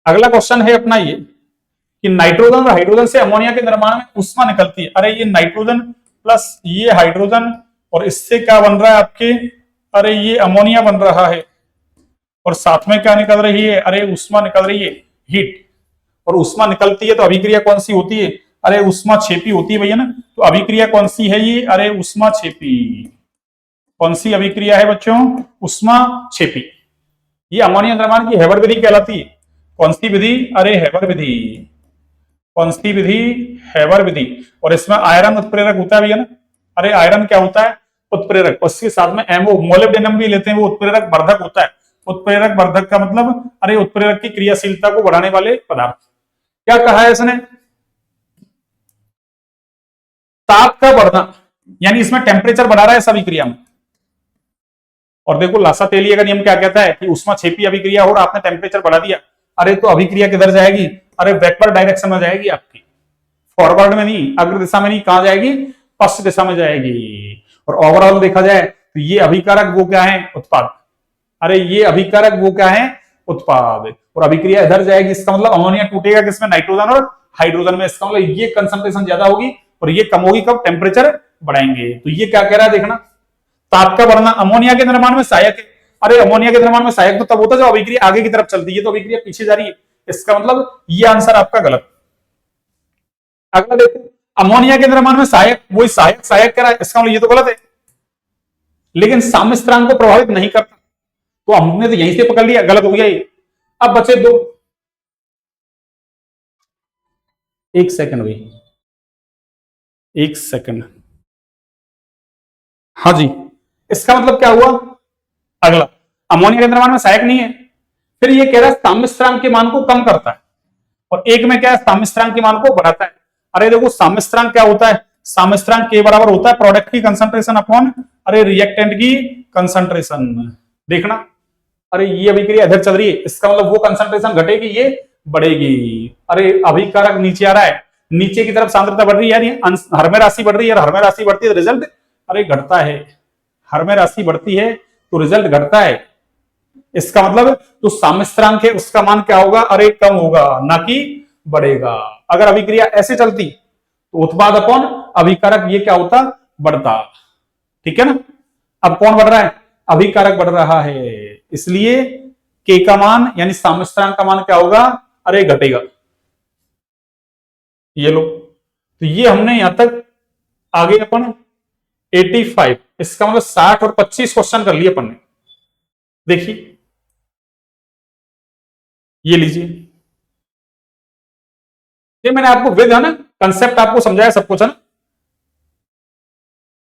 A: अगला क्वेश्चन है अपना ये कि नाइट्रोजन और हाइड्रोजन से अमोनिया के निर्माण में ऊष्मा निकलती है। अरे ये नाइट्रोजन प्लस ये हाइड्रोजन, और इससे क्या बन रहा है आपके? अरे ये अमोनिया बन रहा है। और साथ में क्या निकल रही है? अरे ऊष्मा निकल रही है, हीट। और ऊष्मा निकलती है तो अभिक्रिया कौन सी होती है? अरे ऊष्मा क्षेपी होती है भैया ना। तो अभिक्रिया कौन सी है ये? अरे ऊष्मा क्षेपी। कौन सी अभिक्रिया है बच्चों? ऊष्मा क्षेपी। ये अमोनिया निर्माण की हेबर विधि कहलाती है। कौन सी विधि? अरे हेबर विधि। कौन सी विधि? हेबर विधि। और इसमें आयरन उत्प्रेरक होता है भैया ना। अरे आयरन क्या होता है? उत्प्रेरक। उसके साथ में एमओ मोलिब्डेनम भी लेते हैं, वो उत्प्रेरक वर्धक होता है। उत्प्रेरक वर्धक का मतलब अरे उत्प्रेरक की क्रियाशीलता को बढ़ाने वाले पदार्थ। क्या कहा है इसने? ताप का बढ़ना, यानी इसमें टेम्परेचर बढ़ा रहा है सभी क्रिया में। और देखो लासातेलिया का नियम क्या कहता है कि ऊष्मा क्षेपी अभिक्रिया हो और आपने टेम्परेचर बढ़ा दिया, अरे तो अभिक्रिया किधर जाएगी? अरे बैकवर्ड डायरेक्शन में जाएगी आपकी, फॉरवर्ड में नहीं, अग्र दिशा में नहीं, कहां जाएगी? पश्चिम दिशा में जाएगी। और ओवरऑल देखा जाए तो ये अभिकारक वो क्या है? उत्पाद। अरे ये अभिकारक वो क्या है? उत्पाद। और अभिक्रिया इधर जाएगी, इसका मतलब अमोनिया टूटेगा किसमें? नाइट्रोजन और हाइड्रोजन में। इसका मतलब ये कंसंट्रेशन ज्यादा होगी और ये कम होगी कब? टेम्परेचर बढ़ाएंगे। तो ये क्या कह रहा है देखना, ताप का बढ़ना अमोनिया के निर्माण में सहायक है। अरे अमोनिया के निर्माण में सहायक तो तब होता है जब अभिक्रिया आगे की तरफ चलती है, तो अभिक्रिया पीछे जा रही है। इसका मतलब ये आंसर आपका गलत। अगला देखो, अमोनिया के निर्माण में सहायक, वही सहायक सहायक कह रहा है, इसका मतलब ये तो गलत है। लेकिन साम्य स्थिरांक को प्रभावित नहीं करता, तो हमने तो यहीं से पकड़ लिया, गलत हो गया ये। अब बचे दो, एक सेकंड भाई, एक सेकंड। हाँ जी, इसका मतलब क्या हुआ? अगला अमोनिया के निर्माण में सहायक नहीं है, फिर ये कह रहा है साम्य स्थिरांक के मान को कम करता है। और एक में क्या है, साम्यस्थिरांक के मान को बढ़ाता है। अरे देखो साम्यस्थिरांक क्या होता है, साम्यस्थिरांक के बराबर होता है प्रोडक्ट की कंसंट्रेशन अपॉन अरे रिएक्टेंट की कंसंट्रेशन। देखना, अरे ये अभिक्रिया इधर चल रही है, इसका मतलब वो कंसंट्रेशन घटेगी, ये बढ़ेगी। अरे अभिकारक नीचे आ रहा है, नीचे की तरफ सांद्रता बढ़ रही है, यानी हर में राशि बढ़ रही है, हर में राशि बढ़ती है तो रिजल्ट अरे घटता है। हर में राशि बढ़ती है तो रिजल्ट घटता है। इसका मतलब जो साम्यस्थिरांक है उसका मान क्या होगा, अरे कम होगा, ना कि बढ़ेगा। अगर अभिक्रिया ऐसे चलती तो उत्पाद अपॉन अभिकारक ये क्या होता, बढ़ता। ठीक है ना। अब कौन बढ़ रहा है, अभिकारक बढ़ रहा है, इसलिए के का मान यानी साम्यस्थिरांक का मान क्या होगा, अरे घटेगा। ये लो, तो ये हमने यहां तक आगे अपन 85, इसका मतलब 60 और 25 क्वेश्चन कर लिए अपन ने। देखिए ये लीजिए, ये मैंने आपको विद है ना कंसेप्ट आपको समझाया सब कुछ है ना।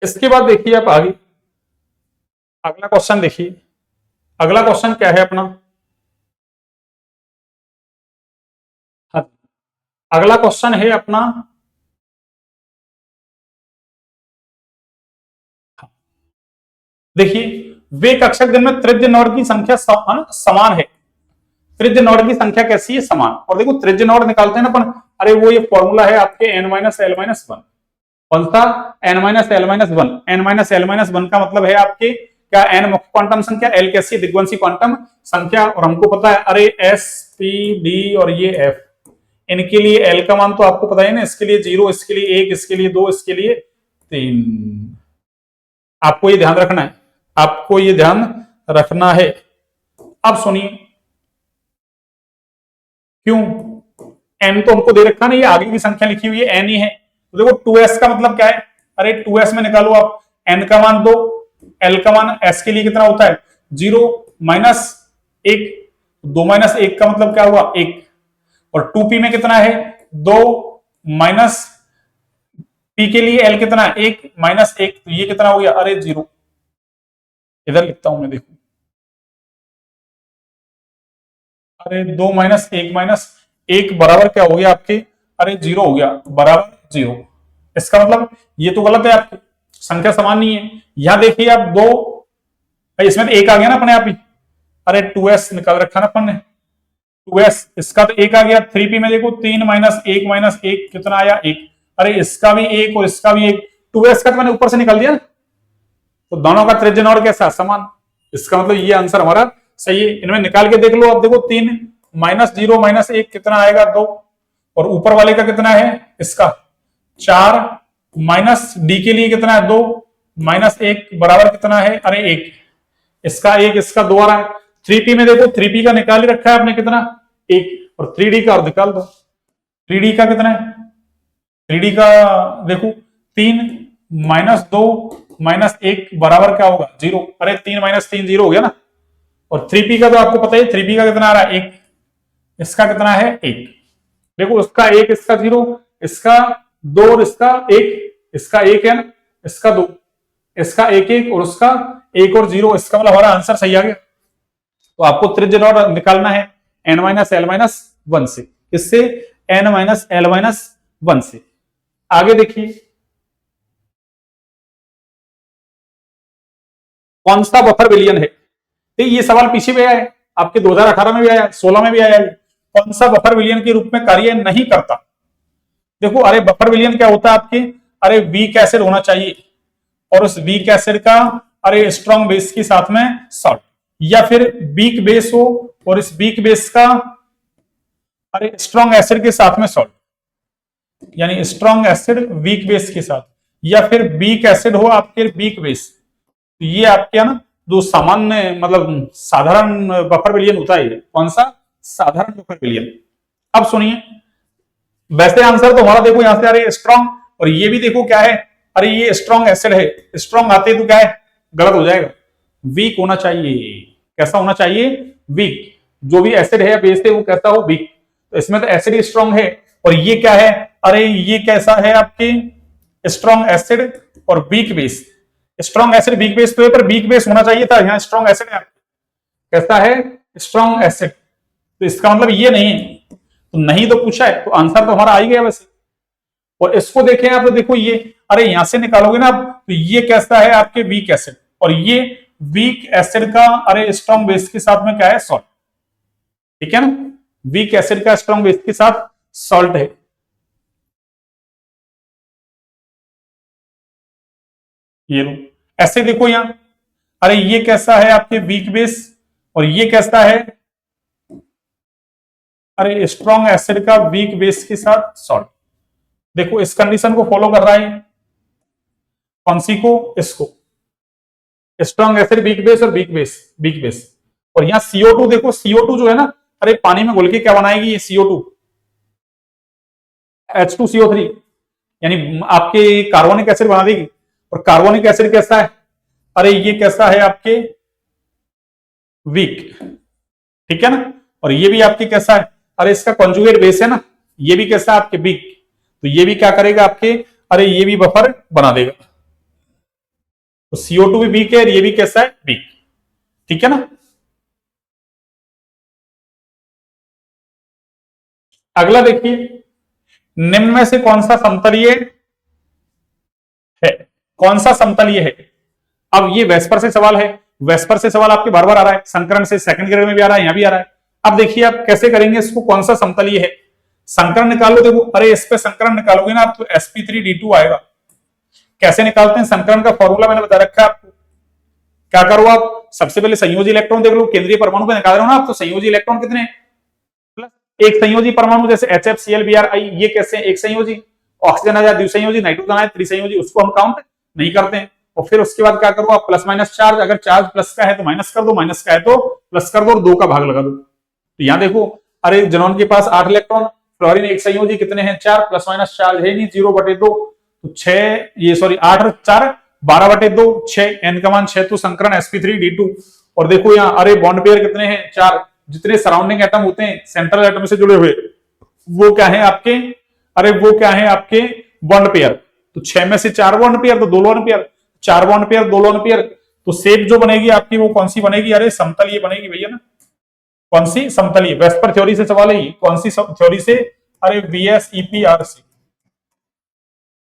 A: इसके बाद देखिए आप आगे अगला क्वेश्चन देखिए। अगला क्वेश्चन क्या है अपना, हाँ, अगला क्वेश्चन है अपना, देखिए वे कक्षक दिन में त्रिज्य नोड की संख्या समान है। त्रिज्य नोड की संख्या कैसी है, समान। और देखो त्रिज्य नोड निकालते हैं ना अपन, अरे वो ये फॉर्मूला है आपके n minus L minus one. कौन सा, n minus L minus one. n minus L minus one का मतलब है आपके क्या, n मुख्य क्वांटम संख्या, l कैसी है, दिग्वंशी क्वांटम संख्या। और हमको पता है अरे s p d और ये f, इनके लिए l का मान तो आपको पता है ना, इसके लिए 0, इसके लिए 1, इसके लिए 2, इसके लिए 3। आपको ये ध्यान रखना है, आपको ये ध्यान रखना है। अब सुनिए क्यों, n तो हमको दे रखा ना, ये आगे की संख्या लिखी हुई है n ही है। तो देखो 2s का मतलब क्या है, अरे 2s में निकालो आप, n का मान 2, l का मान s के लिए कितना होता है 0 माइनस 1, 2 माइनस 1 का मतलब क्या हुआ 1, और 2p में कितना है 2 माइनस p के लिए l कितना है 1 माइनस 1, तो ये कितना हो गया अरे 0। इधर लिखता हूं मैं, देखो अरे 2 माइनस 1 माइनस 1 बराबर क्या हो गया आपके, अरे 0 हो गया, बराबर 0। इसका मतलब ये तो गलत है, आपकी संख्या समान नहीं है। यहां देखिए आप 2, इसमें तो 1 आ गया ना अपने आप ही, अरे 2s निकाल रखा ना अपन ने, 2s इसका तो 1 आ गया। 3p में देखो 3 माइनस 1 कितना आया 1, अरे इसका भी 1 और इसका भी 1, 2s का तो मैंने ऊपर से निकाल दिया, तो दोनों का त्रिज्य नोड कैसा, समान। इसका मतलब ये आंसर हमारा सही है। इनमें निकाल के देख लो, अब देखो 3 माइनस 0 माइनस 1 कितना आएगा 2, और ऊपर वाले का कितना है इसका 4 माइनस डी के लिए कितना है 2 माइनस 1 बराबर कितना है अरे 1, इसका 1 इसका 2 आ रहा है। 3p में देखो 3p का निकाल ही रखा है आपने कितना 1, और 3d का और निकाल दो, 3d का कितना है, 3d का देखो 3 माइनस 2 माइनस 1 बराबर क्या होगा 0, अरे 3 माइनस 3 0 हो गया ना। और 3p का तो आपको पता है 3p का कितना आ रहा है 1, इसका कितना है 1, देखो उसका 1 इसका 0, इसका 2 और इसका 1, इसका 1 है ना, इसका 2, इसका 1 1 और उसका 1 और 0, इसका मतलब हमारा आंसर सही आ गया। तो आपको त्रिज्य नोड निकालना है n minus L minus one से, किससे n minus L minus one से। आगे देखिए कौन सा बफर विलियन है, तो ये सवाल पीछे भी आया है आपके 2018 में भी आया, 16 में भी आया है। कौन सा बफर विलियन के रूप में कार्य नहीं करता, देखो अरे बफर विलियन क्या होता है आपके, अरे वीक एसिड होना चाहिए, और उस वीक एसिड का अरे स्ट्रॉन्ग बेस के साथ में सॉल्ट, या फिर वीक बेस हो और इस वीक बेस का अरे स्ट्रॉन्ग एसिड के साथ में सॉल्ट, यानी स्ट्रॉन्ग एसिड वीक बेस के साथ, या फिर वीक एसिड हो आपके वीक बेस। तो ये आपके ना जो सामान्य मतलब साधारण बफर विलियन होता है, कौन सा साधारण बफर विलियन। अब सुनिए, वैसे आंसर तो हमारा देखो यहां से अरे स्ट्रॉन्ग, और ये भी देखो क्या है, अरे ये स्ट्रॉन्ग एसिड है, स्ट्रॉन्ग आते तो क्या है गलत हो जाएगा, वीक होना चाहिए। कैसा होना चाहिए, वीक। जो भी एसिड है बेस है वो कैसा हो, वीक। तो इसमें तो एसिड ही स्ट्रॉन्ग है, और ये क्या है, अरे ये कैसा है आपके स्ट्रॉन्ग एसिड और weak base. Strong acid weak base तो है, पर वीक बेस होना चाहिए था, यहाँ स्ट्रॉन्ग एसिड है, कैसा है स्ट्रॉन्ग एसिड। तो इसका मतलब ये नहीं है, तो नहीं तो पूछा है, तो आंसर तो हमारा आ ही गया वैसे। और इसको देखें आप तो देखो ये, अरे यहां से निकालोगे ना आप, तो ये कैसा है आपके वीक एसिड, और ये वीक एसिड का अरे स्ट्रॉन्ग बेस के साथ में क्या है, सॉल्ट। ठीक है ना, वीक एसिड का स्ट्रॉन्ग बेस के साथ सॉल्ट है। ये लो, ऐसे देखो यहां, अरे ये कैसा है आपके वीक बेस, और ये कैसा है अरे स्ट्रॉन्ग एसिड का वीक बेस के साथ सॉल्ट। देखो इस कंडीशन को फॉलो कर रहा है, कौन सी को, इसको, स्ट्रॉन्ग एसिड वीक बेस और वीक बेस। और यहाँ CO2 देखो, CO2 जो है ना, अरे पानी में घुल के क्या बनाएगी ये CO2, H2CO3, यानी आपके कार्बोनिक एसिड बना देगी। और कार्बोनिक एसिड कैसा है, अरे ये कैसा है आपके वीक, ठीक है ना। और ये भी आपके कैसा है, अरे इसका कॉन्जुगेट बेस है ना, ये भी कैसा है आपके वीक, तो ये भी क्या करेगा आपके, अरे ये भी बफर बना देगा। तो CO2 भी वीक है और ये भी कैसा है, वीक। ठीक है ना। अगला देखिए, निम्न में से कौन सा समतलीय है, कौन सा समतलीय है। अब ये वेस्पर से सवाल है, वेस्पर से सवाल आपके बार बार आ रहा है, संकरण से सेकंड ग्रेड में भी आ रहा है, यहां भी आ रहा है। अब देखिए आप कैसे करेंगे इसको, कौन सा समतलीय है, संकरण निकालो। देखो अरे इस पे संकरण निकालोगे ना आप, तो sp3d2 आएगा। कैसे निकालते हैं संकरण का फॉर्मूला मैंने बता रखा है आपको। क्या करो आप, सबसे पहले संयोजी इलेक्ट्रॉन देख लो, केंद्रीय परमाणु पे निकाल रहे हो ना आप, तो संयोजी इलेक्ट्रॉन कितने, प्लस एक संयोजी परमाणु, जैसे HFCl Bri, ये कैसे हैं, एक संयोजी। ऑक्सीजन आ जाए द्विसंयोजी, नाइट्रोजन आए त्रिसंयोजी, उसको हम काउंट नहीं करते हैं। और फिर उसके बाद क्या करो आप, प्लस माइनस चार्ज, अगर चार्ज प्लस का है तो माइनस कर दो, माइनस का है तो प्लस कर दो, और 2 का भाग लगा दो। तो यहां देखो, अरे जनॉन के पास 8 इलेक्ट्रॉन, फ्लोरीन एक संयोजी कितने हैं 4, प्लस माइनस चार्ज है नहीं, 0/2, तो 6, ये सॉरी 8 और 4 12/2, 6, n का मान 6, तो संकरण sp3d2। और देखो यहाँ अरे बॉन्ड पेयर कितने हैं 4, जितने सराउंडिंग एटम होते हैं सेंट्रल एटम से जुड़े हुए, वो क्या है आपके, अरे वो क्या है आपके बॉन्ड पेयर। तो 6 में से 4 बॉन्ड पेयर, तो 2 lone pair, 4 bond pair 2 lone pair, तो शेप जो बनेगी आपकी वो कौन सी बनेगी, अरे समतलीय बनेगी भैया ना। कौन सी, समतलीय। वेस्पर थ्योरी से सवाल है, कौन सी थ्योरी से, अरे VSEPR से।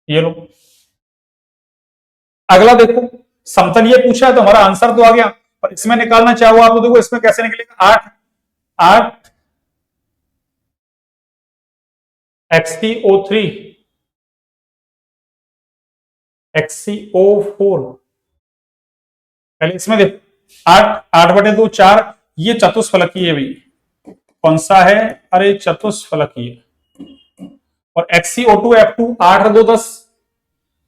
A: ये लो, अगला देखो, समतलीय पूछा है तो हमारा आंसर तो आ गया, पर इसमें निकालना चाहो आप तो देखो इसमें कैसे निकलेगा, 8 8 XTO3 XCO4, पहले इसमें देखो 8/2 4, ये चतुष्फलकीय है भाई, कौन सा है, अरे चतुष्फलकीय। और XCO2 F2 8 और 2 10,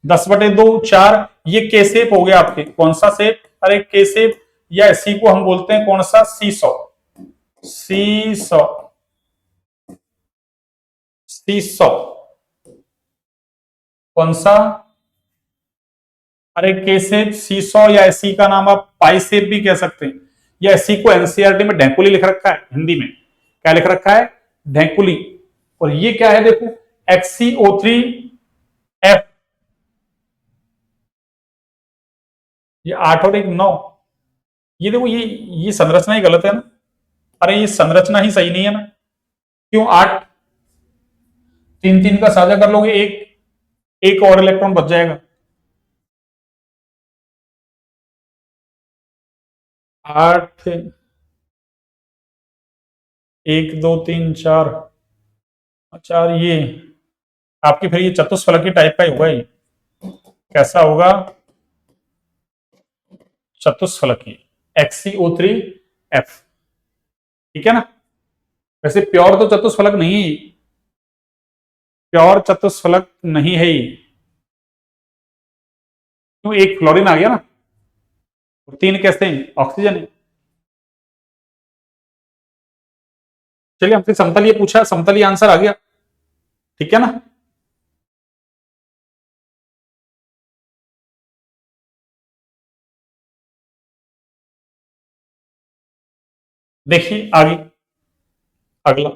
A: 10/2 4, ये के शेप हो गया आपके, कौन सा शेप, अरे के शेप, या इसी को हम बोलते हैं कौन सा, सीसॉ, सीसॉ, सीसॉ, कौन सा, अरे के शेप सीसॉ, या इसी का नाम आप पाई शेप भी कह सकते हैं, या इसी को एनसीईआरटी में ढेंकुली लिख रखा है, हिंदी में क्या लिख रखा है, ढेंकुली। और ये क्या है देखो, XCO3F, ये 8 और 1 9, ये देखो ये संरचना ही गलत है ना, अरे ये संरचना ही सही नहीं है ना। क्यों, 8 3 3 का साझा कर लोगे, एक और इलेक्ट्रॉन बच जाएगा। 8 1 2 3 4, चार, ये आपकी फिर ये चतुष्फलकीय टाइप का ही होगा, ये कैसा होगा, चतुष्फलकीय, XCO3F। ठीक है ना। वैसे प्योर तो चतुष्फलक नहीं है, प्योर चतुष्फलक नहीं है ये, क्यों, एक फ्लोरीन आ गया ना, और 3 कैसे हैं, ऑक्सीजन है। चलिए हमसे समतलीय पूछा, समतलीय आंसर आ गया। ठीक है ना। देखिए आगे, अगला,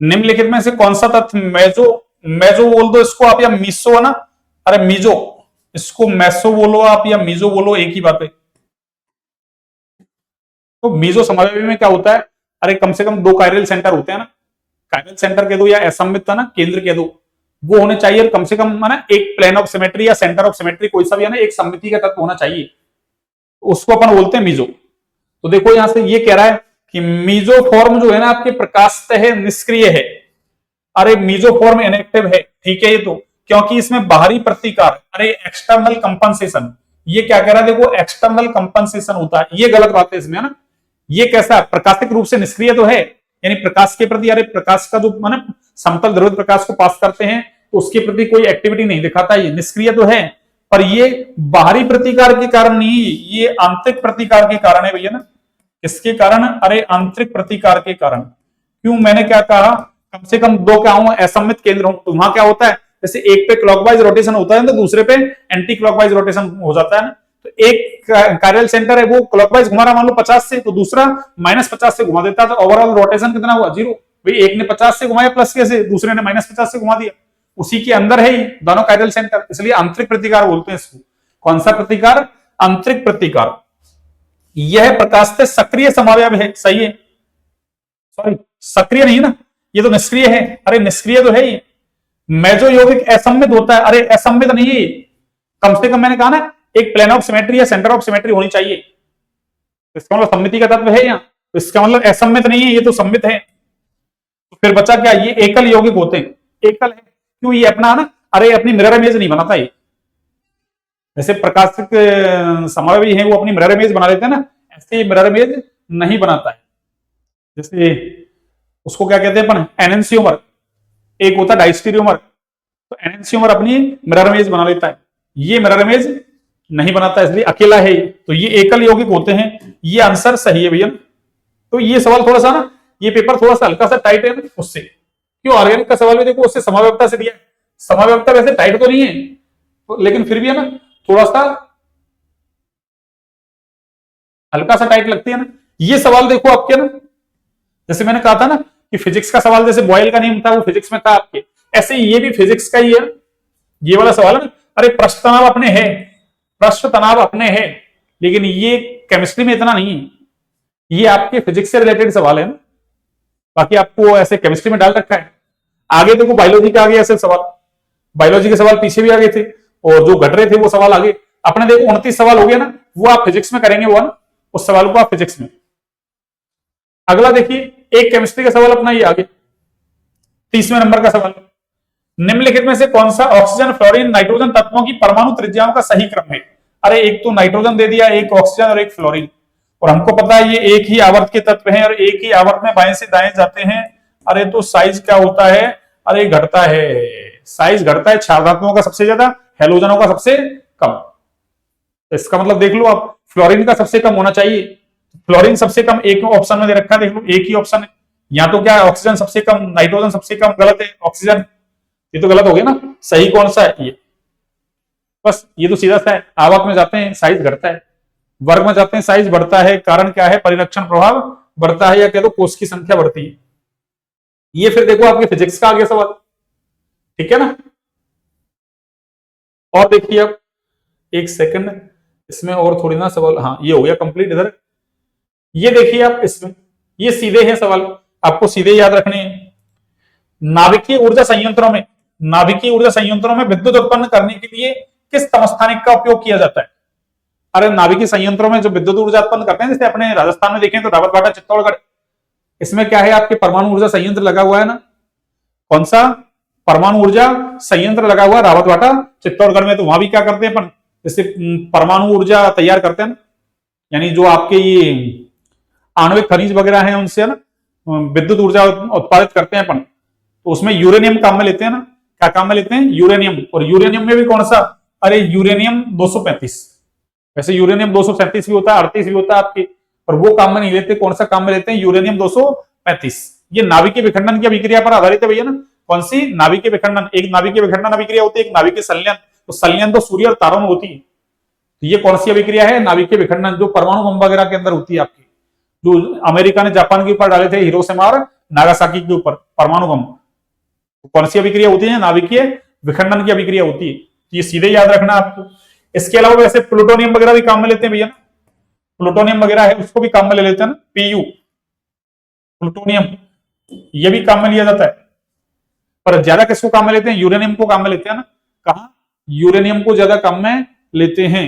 A: निम्नलिखित में से कौन सा तत्व मेजो, मेजो बोल दो इसको आप, या मीसो है ना, अरे मीजो, इसको मैसो बोलो आप या मीजो बोलो, एक ही बात है। तो मीजो समावयवी में क्या होता है, अरे कम से कम 2 कायरल सेंटर होते हैं ना, कायरल सेंटर कह दो या असममित ना केंद्र कह दो, वो होने चाहिए। और कम से कम है ना एक प्लेन ऑफ सिमेट्री या सेंटर ऑफ सिमेट्री कोई सा भी है ना, एक सममिति का तत्व होना चाहिए, उसको अपन बोलते हैं मीजो। तो देखो यहां से ये कह रहा है कि मीजो फॉर्म जो है ना आपके प्रकाशतः है, निष्क्रिय है। अरे मीजो फॉर्म इनएक्टिव है, ठीक है ये तो, क्योंकि इसमें बाहरी प्रतिकार, अरे एक्सटर्नल कंपनसेशन, ये क्या कह रहा है देखो, एक्सटर्नल कंपनसेशन होता है, ये गलत बात है इसमें, है ना। ये कैसा प्रकाशिक रूप से निष्क्रिय तो है, यानी प्रकाश के प्रति, अरे प्रकाश का जो है ना समतल ध्रुवित प्रकाश को पास करते हैं तो उसके प्रति कोई एक्टिविटी नहीं दिखाता, ये निष्क्रिय तो है, पर ये बाहरी प्रतिकार के कारण नहीं, ये आंतरिक प्रतिकार के कारण है भैया ना। किसके कारण, अरे आंतरिक प्रतिकार के कारण। क्यों, मैंने क्या कहा, कम से कम 2 क्या हूं, असममित केंद्र हूं, तो वहां क्या होता है, जैसे एक पे क्लॉकवाइज रोटेशन होता है तो दूसरे पे एंटी क्लॉकवाइज रोटेशन हो जाता है ना। तो एक कायरल सेंटर है वो क्लॉकवाइज घुमा रहा मान लो 50 से, तो दूसरा -50 से घुमा देता, तो ओवरऑल रोटेशन कितना हुआ, 0। भाई एक ने 50 से घुमाया प्लस के से, दूसरे ने -50 से घुमा दिया, उसी के अंदर है ही दोनों कायरल सेंटर, इसलिए आंतरिक प्रतिकार बोलते हैं इसको। कौन सा प्रतिकार, आंतरिक प्रतिकार। यह प्रकाश से सक्रिय समावयव है, सही है, सॉरी सक्रिय नहीं ना, ये तो निष्क्रिय है, अरे निष्क्रिय तो है ही। मेजो यौगिक असममित होता है, अरे असममित नहीं है, कम से कम मैंने कहा ना एक प्लेन ऑफ सिमेट्री या सेंटर ऑफ सिमेट्री होनी चाहिए, इसका मतलब सममिति का तत्व है यहाँ, तो इसका मतलब असममित नहीं है, ये तो सम्मित है। तो फिर बचा क्या, ये एकल यौगिक होते हैं, एकल है क्यों, ये अपना ना अरे अपनी मिरर इमेज नहीं बनाता ये, जैसे प्रकाशिक समावयवी है वो अपनी मिरर इमेज बना लेते हैं ना, ऐसे मिरर इमेज नहीं बनाता है। जैसे उसको क्या कहते हैं अपन, एनेंसियोमर, एक होता है डाइस्टीरियोमर, तो एनेंसियोमर अपनी मिरर इमेज बना लेता है, ये मिरर इमेज नहीं बनाता, इसलिए अकेला है, तो ये एकल यौगिक होते हैं। ये आंसर सही है भैया। तो ये सवाल थोड़ा सा ना, ये पेपर थोड़ा सा हल्का सा टाइट है ना उससे, क्यों ऑर्गेनिक का सवाल भी देखो उससे समावयवता से दिया है, समावयवता वैसे टाइट तो नहीं है, तो लेकिन फिर भी है ना थोड़ा सा हल्का सा टाइट लगती है ना। ये सवाल देखो आपके ना, जैसे मैंने कहा था ना कि फिजिक्स का सवाल जैसे बॉयल का नियम था वो फिजिक्स में था आपके, ऐसे ये भी फिजिक्स का ही है, ये वाला सवाल है ना। अरे प्रश्न तनाव अपने है, प्रश्न तनाव अपने है, लेकिन ये केमिस्ट्री में इतना नहीं है, ये आपके फिजिक्स से रिलेटेड सवाल है ना, बाकी आपको ऐसे केमिस्ट्री में डाल रखा है। आगे देखो बायोलॉजी के आगे ऐसे सवाल, बायोलॉजी के सवाल पीछे भी आगे थे, और जो घट रहे थे वो सवाल आगे अपने देखो 29 सवाल हो गया ना, वो आप फिजिक्स में करेंगे, वो ना उस सवाल को आप फिजिक्स में। अगला देखिए एक केमिस्ट्री का सवाल अपना ये आगे 30वें नंबर का सवाल, निम्नलिखित में से कौन सा ऑक्सीजन फ्लोरीन नाइट्रोजन तत्वों की परमाणु त्रिज्याओं का सही क्रम है। अरे एक तो नाइट्रोजन दे दिया, एक ऑक्सीजन और एक फ्लोरीन, और हमको पता है ये एक ही आवर्त के तत्व हैं और एक ही आवर्त में बाएं से दाएं जाते हैं। अरे तो साइज क्या होता है, अरे घटता है, साइज घटता है, क्षार धातुओं का सबसे ज्यादा, हैलोजनों का सबसे कम। इसका मतलब देख लो आप, फ्लोरीन का सबसे कम होना चाहिए, फ्लोरीन सबसे कम एक ऑप्शन में दे रखा है, देख लो एक ही ऑप्शन है, या तो क्या ऑक्सीजन सबसे कम, नाइट्रोजन सबसे कम, गलत है ऑक्सीजन, ये तो गलत हो गया ना। सही कौन सा है, ये बस, ये तो सीधा सा है, आवक में जाते हैं साइज घटता है, वर्ग में जाते हैं साइज बढ़ता है, कारण क्या है, परिरक्षण प्रभाव बढ़ता है, या कह दो कोष की संख्या बढ़ती है। ये फिर देखो आपके फिजिक्स का आ गया सवाल, ठीक है ना। और देखिए अब एक सेकंड, इसमें और थोड़ी ना सवाल, हाँ ये हो गया कंप्लीट। इधर ये देखिए आप, इसमें ये सीधे हैं सवाल, आपको सीधे याद रखने हैं। नाभिकीय ऊर्जा संयंत्रों में, नाभिकीय ऊर्जा संयंत्रों में विद्युत उत्पन्न करने के लिए किस समस्थानिक का उपयोग किया जाता है। अरे नाभिकीय संयंत्रों में जो विद्युत ऊर्जा उत्पन्न करते हैं, जैसे अपने राजस्थान में देखें तो रावतबाटा चित्तौड़गढ़, इसमें क्या है आपके परमाणु ऊर्जा संयंत्र लगा हुआ है ना, कौन सा परमाणु ऊर्जा संयंत्र लगा हुआ है रावतबाटा चित्तौड़गढ़ में। तो वहां भी क्या करते हैं अपन, जैसे परमाणु ऊर्जा तैयार करते हैं ना, यानी जो आपके ये आणविक खनिज वगैरह हैं उनसे ना विद्युत ऊर्जा उत्पादित करते हैं अपन, तो उसमें यूरेनियम काम में लेते हैं ना, क्या काम में लेते हैं, यूरेनियम। और यूरेनियम में भी कौन सा, अरे यूरेनियम 235, वैसे यूरेनियम 237 भी होता है, 38 भी होता है आपके, पर वो काम में नहीं लेते, कौन सा काम में लेते हैं, यूरेनियम 235। ये नाभिकीय विखंडन की अभिक्रिया पर आधारित है भैया ना, कौन सी, नाभिकीय विखंडन। एक नाभिकीय विखंडन अभिक्रिया होती है, एक नाभिकीय संलयन, तो संलयन तो सूर्य और तारों में होती है, तो ये कौन सी अभिक्रिया है, नाभिकीय विखंडन, जो परमाणु बम वगैरह के अंदर होती है आपकी, जो अमेरिका ने जापान के ऊपर डाले थे, हिरोशिमा और नागासाकी के ऊपर परमाणु बम, कौन सी अभिक्रिया होती है, नाभिकीय विखंडन की अभिक्रिया होती है। ये सीधे याद रखना आपको। इसके अलावा वैसे प्लूटोनियम वगैरह भी काम में लेते हैं भैया, प्लूटोनियम वगैरह है उसको भी काम में ले लेते हैं ना, Pu, प्लूटोनियम, ये भी काम में लिया जाता है। पर ज्यादा किसको काम में लेते हैं? यूरेनियम को काम में लेते हैं ना। कहा? यूरेनियम को ज्यादा काम में लेते हैं।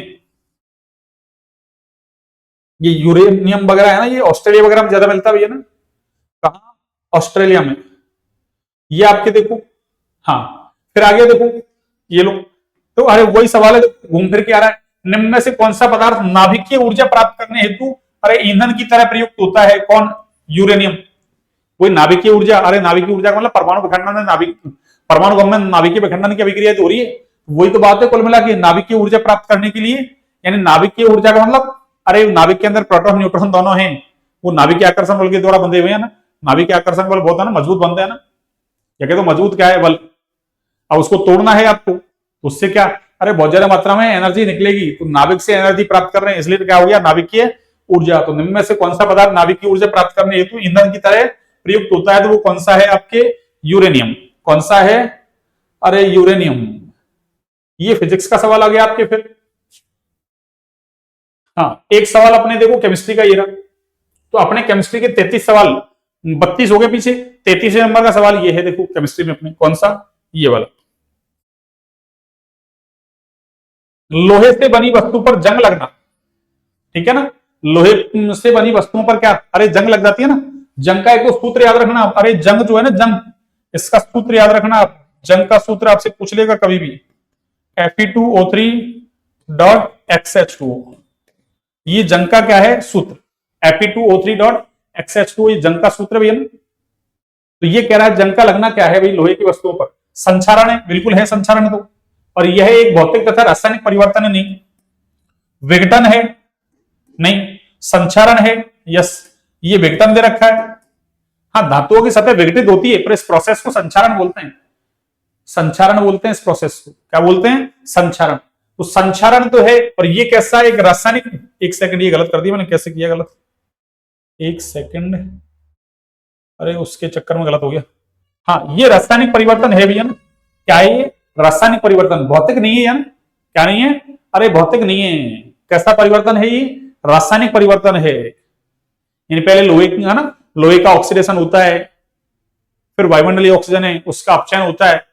A: ये यूरेनियम वगैरह है ना, ये ऑस्ट्रेलिया वगैरह में ज्यादा मिलता है भैया ना। कहा? ऑस्ट्रेलिया में। ये आपके देखो, हाँ, फिर आगे देखो ये लोग, तो अरे वही सवाल है घूम फिर के आ रहा है। निम्न में से कौन सा पदार्थ नाभिकीय ऊर्जा प्राप्त करने हेतु अरे ईंधन की तरह प्रयुक्त होता है? कौन? यूरेनियम। वही नाभिकीय ऊर्जा, अरे नाभिकीय ऊर्जा का मतलब परमाणु विखंडन में नाभिक, परमाणु बम में नाभिकीय विखंडन की अभिक्रिया तो हो रही है। वही तो बात है कुल मिला के, नाभिकीय ऊर्जा प्राप्त करने के लिए, यानी नाभिकीय ऊर्जा का मतलब अरे नाभिक के अंदर प्रोटॉन न्यूट्रॉन दोनों हैं, वो नाभिकीय आकर्षण बल के द्वारा बंधे हुए हैं ना। नाभिकीय आकर्षण बल बहुत है ना, मजबूत बनते हैं ना। या तो मजबूत क्या है? बल। अब उसको तोड़ना है आपको, तो उससे क्या, अरे बहुत ज्यादा मात्रा में एनर्जी निकलेगी, तो नाभिक से एनर्जी प्राप्त कर रहे हैं, इसलिए क्या हो गया? नाभिकीय ऊर्जा। तो निम्न में से कौन सा पदार्थ नाभिकीय ऊर्जा प्राप्त करने हेतु ईंधन की तरह प्रयुक्त होता है? तो वो कौन सा है आपके? यूरेनियम। कौन सा है? अरे यूरेनियम। ये फिजिक्स का सवाल आ गया आपके। फिर हाँ, एक सवाल अपने देखो केमिस्ट्री का ये रहा। तो अपने केमिस्ट्री के 33 सवाल, 32 हो गए पीछे, 33वें नंबर का सवाल ये है देखो केमिस्ट्री में अपने, कौन सा? ये वाला। लोहे से बनी वस्तु पर जंग लगना, ठीक है ना। लोहे से बनी वस्तुओं पर क्या, अरे जंग लग जाती है ना। जंग का एक तो सूत्र याद रखना। अरे जंग जो है ना, जंग, इसका सूत्र याद रखना आप। जंग का सूत्र आपसे पूछ लेगा कभी भी, Fe2O3.XH2O। ये जंग का क्या है? सूत्र, Fe2O3.XH2O, ये जंग का सूत्र भी है ना। तो ये कह रहा है जंग का लगना क्या है भाई? लोहे की वस्तुओं पर संक्षारण है, बिल्कुल है संक्षारण तो। और यह एक भौतिक तथा रासायनिक परिवर्तन है, नहीं। विघटन है, नहीं। संक्षारण है, यस, ये विघटन दे रखा है। हाँ, धातुओं की सतह विघटित होती है, पर इस प्रोसेस को संक्षारण बोलते हैं। संक्षारण बोलते हैं इस प्रोसेस को, क्या बोलते हैं? संक्षारण। तो संक्षारण तो है, पर ये कैसा? एक रासायनिक, एक सेकंड, ये गलत कर दिया मैंने, कैसे किया गलत? एक सेकंड, अरे उसके चक्कर में गलत हो गया। हाँ, ये रासायनिक परिवर्तन है भैया ना। क्या है ये? रासायनिक परिवर्तन, भौतिक नहीं है यार। क्या नहीं है? अरे भौतिक नहीं है। कैसा परिवर्तन है ये? रासायनिक परिवर्तन है। यानी पहले लोहे का ना, लोहे का ऑक्सीडेशन होता है, फिर वायुमंडलीय ऑक्सीजन है उसका अपचयन होता है,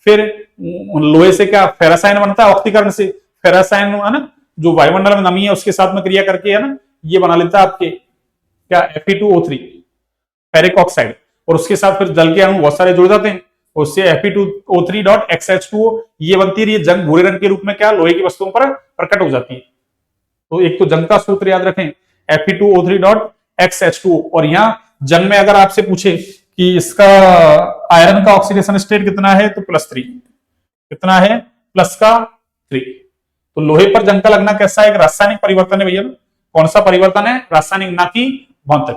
A: फिर लोहे से क्या फेरासाइन बनता है ऑक्सीकरण से। फेरासाइन है ना, जो वायुमंडल में नमी है उसके साथ में क्रिया करके है ना, ये बना लेता है आपके क्या? Fe2O3, ferric oxide. और उसके साथ फिर जल के अणु बहुत सारे जुड़ जाते हैं, उससे Fe2O3.XH2O ये बनती है। ये जंग भूरे रंग के रूप में क्या लोहे की वस्तुओं पर प्रकट हो जाती है। तो एक तो जंग का सूत्र याद रखें, Fe2O3.XH2O। और यहां जंग में अगर आपसे पूछे कि इसका आयरन का ऑक्सीडेशन स्टेट कितना है, तो +3। कितना है? +3। तो लोहे पर जंग का लगना कैसा है? एक रासायनिक परिवर्तन है भैया। कौन सा परिवर्तन है? रासायनिक, ना कि भौतिक।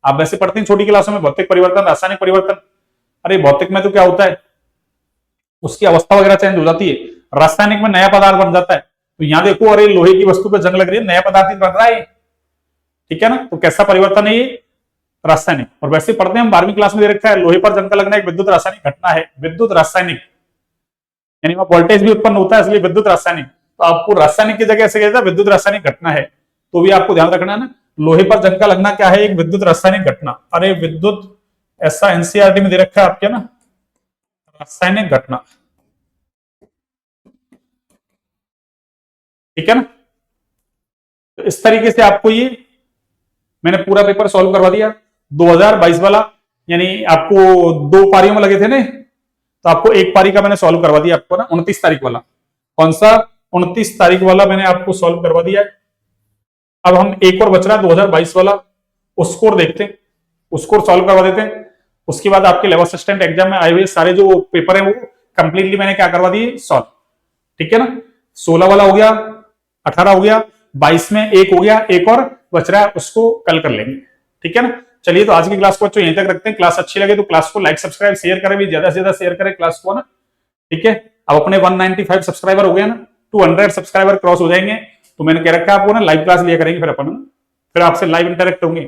A: आप वैसे पढ़ते हैं छोटी क्लासों में भौतिक परिवर्तन, रासायनिक परिवर्तन। अरे भौतिक में तो क्या होता है, उसकी अवस्था वगैरह चेंज हो जाती है। रासायनिक में नया पदार्थ बन जाता है। तो यहां देखो, अरे लोहे की वस्तु पर जंग लग रही है, नया पदार्थ बन रहा है, ठीक है ना। तो कैसा परिवर्तन है ये? रासायनिक। और वैसे पढ़ते हैं हम 12वीं क्लास में दे रखा है, लोहे पर जंग का लगना एक विद्युत रासायनिक घटना है। विद्युत रासायनिक यानी वहां वोल्टेज भी उत्पन्न होता है, इसलिए विद्युत रासायनिक। तो आपको रासायनिक की जगह ऐसे कहता है विद्युत रासायनिक घटना है, तो भी आपको ध्यान रखना है ना। लोहे पर जंग का लगना क्या है? एक विद्युत रासायनिक घटना। अरे विद्युत, ऐसा एनसीईआरटी में दे रखा है आपके ना, रासायनिक घटना, ठीक है ना। तो इस तरीके से आपको ये मैंने पूरा पेपर सॉल्व करवा दिया 2022 वाला। यानी आपको 2 पारियों में लगे थे ना, तो आपको 1 पारी का मैंने सॉल्व करवा दिया आपको ना, 29 तारीख वाला। कौन सा? 29 तारीख वाला मैंने आपको सॉल्व करवा दिया है। अब हम एक और बच रहा है 2022 वाला, उसको देखते हैं, उसको सॉल्व करवा देते हैं। उसके बाद आपके लेवल असिस्टेंट एग्जाम में आए हुए सारे जो पेपर है वो कंप्लीटली मैंने क्या करवा दिए? सॉल्व, ठीक है ना। 16 वाला हो गया, 18 हो गया, 22 में 1 हो गया, एक और बच रहा है, उसको कल कर लेंगे, ठीक है ना। चलिए, तो आज की क्लास को बच्चों यहीं तक रखते हैं। क्लास अच्छी लगे तो क्लास को लाइक, सब्सक्राइब, शेयर करें भी, ज्यादा से ज्यादा शेयर करें क्लास को ना, ठीक है। अब अपने 195 सब्सक्राइबर हो गए ना, 200 सब्सक्राइबर क्रॉस हो जाएंगे, तो मैंने कह रखा है आपको ना लाइव क्लास लिया करेंगे, फिर अपन फिर आपसे लाइव इंटरेक्ट होंगे,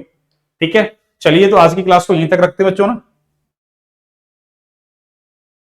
A: ठीक है। चलिए, तो आज की क्लास को यहीं तक रखते हैं बच्चों ना।